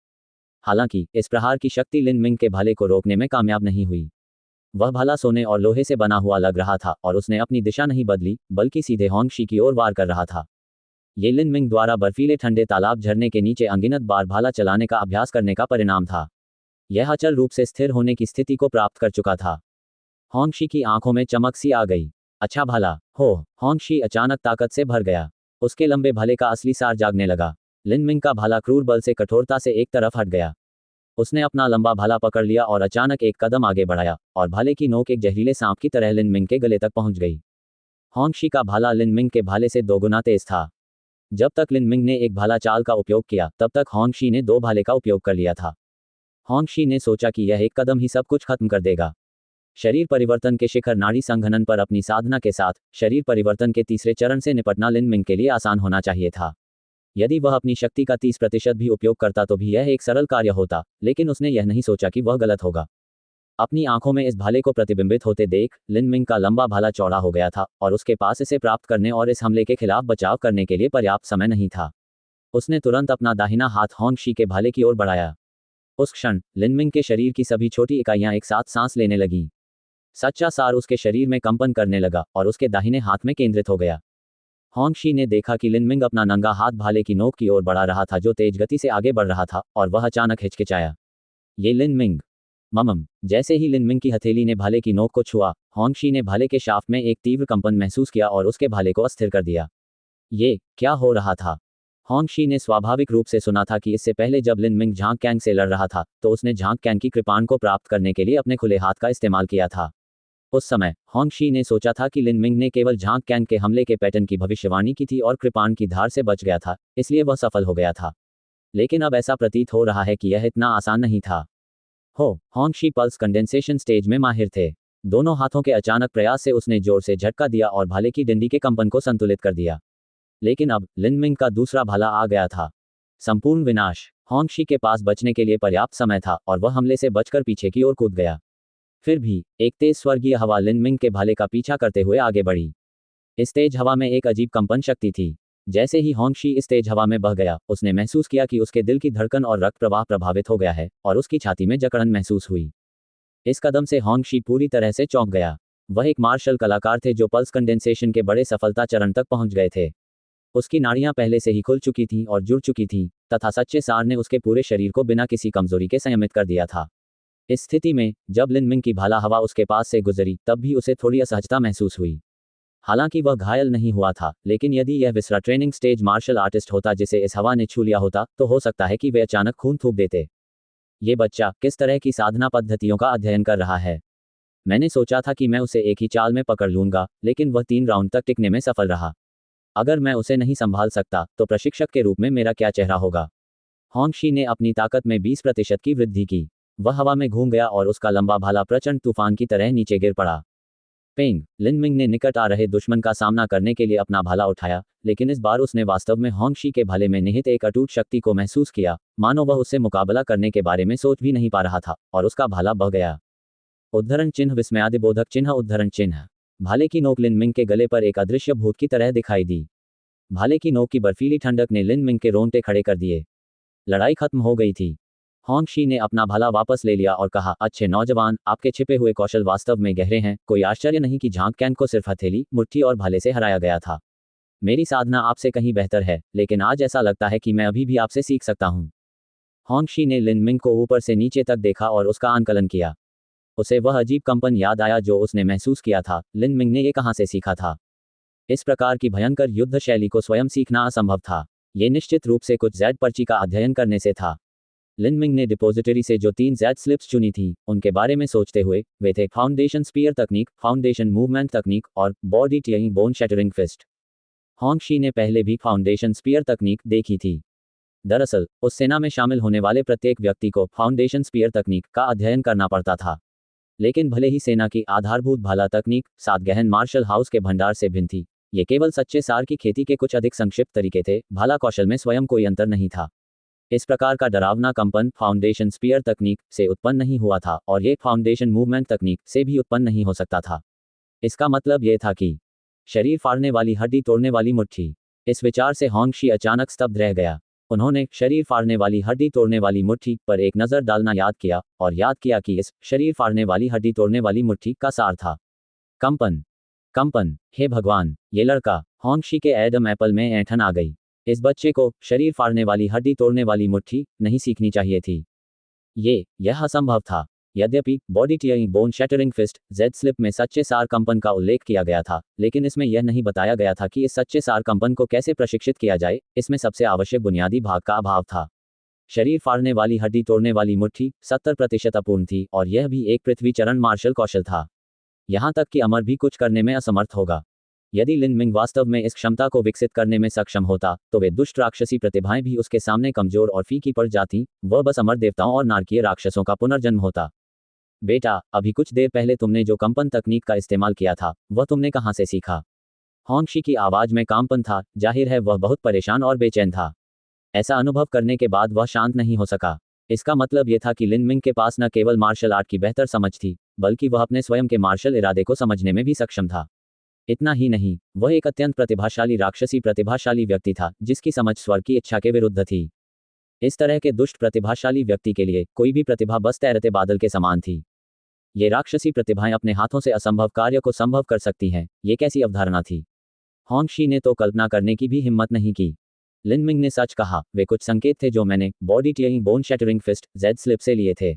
हालांकि इस प्रहार की शक्ति लिन मिंग के भाले को रोकने में कामयाब नहीं हुई। वह भाला सोने और लोहे से बना हुआ लग रहा था और उसने अपनी दिशा नहीं बदली, बल्कि सीधे होंगशी की ओर वार कर रहा था। ये लिन मिंग द्वारा बर्फीले ठंडे तालाब झरने के नीचे अनगिनत बार भाला चलाने का अभ्यास करने का परिणाम था। यह अचल रूप से स्थिर होने की स्थिति को प्राप्त कर चुका था। होंगशी की आंखों में चमक सी आ गई। अच्छा भाला हो। होंगशी अचानक ताकत से भर गया। उसके लंबे भाले का असली सार जागने लगा। लिन मिंग का भाला क्रूर बल से कठोरता से एक तरफ हट गया। उसने अपना लंबा भाला पकड़ लिया और अचानक एक कदम आगे बढ़ाया और भाले की नोक एक जहरीले सांप की तरह लिन मिंग के गले तक पहुंच गई। होंगशी का भाला लिन मिंग के भाले से दोगुना तेज था। जब तक लिन मिंग ने एक भाला चाल का उपयोग किया, तब तक होंगशी ने 2 भाले का उपयोग कर लिया था। होंगशी ने सोचा कि यह एक कदम ही सब कुछ खत्म कर देगा। शरीर परिवर्तन के शिखर नाड़ी संघनन पर अपनी साधना के साथ शरीर परिवर्तन के तीसरे चरण से निपटना लिन मिंग के लिए आसान होना चाहिए था। यदि वह अपनी शक्ति का 30% भी उपयोग करता तो भी यह एक सरल कार्य होता, लेकिन उसने यह नहीं सोचा कि वह गलत होगा। अपनी आंखों में इस भाले को प्रतिबिंबित होते देख लिन मिंग का लंबा भाला चौड़ा हो गया था और उसके पास इसे प्राप्त करने और इस हमले के खिलाफ बचाव करने के लिए पर्याप्त समय नहीं था। उसने तुरंत अपना दाहिना हाथ होंगशी के भाले की ओर बढ़ाया। उस क्षण लिन मिंग के शरीर की सभी छोटी इकाइयां एक साथ सांस लेने लगीं। सच्चा सार उसके शरीर में कंपन करने लगा और उसके दाहिने हाथ में केंद्रित हो गया। होंगशी ने देखा कि लिन मिंग अपना नंगा हाथ भाले की नोक की ओर बढ़ा रहा था, जो तेज गति से आगे बढ़ रहा था, और वह अचानक हिचकिचाया। ये लिन मिंग। ममम। जैसे ही लिन मिंग की हथेली ने भाले की नोक को छुआ, होंगशी ने भाले के शाफ्ट में एक तीव्र कंपन महसूस किया और उसके भाले को अस्थिर कर दिया। ये क्या हो रहा था? होंगशी ने स्वाभाविक रूप से सुना था कि इससे पहले जब लिन मिंग झांग कैंग से लड़ रहा था, तो उसने झांग कैंग की कृपाण को प्राप्त करने के लिए अपने खुले हाथ का इस्तेमाल किया था। उस समय होंगशी ने सोचा था कि लिन मिंग ने केवल झांग कैंग के हमले के पैटर्न की भविष्यवाणी की थी और कृपाण की धार से बच गया था, इसलिए वह सफल हो गया था। लेकिन अब ऐसा प्रतीत हो रहा है कि यह इतना आसान नहीं था। होंगशी पल्स कंडेंसेशन स्टेज में माहिर थे। दोनों हाथों के अचानक प्रयास से उसने जोर से झटका दिया और भाले की डंडी के कंपन को संतुलित कर दिया। लेकिन अब लिन मिंग का दूसरा भाला आ गया था। संपूर्ण विनाश। होंगशी के पास बचने के लिए पर्याप्त समय था और वह हमले से बचकर पीछे की ओर कूद गया। फिर भी एक तेज स्वर्गीय हवा लिन मिंग के भाले का पीछा करते हुए आगे बढ़ी। इस तेज हवा में एक अजीब कंपन शक्ति थी। जैसे ही होंगशी इस तेज हवा में बह गया, उसने महसूस किया कि उसके दिल की धड़कन और रक्त प्रवाह प्रभावित हो गया है और उसकी छाती में जकड़न महसूस हुई। इस कदम से होंगशी पूरी तरह से चौंक गया। वह एक मार्शल कलाकार थे जो पल्स कंडेंसेशन के बड़े सफलता चरण तक पहुंच गए थे। उसकी नाड़ियां पहले से ही खुल चुकी थीं और जुड़ चुकी थीं, तथा सच्चे सार ने उसके पूरे शरीर को बिना किसी कमजोरी के संयमित कर दिया था। इस स्थिति में जब लिन मिंग की भाला हवा उसके पास से गुजरी, तब भी उसे थोड़ी असहजता महसूस हुई। हालांकि वह घायल नहीं हुआ था, लेकिन यदि यह विसरा ट्रेनिंग स्टेज मार्शल आर्टिस्ट होता जिसे इस हवा ने छू लिया होता, तो हो सकता है कि वे अचानक खून थूक देते। ये बच्चा किस तरह की साधना पद्धतियों का अध्ययन कर रहा है? मैंने सोचा था कि मैं उसे एक ही चाल में पकड़ लूंगा, लेकिन वह 3 राउंड तक टिकने में सफल रहा। अगर मैं उसे नहीं संभाल सकता, तो प्रशिक्षक के रूप में मेरा क्या चेहरा होगा? होंगशी ने अपनी ताकत में 20% की वृद्धि की। वह हवा में घूम गया और उसका लंबा भाला प्रचंड तूफान की तरह नीचे गिर पड़ा। पेंग लिनमिंग ने निकट आ रहे दुश्मन का सामना करने के लिए अपना भाला उठाया, लेकिन इस बार उसने वास्तव में होंगशी के भाले में निहित एक अटूट शक्ति को महसूस किया, मानो वह उससे मुकाबला करने के बारे में सोच भी नहीं पा रहा था, और उसका भाला बह गया। उद्धरण चिन्ह विस्मयादिबोधक चिन्ह उद्धरण चिन्ह। भाले की नोक लिनमिंग के गले पर एक अदृश्य भूत की तरह दिखाई दी। भाले की नोक की बर्फीली ठंडक ने लिनमिंग के रोंगटे खड़े कर दिए। लड़ाई खत्म हो गई थी। होंगशी ने अपना भाला वापस ले लिया और कहा, अच्छे नौजवान, आपके छिपे हुए कौशल वास्तव में गहरे हैं। कोई आश्चर्य नहीं कि झांग कैन को सिर्फ हथेली, मुट्ठी और भाले से हराया गया था। मेरी साधना आपसे कहीं बेहतर है, लेकिन आज ऐसा लगता है कि मैं अभी भी आपसे सीख सकता हूँ। होंगशी ने लिनमिंग को ऊपर से नीचे तक देखा और उसका आंकलन किया। उसे वह अजीब कंपन याद आया जो उसने महसूस किया था। लिनमिंग ने ये कहाँ से सीखा था? इस प्रकार की भयंकर युद्ध शैली को स्वयं सीखना असंभव था। ये निश्चित रूप से कुछ जेड पर्ची का अध्ययन करने से था। लिनमिंग ने डिपॉजिटरी से जो 3 जेड स्लिप्स चुनी थी, उनके बारे में सोचते हुए, वे थे फाउंडेशन स्पीयर तकनीक, फाउंडेशन मूवमेंट तकनीक और body tearing bone shattering fist. Hongshi ने पहले भी फाउंडेशन स्पीयर तकनीक देखी थी। दरअसल, उस सेना में शामिल होने वाले प्रत्येक व्यक्ति को फाउंडेशन स्पीयर तकनीक का अध्ययन करना पड़ता था। लेकिन भले ही सेना की आधारभूत भाला तकनीक 7 गहन मार्शल हाउस के भंडार से भिन्न थी, ये केवल सच्चे सार की खेती के कुछ अधिक संक्षिप्त तरीके थे। भाला कौशल में स्वयं कोई अंतर नहीं था। इस प्रकार का डरावना कंपन फाउंडेशन स्पीयर तकनीक से उत्पन्न नहीं हुआ था, और ये फाउंडेशन मूवमेंट तकनीक से भी उत्पन्न नहीं हो सकता था। इसका मतलब यह था कि शरीर फाड़ने वाली हड्डी तोड़ने वाली मुट्ठी। इस विचार से होंगशी अचानक स्तब्ध रह गया। उन्होंने शरीर फाड़ने वाली हड्डी तोड़ने वाली मुट्ठी पर एक नज़र डालना याद किया, और याद किया कि इस शरीर फाड़ने वाली हड्डी तोड़ने वाली मुट्ठी का सार था कंपन। कंपन, हे भगवान, ये लड़का! होंगशी के एडम एप्पल में ऐंठन आ गई। इस बच्चे को शरीर फाड़ने वाली हड्डी तोड़ने वाली मुट्ठी नहीं सीखनी चाहिए थी। यह असंभव था। यद्यपि body tearing bone shattering fist jade slip में सच्चे सार कंपन का उल्लेख किया गया था, लेकिन इसमें यह नहीं बताया गया था कि इस सच्चे सार कंपन को कैसे प्रशिक्षित किया जाए। इसमें सबसे आवश्यक बुनियादी भाग का अभाव था। शरीर फाड़ने वाली हड्डी तोड़ने वाली मुट्ठी 70% अपूर्ण थी, और यह भी एक पृथ्वी चरण मार्शल कौशल था। यहाँ तक कि अमर भी कुछ करने में असमर्थ होगा। यदि लिनमिंग वास्तव में इस क्षमता को विकसित करने में सक्षम होता, तो वे दुष्ट राक्षसी प्रतिभाएं भी उसके सामने कमजोर और फीकी पड़ जाती। वह बस अमर देवताओं और नारकीय राक्षसों का पुनर्जन्म होता। बेटा, अभी कुछ देर पहले तुमने जो कंपन तकनीक का इस्तेमाल किया था, वह तुमने कहाँ से सीखा? होंगशी की आवाज में कंपन था। जाहिर है वह बहुत परेशान और बेचैन था। ऐसा अनुभव करने के बाद वह शांत नहीं हो सका। इसका मतलब यह था कि लिनमिंग के पास न केवल मार्शल आर्ट की बेहतर समझ थी, बल्कि वह अपने स्वयं के मार्शल इरादे को समझने में भी सक्षम था। इतना ही नहीं, वह एक अत्यंत प्रतिभाशाली राक्षसी प्रतिभाशाली व्यक्ति था, जिसकी समझ स्वर्ग की इच्छा के विरुद्ध थी। इस तरह के दुष्ट प्रतिभाशाली व्यक्ति के लिए कोई भी प्रतिभा बस तैरते बादल के समान थी। ये राक्षसी प्रतिभाएं अपने हाथों से असंभव कार्य को संभव कर सकती हैं। ये कैसी अवधारणा थी? होंगशी ने तो कल्पना करने की भी हिम्मत नहीं की। लिनमिंग ने सच कहा, वे कुछ संकेत थे जो मैंने body tearing bone shattering fist jade slip से लिए थे।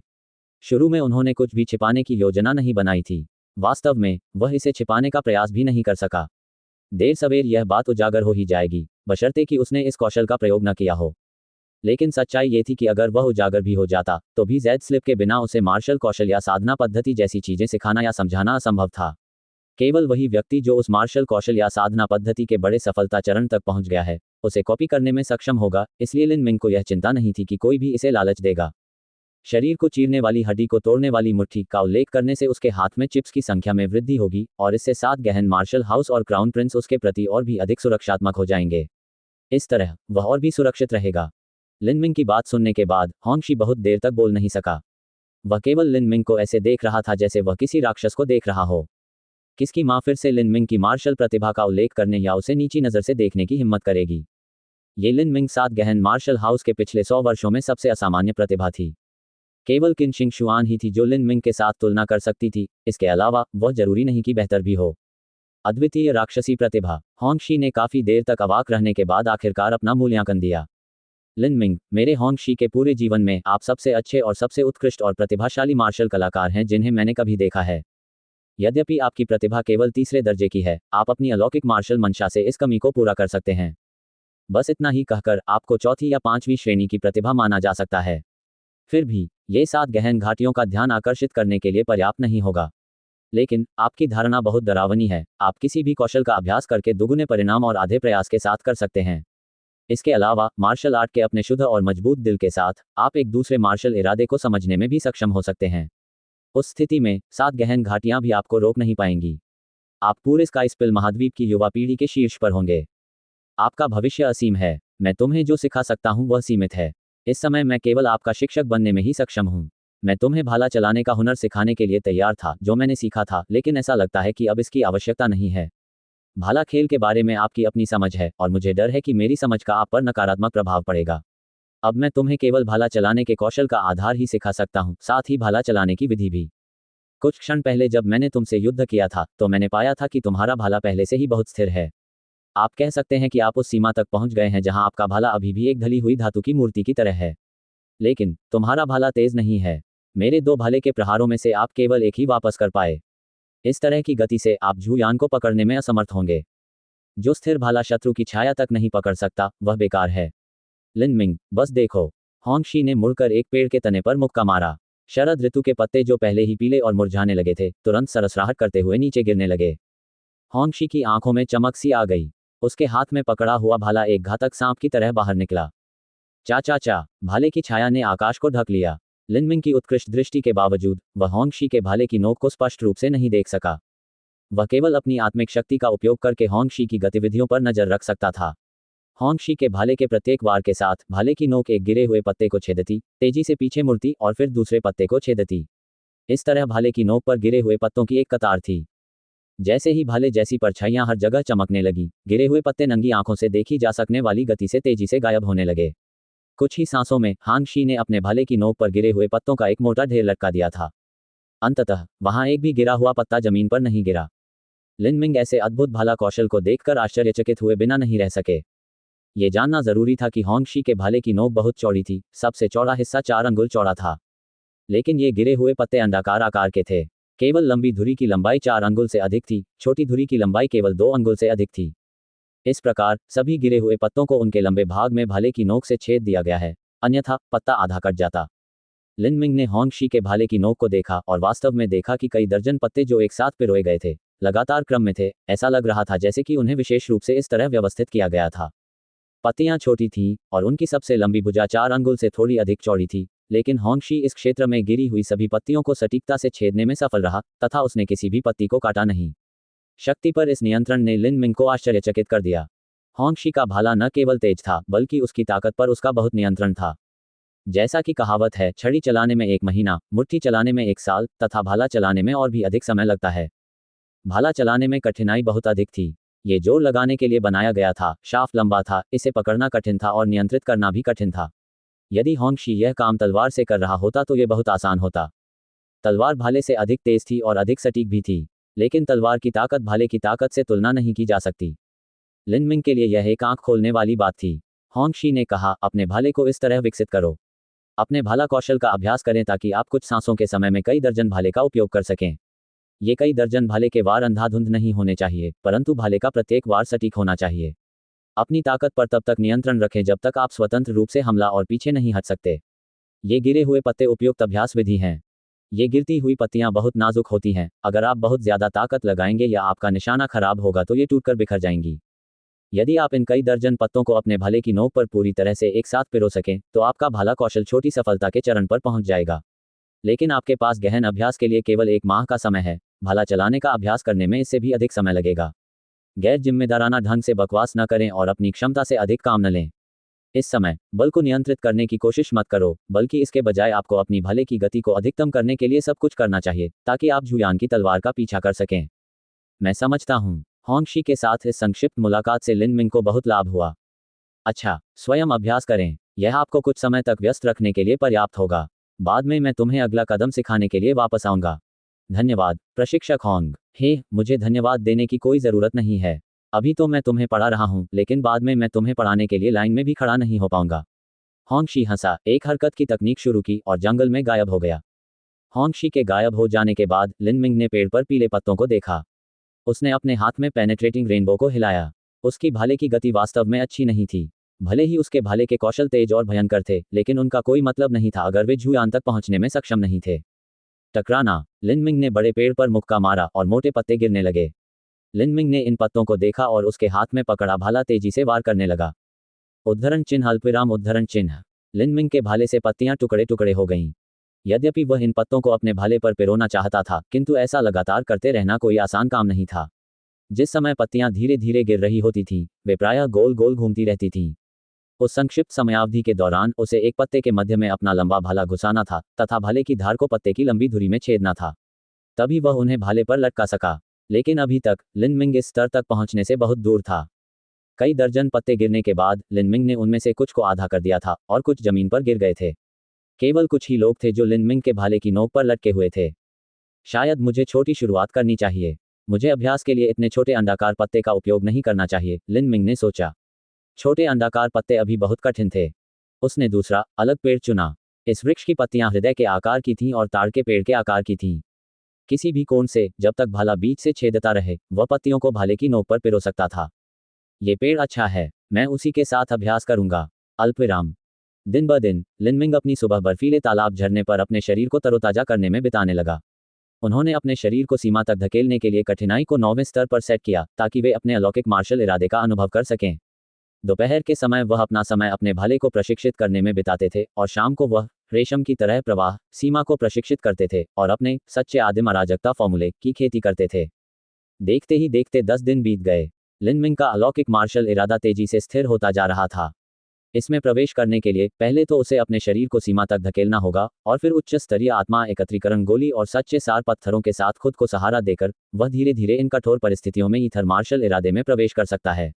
शुरू में उन्होंने कुछ भी छिपाने की योजना नहीं बनाई थी। वास्तव में वह इसे छिपाने का प्रयास भी नहीं कर सका। देर सवेर यह बात उजागर हो ही जाएगी, बशर्ते कि उसने इस कौशल का प्रयोग न किया हो। लेकिन सच्चाई ये थी कि अगर वह उजागर भी हो जाता, तो भी जेड स्लिप के बिना उसे मार्शल कौशल या साधना पद्धति जैसी चीजें सिखाना या समझाना असंभव था। केवल वही व्यक्ति जो उस मार्शल कौशल या साधना पद्धति के बड़े सफलता चरण तक पहुंच गया है, उसे कॉपी करने में सक्षम होगा। इसलिए लिनमिंग को यह चिंता नहीं थी कि कोई भी इसे लालच देगा। शरीर को चीरने वाली हड्डी को तोड़ने वाली मुट्ठी का उल्लेख करने से उसके हाथ में चिप्स की संख्या में वृद्धि होगी, और इससे 7 गहन मार्शल हाउस और क्राउन प्रिंस उसके प्रति और भी अधिक सुरक्षात्मक हो जाएंगे। इस तरह वह और भी सुरक्षित रहेगा। लिनमिंग की बात सुनने के बाद होंगशी बहुत देर तक बोल नहीं सका। वह केवल लिनमिंग को ऐसे देख रहा था जैसे वह किसी राक्षस को देख रहा हो। किसकी माँ फिर से लिनमिंग की मार्शल प्रतिभा का उल्लेख करने या उसे नीची नज़र से देखने की हिम्मत करेगी? ये लिनमिंग 7 गहन मार्शल हाउस के पिछले 100 वर्षों में सबसे असामान्य प्रतिभा थी। केवल किन शिंग शुआन ही थी जो लिनमिंग के साथ तुलना कर सकती थी। इसके अलावा वह जरूरी नहीं कि बेहतर भी हो। अद्वितीय राक्षसी प्रतिभा। होंगशी ने काफी देर तक अवाक रहने के बाद आखिरकार अपना मूल्यांकन दिया। लिनमिंग, मेरे होंगशी के पूरे जीवन में आप सबसे अच्छे और सबसे उत्कृष्ट और प्रतिभाशाली मार्शल कलाकार हैं जिन्हें मैंने कभी देखा है। यद्यपि आपकी प्रतिभा केवल तीसरे दर्जे की है, आप अपनी अलौकिक मार्शल मंशा से इस कमी को पूरा कर सकते हैं। बस इतना ही कहकर आपको चौथी या 5वीं श्रेणी की प्रतिभा माना जा सकता है। फिर भी ये 7 गहन घाटियों का ध्यान आकर्षित करने के लिए पर्याप्त नहीं होगा। लेकिन आपकी धारणा बहुत डरावनी है। आप किसी भी कौशल का अभ्यास करके दुगुने परिणाम और आधे प्रयास के साथ कर सकते हैं। इसके अलावा मार्शल आर्ट के अपने शुद्ध और मजबूत दिल के साथ आप एक दूसरे मार्शल इरादे को समझने में भी सक्षम हो सकते हैं। उस स्थिति में 7 गहन घाटियां भी आपको रोक नहीं पाएंगी। आप पूरे स्काईस्पिल महाद्वीप की युवा पीढ़ी के शीर्ष पर होंगे। आपका भविष्य असीम है। मैं तुम्हें जो सिखा सकता हूं वह सीमित है। इस समय मैं केवल आपका शिक्षक बनने में ही सक्षम हूं। मैं तुम्हें भाला चलाने का हुनर सिखाने के लिए तैयार था जो मैंने सीखा था, लेकिन ऐसा लगता है कि अब इसकी आवश्यकता नहीं है। भाला खेल के बारे में आपकी अपनी समझ है और मुझे डर है कि मेरी समझ का आप पर नकारात्मक प्रभाव पड़ेगा। अब मैं तुम्हें केवल भाला चलाने के कौशल का आधार ही सिखा सकता हूं, साथ ही भाला चलाने की विधि भी। कुछ क्षण पहले जब मैंने तुमसे युद्ध किया था तो मैंने पाया था कि तुम्हारा भाला पहले से ही बहुत स्थिर है। आप कह सकते हैं कि आप उस सीमा तक पहुंच गए हैं जहां आपका भाला अभी भी एक ढली हुई धातु की मूर्ति की तरह है। लेकिन तुम्हारा भाला तेज नहीं है। मेरे 2 भाले के प्रहारों में से आप केवल एक ही वापस कर पाए। इस तरह की गति से आप झूयान को पकड़ने में असमर्थ होंगे। जो स्थिर भाला शत्रु की छाया तक नहीं पकड़ सकता वह बेकार है। लिनमिंग, बस देखो। होंगशी ने मुड़कर एक पेड़ के तने पर मुक्का मारा। शरद ऋतु के पत्ते जो पहले ही पीले और मुरझाने लगे थे तुरंत सरसराहट करते हुए नीचे गिरने लगे। होंगशी की आंखों में चमक सी आ गई। उसके हाथ में पकड़ा हुआ भाला एक घातक सांप की तरह बाहर निकला। चा चा चा, भाले की छाया ने आकाश को ढक लिया। लिनमिंग की उत्कृष्ट दृष्टि के बावजूद वह होंगशी के भाले की नोक को स्पष्ट रूप से नहीं देख सका। वह केवल अपनी आत्मिक शक्ति का उपयोग करके होंगशी की गतिविधियों पर नजर रख सकता था। होंगशी के भाले के प्रत्येक वार के साथ भाले की नोक एक गिरे हुए पत्ते को छेदती, तेजी से पीछे मुड़ती और फिर दूसरे पत्ते को छेदती। इस तरह भाले की नोक पर गिरे हुए पत्तों की एक कतार थी। जैसे ही भाले जैसी परछाइयां हर जगह चमकने लगी, गिरे हुए पत्ते नंगी आंखों से देखी जा सकने वाली गति से तेजी से गायब होने लगे। कुछ ही सांसों में हांगशी ने अपने भाले की नोक पर गिरे हुए पत्तों का एक मोटा ढेर लटका दिया था। अंततः वहां एक भी गिरा हुआ पत्ता जमीन पर नहीं गिरा। लिनमिंग ऐसे अद्भुत भाला कौशल को देखकर आश्चर्यचकित हुए बिना नहीं रह सके। ये जानना जरूरी था कि होंगशी के भाले की नोक बहुत चौड़ी थी। सबसे चौड़ा हिस्सा 4 अंगुल चौड़ा था, लेकिन ये गिरे हुए पत्ते अंडाकार आकार के थे। केवल लंबी धुरी की लंबाई 4 अंगुल से अधिक थी, छोटी धुरी की लंबाई केवल 2 अंगुल से अधिक थी। इस प्रकार सभी गिरे हुए पत्तों को उनके लंबे भाग में भाले की नोक से छेद दिया गया है, अन्यथा पत्ता आधा कट जाता। लिनमिंग ने होंगशी के भाले की नोक को देखा और वास्तव में देखा कि कई दर्जन पत्ते जो एक साथ पिरोए गए थे, लगातार क्रम में थे। ऐसा लग रहा था जैसे कि उन्हें विशेष रूप से इस तरह व्यवस्थित किया गया था। पत्तियां छोटी थीं और उनकी सबसे लंबी भुजा 4 अंगुल से थोड़ी अधिक चौड़ी थी, लेकिन होंगशी इस क्षेत्र में गिरी हुई सभी पत्तियों को सटीकता से छेदने में सफल रहा तथा उसने किसी भी पत्ती को काटा नहीं। शक्ति पर इस नियंत्रण ने लिनमिंग को आश्चर्यचकित कर दिया। होंगशी का भाला न केवल तेज था बल्कि उसकी ताकत पर उसका बहुत नियंत्रण था। जैसा कि कहावत है, छड़ी चलाने में 1 महीना, मुट्ठी चलाने में 1 साल तथा भाला चलाने में और भी अधिक समय लगता है। भाला चलाने में कठिनाई बहुत अधिक थी। ये जोर लगाने के लिए बनाया गया था, शाफ्ट लंबा था, इसे पकड़ना कठिन था और नियंत्रित करना भी कठिन था। यदि होंगशी यह काम तलवार से कर रहा होता तो यह बहुत आसान होता। तलवार भाले से अधिक तेज थी और अधिक सटीक भी थी, लेकिन तलवार की ताकत भाले की ताकत से तुलना नहीं की जा सकती। लिनमिंग के लिए यह एक आंख खोलने वाली बात थी। होंगशी ने कहा, अपने भाले को इस तरह विकसित करो। अपने भाला कौशल का अभ्यास करें ताकि आप कुछ सांसों के समय में कई दर्जन भाले का उपयोग कर सकें। ये कई दर्जन भाले के वार अंधाधुंध नहीं होने चाहिए, परंतु भाले का प्रत्येक वार सटीक होना चाहिए। अपनी ताकत पर तब तक नियंत्रण रखें जब तक आप स्वतंत्र रूप से हमला और पीछे नहीं हट सकते। ये गिरे हुए पत्ते उपयुक्त अभ्यास विधि हैं। ये गिरती हुई पत्तियां बहुत नाजुक होती हैं। अगर आप बहुत ज्यादा ताकत लगाएंगे या आपका निशाना खराब होगा तो ये टूटकर बिखर जाएंगी। यदि आप इन कई दर्जन पत्तों को अपने भाले की नोक पर पूरी तरह से एक साथ पिरो सकें तो आपका भाला कौशल छोटी सफलता के चरण पर पहुंच जाएगा। लेकिन आपके पास गहन अभ्यास के लिए केवल 1 माह का समय है। भाला चलाने का अभ्यास करने में इससे भी अधिक समय लगेगा। गैर जिम्मेदाराना ढंग से बकवास न करें और अपनी क्षमता से अधिक काम न लें। इस समय बल को नियंत्रित करने की कोशिश मत करो, बल्कि इसके बजाय आपको अपनी भाले की गति को अधिकतम करने के लिए सब कुछ करना चाहिए ताकि आप झुयान की तलवार का पीछा कर सकें। मैं समझता हूँ। होंगशी के साथ इस संक्षिप्त मुलाकात से लिनमिंग को बहुत लाभ हुआ। अच्छा, स्वयं अभ्यास करें। यह आपको कुछ समय तक व्यस्त रखने के लिए पर्याप्त होगा। बाद में मैं तुम्हें अगला कदम सिखाने के लिए वापस आऊंगा। धन्यवाद, प्रशिक्षक होंग। हे, मुझे धन्यवाद देने की कोई ज़रूरत नहीं है। अभी तो मैं तुम्हें पढ़ा रहा हूँ, लेकिन बाद में मैं तुम्हें पढ़ाने के लिए लाइन में भी खड़ा नहीं हो पाऊंगा। होंगशी हंसा, एक हरकत की तकनीक शुरू की और जंगल में गायब हो गया। होंगशी के गायब हो जाने के बाद लिनमिंग ने पेड़ पर पीले पत्तों को देखा। उसने अपने हाथ में पेनेट्रेटिंग रेनबो को हिलाया। उसकी भाले की गति वास्तव में अच्छी नहीं थी। भले ही उसके भाले के कौशल तेज और भयंकर थे, लेकिन उनका कोई मतलब नहीं था अगर वे झुयान तक पहुंचने में सक्षम नहीं थे। टकराना। लिनमिंग ने बड़े पेड़ पर मुक्का मारा और मोटे पत्ते गिरने लगे। लिनमिंग ने इन पत्तों को देखा और उसके हाथ में पकड़ा भाला तेजी से वार करने लगा। उद्धरण चिन्ह अल्पविराम उद्धरण चिन्ह। लिन मिंग के भाले से पत्तियां टुकड़े टुकड़े हो गईं। यद्यपि वह इन पत्तों को अपने भाले पर पिरोना चाहता था, किंतु ऐसा लगातार करते रहना कोई आसान काम नहीं था। जिस समय पत्तियां धीरे धीरे गिर रही होती थीं, वे प्रायः गोल गोल घूमती रहती थीं। उस संक्षिप्त समयावधि के दौरान उसे एक पत्ते के मध्य में अपना लंबा भाला घुसाना था तथा भाले की धार को पत्ते की लंबी धुरी में छेदना था। तभी वह उन्हें भाले पर लटका सका। लेकिन अभी तक लिन मिंग इस स्तर तक पहुंचने से बहुत दूर था। कई दर्जन पत्ते गिरने के बाद लिन मिंग ने उनमें से कुछ को आधा कर दिया था और कुछ जमीन पर गिर गए थे। केवल कुछ ही लोग थे जो लिन मिंग के भाले की नोक पर लटके हुए थे। शायद मुझे छोटी शुरुआत करनी चाहिए। मुझे अभ्यास के लिए इतने छोटे अंडाकार पत्ते का उपयोग नहीं करना चाहिए, लिन मिंग ने सोचा। छोटे अंडाकार पत्ते अभी बहुत कठिन थे। उसने दूसरा, अलग पेड़ चुना। इस वृक्ष की पत्तियां हृदय के आकार की थीं और ताड़ के पेड़ के आकार की थीं। किसी भी कोण से, जब तक भाला बीच से छेदता रहे, वह पत्तियों को भाले की नोक पर पिरो सकता था। ये पेड़ अच्छा है, मैं उसी के साथ अभ्यास करूंगा। अल्पविराम। दिन ब दिन लिन मिंग अपनी सुबह बर्फीले तालाब झरने पर अपने शरीर को तरोताजा करने में बिताने लगा। उन्होंने अपने शरीर को सीमा तक धकेलने के लिए कठिनाई को 9वें स्तर पर सेट किया ताकि वे अपने अलौकिक मार्शल इरादे का अनुभव कर सकें। दोपहर के समय वह अपना समय अपने भाले को प्रशिक्षित करने में बिताते थे और शाम को वह रेशम की तरह प्रवाह सीमा को प्रशिक्षित करते थे और अपने सच्चे आदिम अराजकता फॉर्मूले की खेती करते थे। देखते ही देखते 10 दिन बीत गए। लिन मिंग का अलौकिक मार्शल इरादा तेजी से स्थिर होता जा रहा था। इसमें प्रवेश करने के लिए पहले तो उसे अपने शरीर को सीमा तक धकेलना होगा और फिर उच्च स्तरीय आत्मा एकत्रीकरण गोली और सच्चे सार पत्थरों के साथ खुद को सहारा देकर वह धीरे धीरे इन कठोर परिस्थितियों में ईथर मार्शल इरादे में प्रवेश कर सकता है।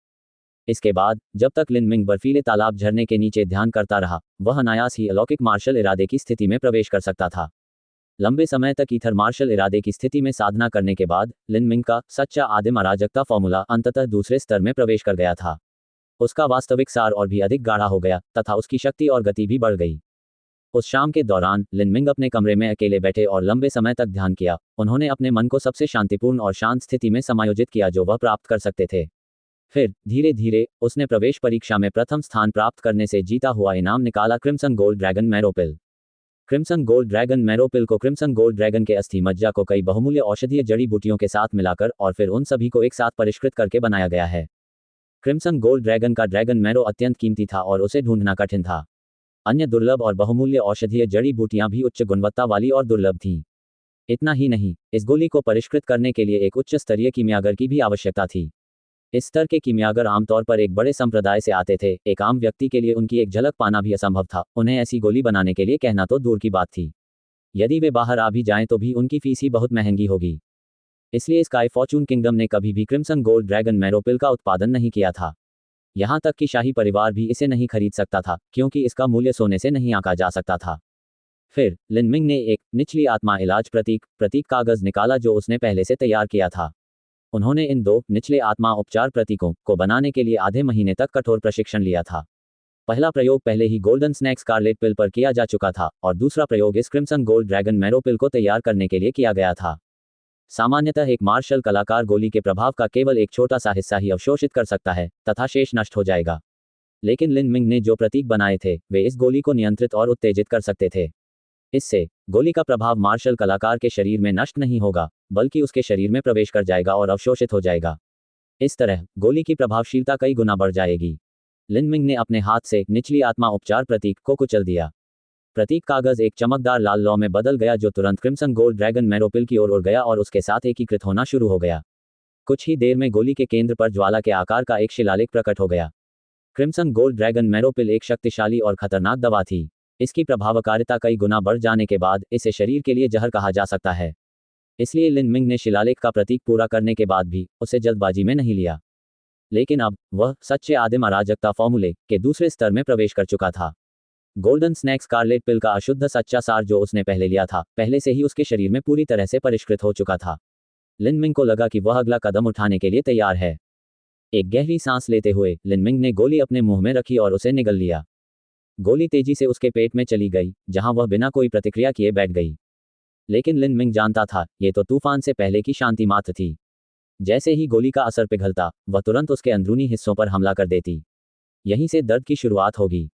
इसके बाद जब तक लिन मिंग बर्फीले तालाब झरने के नीचे ध्यान करता रहा, वह अनायास ही अलौकिक मार्शल इरादे की स्थिति में प्रवेश कर सकता था। लंबे समय तक ईथर मार्शल इरादे की स्थिति में साधना करने के बाद लिन मिंग का सच्चा आदिम अराजकता फॉर्मूला अंततः दूसरे स्तर में प्रवेश कर गया था। उसका वास्तविक सार और भी अधिक गाढ़ा हो गया तथा उसकी शक्ति और गति भी बढ़ गई। उस शाम के दौरान लिन मिंग अपने कमरे में अकेले बैठे और लंबे समय तक ध्यान किया। उन्होंने अपने मन को सबसे शांतिपूर्ण और शांत स्थिति में समायोजित किया जो वह प्राप्त कर सकते थे। फिर धीरे धीरे उसने प्रवेश परीक्षा में प्रथम स्थान प्राप्त करने से जीता हुआ इनाम निकाला, crimson gold dragon marrow pill. Crimson gold dragon marrow pill को क्रिम्सन गोल्ड ड्रैगन के अस्थि मज्जा को कई बहुमूल्य औषधीय जड़ी बूटियों के साथ मिलाकर और फिर उन सभी को एक साथ परिष्कृत करके बनाया गया है। क्रिम्सन गोल्ड ड्रैगन का ड्रैगन मैरो अत्यंत कीमती था और उसे ढूंढना कठिन था। अन्य दुर्लभ और बहुमूल्य औषधीय जड़ी बूटियां भी उच्च गुणवत्ता वाली और दुर्लभ थीं। इतना ही नहीं, इस गोली को परिष्कृत करने के लिए एक उच्च स्तरीय कीमियागर की भी आवश्यकता थी। इस स्तर के कीमियागर आमतौर पर एक बड़े संप्रदाय से आते थे। एक आम व्यक्ति के लिए उनकी एक झलक पाना भी असंभव था। उन्हें ऐसी गोली बनाने के लिए कहना तो दूर की बात थी, यदि वे बाहर आ भी जाएं तो भी उनकी फीस ही बहुत महंगी होगी। इसलिए स्काई फॉर्चून किंगडम ने कभी भी क्रिम्सन गोल्ड ड्रैगन मैरोपिल का उत्पादन नहीं किया था। यहाँ तक कि शाही परिवार भी इसे नहीं खरीद सकता था क्योंकि इसका मूल्य सोने से नहीं आंका जा सकता था। फिर लिन मिंग ने एक निचली आत्मा इलाज प्रतीक कागज निकाला जो उसने पहले से तैयार किया था। उन्होंने इन 2 निचले आत्मा उपचार प्रतीकों को बनाने के लिए आधे महीने तक कठोर प्रशिक्षण लिया था। पहला प्रयोग पहले ही गोल्डन स्नैक स्कारलेट पिल पर किया जा चुका था और दूसरा प्रयोग इस क्रिम्सन गोल्ड ड्रैगन मैरोपिल को तैयार करने के लिए किया गया था। सामान्यतः एक मार्शल कलाकार गोली के प्रभाव का केवल एक छोटा सा हिस्सा ही अवशोषित कर सकता है तथा शेष नष्ट हो जाएगा। लेकिन लिन मिंग ने जो प्रतीक बनाए थे वे इस गोली को नियंत्रित और उत्तेजित कर सकते थे। इससे गोली का प्रभाव मार्शल कलाकार के शरीर में नष्ट नहीं होगा बल्कि उसके शरीर में प्रवेश कर जाएगा और अवशोषित हो जाएगा। इस तरह गोली की प्रभावशीलता कई गुना बढ़ जाएगी। लिन मिंग ने अपने हाथ से निचली आत्मा उपचार प्रतीक को कुचल दिया। प्रतीक कागज एक चमकदार लाल लौ में बदल गया जो तुरंत क्रिम्सन गोल्ड ड्रैगन मैरोपिल की ओर उड़ गया और उसके साथ एकीकृत होना शुरू हो गया। कुछ ही देर में गोली के केंद्र पर ज्वाला के आकार का एक शिलालेख प्रकट हो गया। क्रिम्सन गोल्ड ड्रैगन मैरोपिल एक शक्तिशाली और खतरनाक दवा थी। इसकी प्रभावकारिता कई गुना बढ़ जाने के बाद इसे शरीर के लिए जहर कहा जा सकता है। इसलिए लिन मिंग ने शिलालेख का प्रतीक पूरा करने के बाद भी उसे जल्दबाजी में नहीं लिया। लेकिन अब वह सच्चे आदिम अराजकता फॉर्मूले के दूसरे स्तर में प्रवेश कर चुका था। गोल्डन स्नैक स्कारलेट पिल का अशुद्ध सच्चा सार जो उसने पहले लिया था पहले से ही उसके शरीर में पूरी तरह से परिष्कृत हो चुका था। लिन मिंग को लगा कि वह अगला कदम उठाने के लिए तैयार है। एक गहरी सांस लेते हुए लिन मिंग ने गोली अपने मुंह में रखी और उसे निगल लिया। गोली तेजी से उसके पेट में चली गई जहां वह बिना कोई प्रतिक्रिया किए बैठ गई। लेकिन लिन मिंग जानता था ये तो तूफान से पहले की शांति मात्र थी। जैसे ही गोली का असर पिघलता वह तुरंत उसके अंदरूनी हिस्सों पर हमला कर देती। यहीं से दर्द की शुरुआत होगी।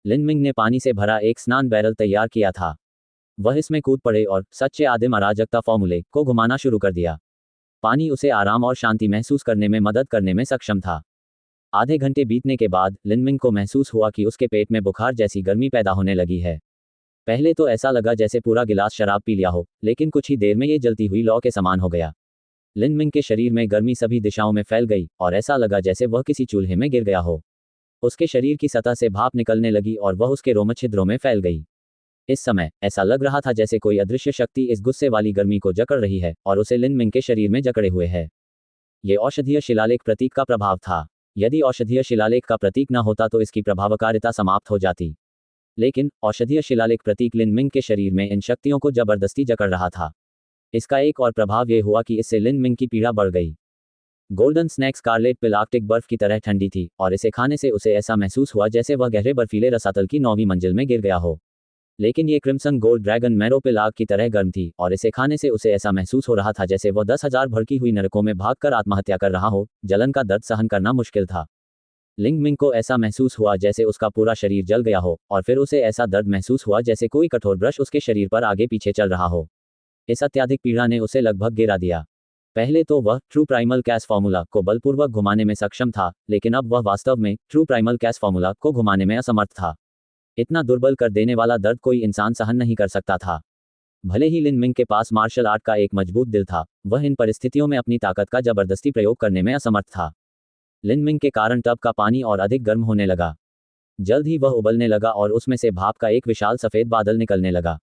लिन मिंग ने पानी से भरा एक स्नान बैरल तैयार किया था। वह इसमें कूद पड़े और सच्चे आदिम अराजकता फॉर्मूले को घुमाना शुरू कर दिया। पानी उसे आराम और शांति महसूस करने में मदद करने में सक्षम था। आधे घंटे बीतने के बाद लिनमिंग को महसूस हुआ कि उसके पेट में बुखार जैसी गर्मी पैदा होने लगी है। पहले तो ऐसा लगा जैसे पूरा गिलास शराब पी लिया हो, लेकिन कुछ ही देर में ये जलती हुई लौ के समान हो गया। लिनमिंग के शरीर में गर्मी सभी दिशाओं में फैल गई और ऐसा लगा जैसे वह किसी चूल्हे में गिर गया हो। उसके शरीर की सतह से भाप निकलने लगी और वह उसके रोम छिद्रों में फैल गई। इस समय ऐसा लग रहा था जैसे कोई अदृश्य शक्ति इस गुस्से वाली गर्मी को जकड़ रही है और उसे लिनमिंग के शरीर में जकड़े हुए है। ये औषधीय शिलालेख प्रतीक का प्रभाव था। यदि औषधीय शिलालेख का प्रतीक न होता तो इसकी प्रभावकारिता समाप्त हो जाती, लेकिन औषधीय शिलालेख प्रतीक लिनमिंग के शरीर में इन शक्तियों को जबरदस्ती जकड़ रहा था। इसका एक और प्रभाव यह हुआ कि इससे लिनमिंग की पीड़ा बढ़ गई। गोल्डन स्नैक स्कारलेट पिल आर्कटिक बर्फ की तरह ठंडी थी और इसे खाने से उसे ऐसा महसूस हुआ जैसे वह गहरे बर्फीले रसातल की 9वीं मंजिल में गिर गया हो। लेकिन ये क्रिम्सन गोल्ड ड्रैगन मैरो पिल आग की तरह गर्म थी और इसे खाने से उसे ऐसा महसूस हो रहा था जैसे वह 10,000 भड़की हुई नरकों में भागकर आत्महत्या कर रहा हो। जलन का दर्द सहन करना मुश्किल था। लिनमिंग को ऐसा महसूस हुआ जैसे उसका पूरा शरीर जल गया हो और फिर उसे ऐसा दर्द महसूस हुआ जैसे कोई कठोर ब्रश उसके शरीर पर आगे पीछे चल रहा हो। इस अत्यधिक पीड़ा ने उसे लगभग गिरा दिया। पहले तो वह ट्रू प्राइमल कैस फॉर्मूला को बलपूर्वक घुमाने में सक्षम था, लेकिन अब वह वास्तव में ट्रू प्राइमल कैस फॉर्मूला को घुमाने में असमर्थ था। इतना दुर्बल कर देने वाला दर्द कोई इंसान सहन नहीं कर सकता था। भले ही लिनमिंग के पास मार्शल आर्ट का एक मजबूत दिल था, वह इन परिस्थितियों में अपनी ताकत का जबरदस्ती प्रयोग करने में असमर्थ था। लिनमिंग के कारण टब का पानी और अधिक गर्म होने लगा। जल्द ही वह उबलने लगा और उसमें से भाप का एक विशाल सफेद बादल निकलने लगा।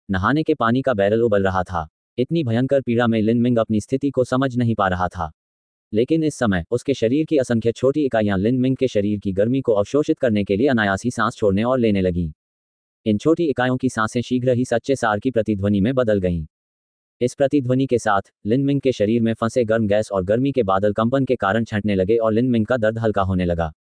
नहाने के पानी का बैरल उबल रहा था। इतनी भयंकर पीड़ा में लिनमिंग अपनी स्थिति को समझ नहीं पा रहा था। लेकिन इस समय उसके शरीर की असंख्य छोटी इकाइयां लिनमिंग के शरीर की गर्मी को अवशोषित करने के लिए अनायास ही सांस छोड़ने और लेने लगीं। इन छोटी इकाइयों की सांसें शीघ्र ही सच्चे सार की प्रतिध्वनि में बदल गईं। इस प्रतिध्वनि के साथ लिनमिंग के शरीर में फंसे गर्म गैस और गर्मी के बादल कंपन के कारण छंटने लगे और लिनमिंग का दर्द हल्का होने लगा।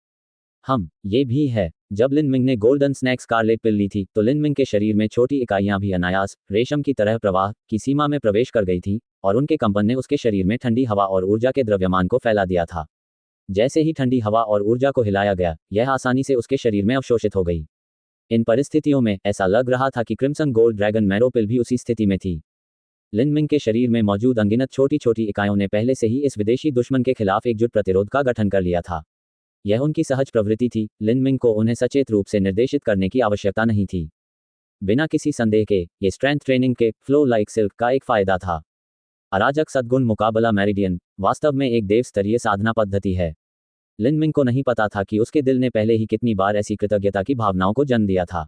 ये भी है, जब लिनमिंग ने गोल्डन स्नैक स्कारलेट पिल ली थी तो लिनमिंग के शरीर में छोटी इकाइयां भी अनायास रेशम की तरह प्रवाह की सीमा में प्रवेश कर गई थी और उनके कंपन ने उसके शरीर में ठंडी हवा और ऊर्जा के द्रव्यमान को फैला दिया था। जैसे ही ठंडी हवा और ऊर्जा को हिलाया गया, यह आसानी से उसके शरीर में अवशोषित हो गई। इन परिस्थितियों में ऐसा लग रहा था कि क्रिम्सन गोल्ड ड्रैगन मैरो पिल भी उसी स्थिति में थी। लिनमिंग के शरीर में मौजूद अनगिनत छोटी छोटी इकाइयों ने पहले से ही इस विदेशी दुश्मन के खिलाफ एकजुट प्रतिरोध का गठन कर लिया था। यह उनकी सहज प्रवृत्ति थी। लिनमिंग को उन्हें सचेत रूप से निर्देशित करने की आवश्यकता नहीं थी। बिना किसी संदेह के ये स्ट्रेंथ ट्रेनिंग के फ्लो लाइक सिल्क का एक फायदा था। अराजक सद्गुण मुकाबला मेरिडियन वास्तव में एक देव स्तरीय साधना पद्धति है। लिनमिंग को नहीं पता था कि उसके दिल ने पहले ही कितनी बार ऐसी कृतज्ञता की भावनाओं को जन्म दिया था।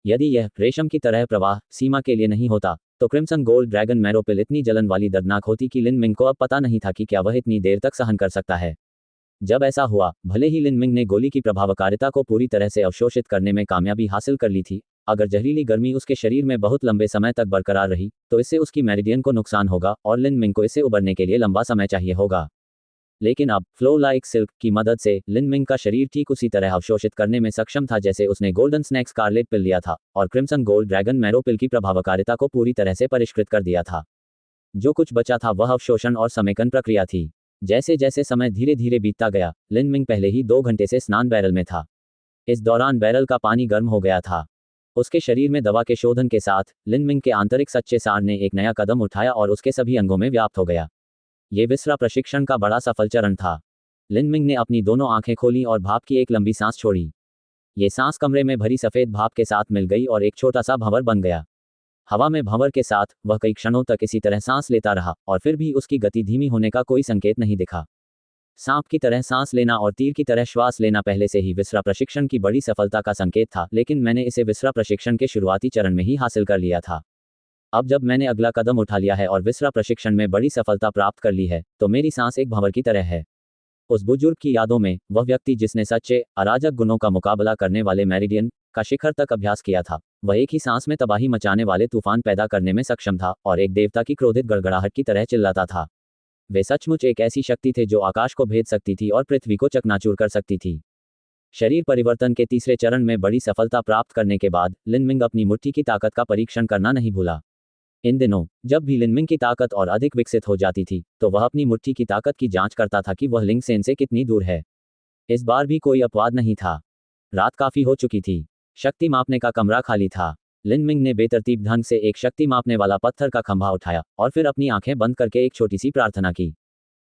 यदि यह रेशम की तरह प्रवाह सीमा के लिए नहीं होता तो क्रिम्सन गोल्ड ड्रैगन मैरो पिल इतनी जलन वाली दर्दनाक होती कि लिनमिंग को अब पता नहीं था कि क्या वह इतनी देर तक सहन कर सकता है। जब ऐसा हुआ, भले ही लिनमिंग ने गोली की प्रभावकारिता को पूरी तरह से अवशोषित करने में कामयाबी हासिल कर ली थी, अगर जहरीली गर्मी उसके शरीर में बहुत लंबे समय तक बरकरार रही तो इससे उसकी मेरिडियन को नुकसान होगा और लिनमिंग को इससे उबरने के लिए लंबा समय चाहिए होगा। लेकिन अब फ्लो लाइक सिल्क की मदद से लिनमिंग का शरीर ठीक उसी तरह अवशोषित करने में सक्षम था जैसे उसने गोल्डन स्नैक स्कारलेट पिल लिया था और क्रिम्सन गोल्ड ड्रैगन मैरो पिल की प्रभावकारिता को पूरी तरह से परिष्कृत कर दिया था। जो कुछ बचा था वह अवशोषण और समेकन प्रक्रिया थी। जैसे जैसे समय धीरे धीरे बीतता गया, लिनमिंग पहले ही 2 घंटे से स्नान बैरल में था। इस दौरान बैरल का पानी गर्म हो गया था। उसके शरीर में दवा के शोधन के साथ लिनमिंग के आंतरिक सच्चे सार ने एक नया कदम उठाया और उसके सभी अंगों में व्याप्त हो गया। ये विसरा प्रशिक्षण का बड़ा सफल चरण था। लिनमिंग ने अपनी दोनों आंखें खोली और भाप की एक लंबी सांस छोड़ी। ये सांस कमरे में भरी सफेद भाप के साथ मिल गई और एक छोटा सा भंवर बन गया। हवा में भंवर के साथ वह कई क्षणों तक इसी तरह सांस लेता रहा और फिर भी उसकी गति धीमी होने का कोई संकेत नहीं दिखा। सांप की तरह सांस लेना और तीर की तरह श्वास लेना पहले से ही विसरा प्रशिक्षण की बड़ी सफलता का संकेत था, लेकिन मैंने इसे विसरा प्रशिक्षण के शुरुआती चरण में ही हासिल कर लिया था। अब जब मैंने अगला कदम उठा लिया है और विसरा प्रशिक्षण में बड़ी सफलता प्राप्त कर ली है, तो मेरी सांस एक भंवर की तरह है। उस बुजुर्ग की यादों में वह व्यक्ति जिसने सच्चे अराजक गुणों का मुकाबला करने वाले मेरिडियन का शिखर तक अभ्यास किया था, वह एक ही सांस में तबाही मचाने वाले तूफान पैदा करने में सक्षम था और एक देवता की क्रोधित गड़गड़ाहट की तरह चिल्लाता था। वे सचमुच एक ऐसी शक्ति थे जो आकाश को भेद सकती थी और पृथ्वी को चकनाचूर कर सकती थी। शरीर परिवर्तन के तीसरे चरण में बड़ी सफलता प्राप्त करने के बाद लिनमिंग अपनी मुट्ठी की ताकत का परीक्षण करना नहीं भूला। इन दिनों जब भी लिनमिंग की ताकत और अधिक विकसित हो जाती थी तो वह अपनी मुट्ठी की ताकत की जांच करता था कि वह लिंगसेन से कितनी दूर है। इस बार भी कोई अपवाद नहीं था। रात काफी हो चुकी थी। शक्ति मापने का कमरा खाली था। लिनमिंग ने बेतरतीब ढंग से एक शक्ति मापने वाला पत्थर का खंभा उठाया और फिर अपनी आंखें बंद करके एक छोटी सी प्रार्थना की।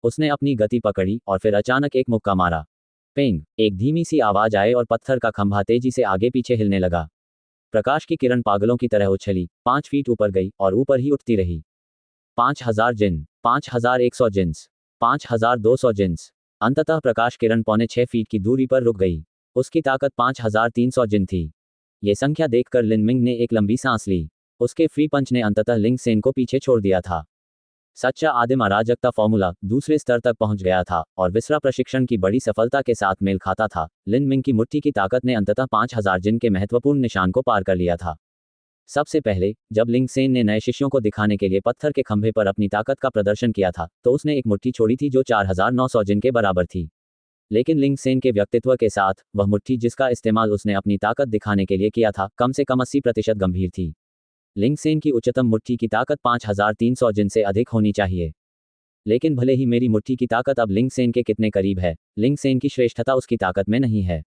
उसने अपनी गति पकड़ी और फिर अचानक एक मुक्का मारा। पेंग, एक धीमी सी आवाज आए और पत्थर का खंभा तेजी से आगे पीछे हिलने लगा। प्रकाश की किरण पागलों की तरह उछली, 5 फीट ऊपर गई और ऊपर ही उठती रही। 5000 जिन, 5100 जिन्स, 5200 जिन्स। अंततः प्रकाश किरण 6.25 फीट की दूरी पर रुक गई। उसकी ताकत 5300 जिन थी। ये संख्या देखकर लिन मिंग ने एक लंबी सांस ली। उसके फ्री पंच ने अंततः लिंग सेन को पीछे छोड़ दिया था। सच्चा आदिम अराजकता फॉर्मूला दूसरे स्तर तक पहुंच गया था और विसरा प्रशिक्षण की बड़ी सफलता के साथ मेल खाता था। लिन मिंग की मुट्ठी की ताकत ने अंततः 5000 जिन के महत्वपूर्ण निशान को पार कर लिया था। सबसे पहले जब लिंग सेन ने नए शिष्यों को दिखाने के लिए पत्थर के खंभे पर अपनी ताकत का प्रदर्शन किया था तो उसने एक मुट्ठी छोड़ी थी जो 4900 जिन के बराबर थी। लेकिन लिंग सेन के व्यक्तित्व के साथ वह मुट्ठी जिसका इस्तेमाल उसने अपनी ताकत दिखाने के लिए किया था कम से कम 80% गंभीर थी। लिंग सेन की उच्चतम मुट्ठी की ताकत 5300 जिन से अधिक होनी चाहिए। लेकिन भले ही मेरी मुट्ठी की ताकत अब लिंग सेन के कितने करीब है, लिंग सेन की श्रेष्ठता उसकी ताकत में नहीं है।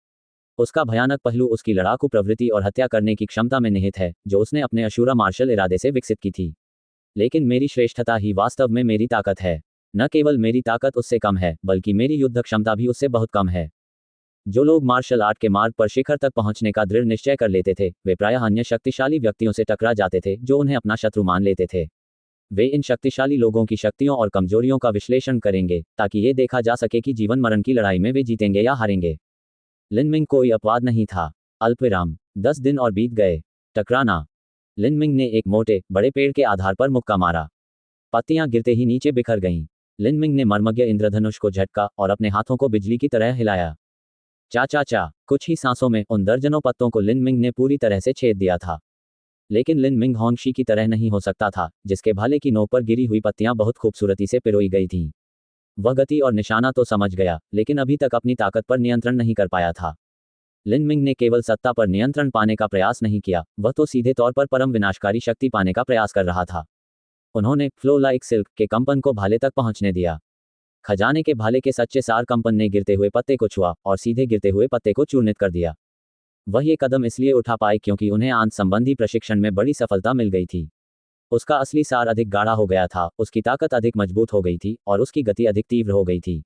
उसका भयानक पहलू उसकी लड़ाकू प्रवृत्ति और हत्या करने की क्षमता में निहित है जो उसने अपने अशूरा मार्शल इरादे से विकसित की थी। लेकिन मेरी श्रेष्ठता ही वास्तव में मेरी ताकत है। न केवल मेरी ताकत उससे कम है बल्कि मेरी युद्ध क्षमता भी उससे बहुत कम है। जो लोग मार्शल आर्ट के मार्ग पर शिखर तक पहुंचने का दृढ़ निश्चय कर लेते थे वे प्रायः अन्य शक्तिशाली व्यक्तियों से टकरा जाते थे जो उन्हें अपना शत्रु मान लेते थे। वे इन शक्तिशाली लोगों की शक्तियों और कमजोरियों का विश्लेषण करेंगे ताकि ये देखा जा सके कि जीवन मरण की लड़ाई में वे जीतेंगे या हारेंगे। लिन मिंग कोई अपवाद नहीं था। अल्पविराम 10 दिन और बीत गए। टकराना। लिन मिंग ने एक मोटे बड़े पेड़ के आधार पर मुक्का मारा। पत्तियां गिरते ही नीचे बिखर गईं। लिन मिंग ने मर्मज्ञ इंद्रधनुष को झटका और अपने हाथों को बिजली की तरह हिलाया। चा चा चा। कुछ ही सांसों में उन दर्जनों पत्तों को लिन मिंग ने पूरी तरह से छेद दिया था। लेकिन लिन मिंग होंगशी की तरह नहीं हो सकता था जिसके भाले की नोक पर गिरी हुई पत्तियां बहुत खूबसूरती से पिरोई गई थीं। वह गति और निशाना तो समझ गया लेकिन अभी तक अपनी ताकत पर नियंत्रण नहीं कर पाया था। लिन मिंग ने केवल सत्ता पर नियंत्रण पाने का प्रयास नहीं किया, वह तो सीधे तौर पर परम विनाशकारी शक्ति पाने का प्रयास कर रहा था। उन्होंने फ्लो लाइक सिल्क के कंपन को भाले तक पहुंचने दिया। खजाने के भाले के सच्चे सार कंपन ने गिरते हुए पत्ते को छुआ और सीधे गिरते हुए पत्ते को चूर्णित कर दिया। वह ये कदम इसलिए उठा पाए क्योंकि उन्हें आंत संबंधी प्रशिक्षण में बड़ी सफलता मिल गई थी। उसका असली सार अधिक गाढ़ा हो गया था, उसकी ताकत अधिक मजबूत हो गई थी और उसकी गति अधिक तीव्र हो गई थी।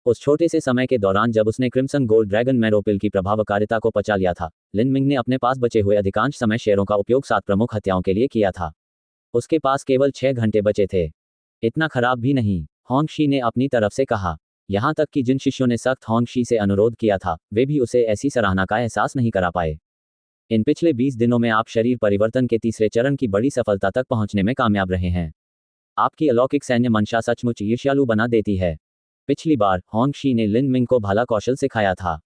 उस छोटे से समय के दौरान जब उसने क्रिम्सन गोल्ड ड्रैगन मैरोपिल की प्रभावकारिता को पचा लिया था, लिन मिंग ने अपने पास बचे हुए अधिकांश समय शेयरों का उपयोग 7 प्रमुख हत्याओं के लिए किया था। उसके पास केवल 6 घंटे बचे थे। इतना खराब भी नहीं, होंगशी ने अपनी तरफ से कहा। यहाँ तक कि जिन शिष्यों ने सख्त होंगशी से अनुरोध किया था वे भी उसे ऐसी सराहना का एहसास नहीं करा पाए। इन पिछले 20 दिनों में आप शरीर परिवर्तन के तीसरे चरण की बड़ी सफलता तक पहुंचने में कामयाब रहे हैं। आपकी अलौकिक सैन्य मंशा सचमुच ईर्ष्यालु बना देती है। पिछली बार होंगशी ने लिन मिंग को भाला कौशल सिखाया था।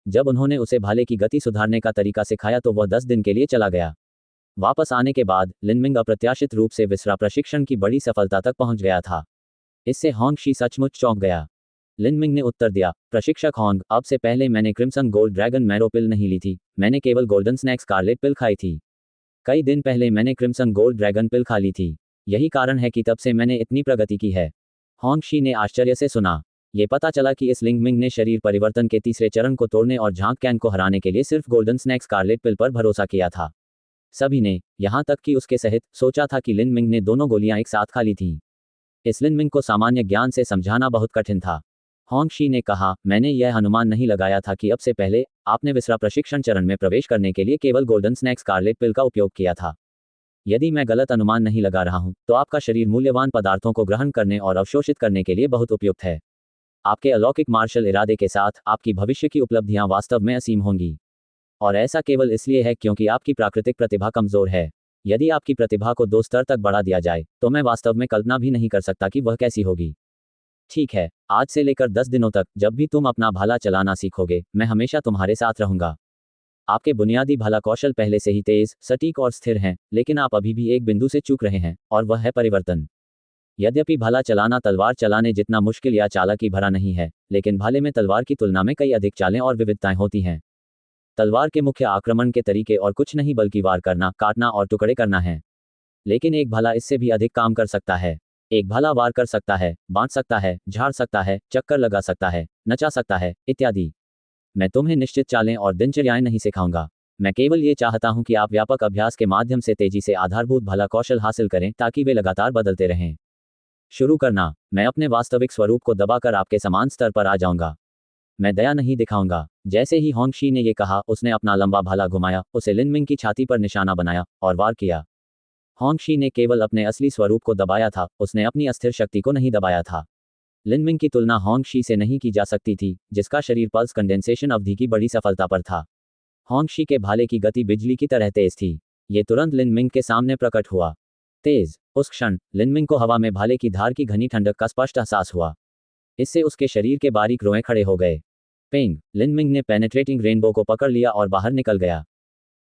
जब उन्होंने उसे भाले की गति सुधारने का तरीका सिखाया तो वह 10 दिन के लिए चला गया। वापस आने के बाद लिन मिंग अप्रत्याशित रूप से विसरा प्रशिक्षण की बड़ी सफलता तक पहुंच गया था। इससे होंगशी सचमुच चौंक गया। लिन मिंग ने उत्तर दिया, प्रशिक्षक होंग, अब से पहले मैंने क्रिम्सन गोल्ड ड्रैगन मैरो पिल नहीं ली थी, मैंने केवल गोल्डन स्नैक स्कारलेट पिल खाई थी। कई दिन पहले मैंने क्रिम्सन गोल्ड ड्रैगन पिल खा ली थी। यही कारण है कि तब से मैंने इतनी प्रगति की है। होंगशी ने आश्चर्य से सुना। ये पता चला कि इस लिंग मिंग ने शरीर परिवर्तन के तीसरे चरण को तोड़ने और झांक कैन को हराने के लिए सिर्फ गोल्डन स्नैक स्कारलेट पिल पर भरोसा किया था। सभी ने, यहाँ तक कि उसके सहित, सोचा था कि लिन मिंग ने दोनों गोलियां एक साथ खा ली थीं। इस लिन मिंग को सामान्य ज्ञान से समझाना बहुत कठिन था। होंगशी ने कहा, मैंने यह अनुमान नहीं लगाया था कि अब से पहले आपने विसरा प्रशिक्षण चरण में प्रवेश करने के लिए केवल गोल्डन स्नैक स्कारलेट पिल का उपयोग किया था। यदि मैं गलत अनुमान नहीं लगा रहा हूं तो आपका शरीर मूल्यवान पदार्थों को ग्रहण करने और अवशोषित करने के लिए बहुत उपयुक्त है। आपके अलौकिक मार्शल इरादे के साथ आपकी भविष्य की उपलब्धियां वास्तव में असीम होंगी। और ऐसा केवल इसलिए है क्योंकि आपकी प्राकृतिक प्रतिभा कमजोर है। यदि आपकी प्रतिभा को 2 स्तर तक बढ़ा दिया जाए तो मैं वास्तव में कल्पना भी नहीं कर सकता कि वह कैसी होगी। ठीक है, आज से लेकर 10 दिनों तक जब भी तुम अपना भाला चलाना सीखोगे मैं हमेशा तुम्हारे साथ रहूंगा। आपके बुनियादी भाला कौशल पहले से ही तेज, सटीक और स्थिर हैं, लेकिन आप अभी भी एक बिंदु से चूक रहे हैं और वह है परिवर्तन। यद्यपि भाला चलाना तलवार चलाने जितना मुश्किल या चालाकी भरा नहीं है, लेकिन भाले में तलवार की तुलना में कई अधिक चालें और विविधताएं होती हैं। तलवार के मुख्य आक्रमण के तरीके और कुछ नहीं बल्कि वार करना, काटना और टुकड़े करना है। लेकिन एक भाला इससे भी अधिक काम कर सकता है। एक भाला वार कर सकता है, बांट सकता है, झाड़ सकता है, चक्कर लगा सकता है, नचा सकता है, इत्यादि। मैं तुम्हें निश्चित चालें और दिनचर्याएं नहीं सिखाऊंगा। मैं केवल ये चाहता हूं कि आप व्यापक अभ्यास के माध्यम से तेजी से आधारभूत भाला कौशल हासिल करें ताकि वे लगातार बदलते रहें। शुरू करना, मैं अपने वास्तविक स्वरूप को दबाकर आपके समान स्तर पर आ जाऊंगा। मैं दया नहीं दिखाऊंगा। जैसे ही होंगशी ने ये कहा, उसने अपना लंबा भाला घुमाया, उसे लिनमिंग की छाती पर निशाना बनाया और वार किया। होंगशी ने केवल अपने असली स्वरूप को दबाया था, उसने अपनी अस्थिर शक्ति को नहीं दबाया था। लिनमिंग की तुलना होंगशी से नहीं की जा सकती थी, जिसका शरीर पल्स कंडेंसेशन अवधि की बड़ी सफलता पर था। होंगशी के भाले की गति बिजली की तरह तेज थी। ये तुरंत लिनमिंग के सामने प्रकट हुआ। तेज। उस क्षण लिनमिंग को हवा में भाले की धार की घनी ठंडक का स्पष्ट एहसास हुआ। इससे उसके शरीर के बारीक रोए खड़े हो गए। पेंग। लिनमिंग ने पेनेट्रेटिंग रेनबो को पकड़ लिया और बाहर निकल गया।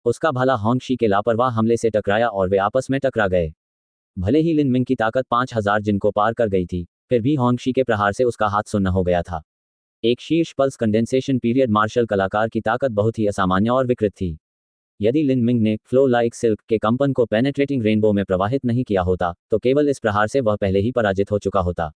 उसका भाला होंगशी के लापरवाह हमले से टकराया और वे आपस में टकरा गए। भले ही लिनमिंग की ताकत 5000 जिन को पार कर गई थी, फिर भी होंगशी के प्रहार से उसका हाथ सुन्न हो गया था। एक शीर्ष पल्स कंडेंसेशन पीरियड मार्शल कलाकार की ताकत बहुत ही असामान्य और विकृत थी। यदि लिनमिंग ने फ्लो लाइक सिल्क के कंपन को पेनेट्रेटिंग रेनबो में प्रवाहित नहीं किया होता, तो केवल इस प्रहार से वह पहले ही पराजित हो चुका होता।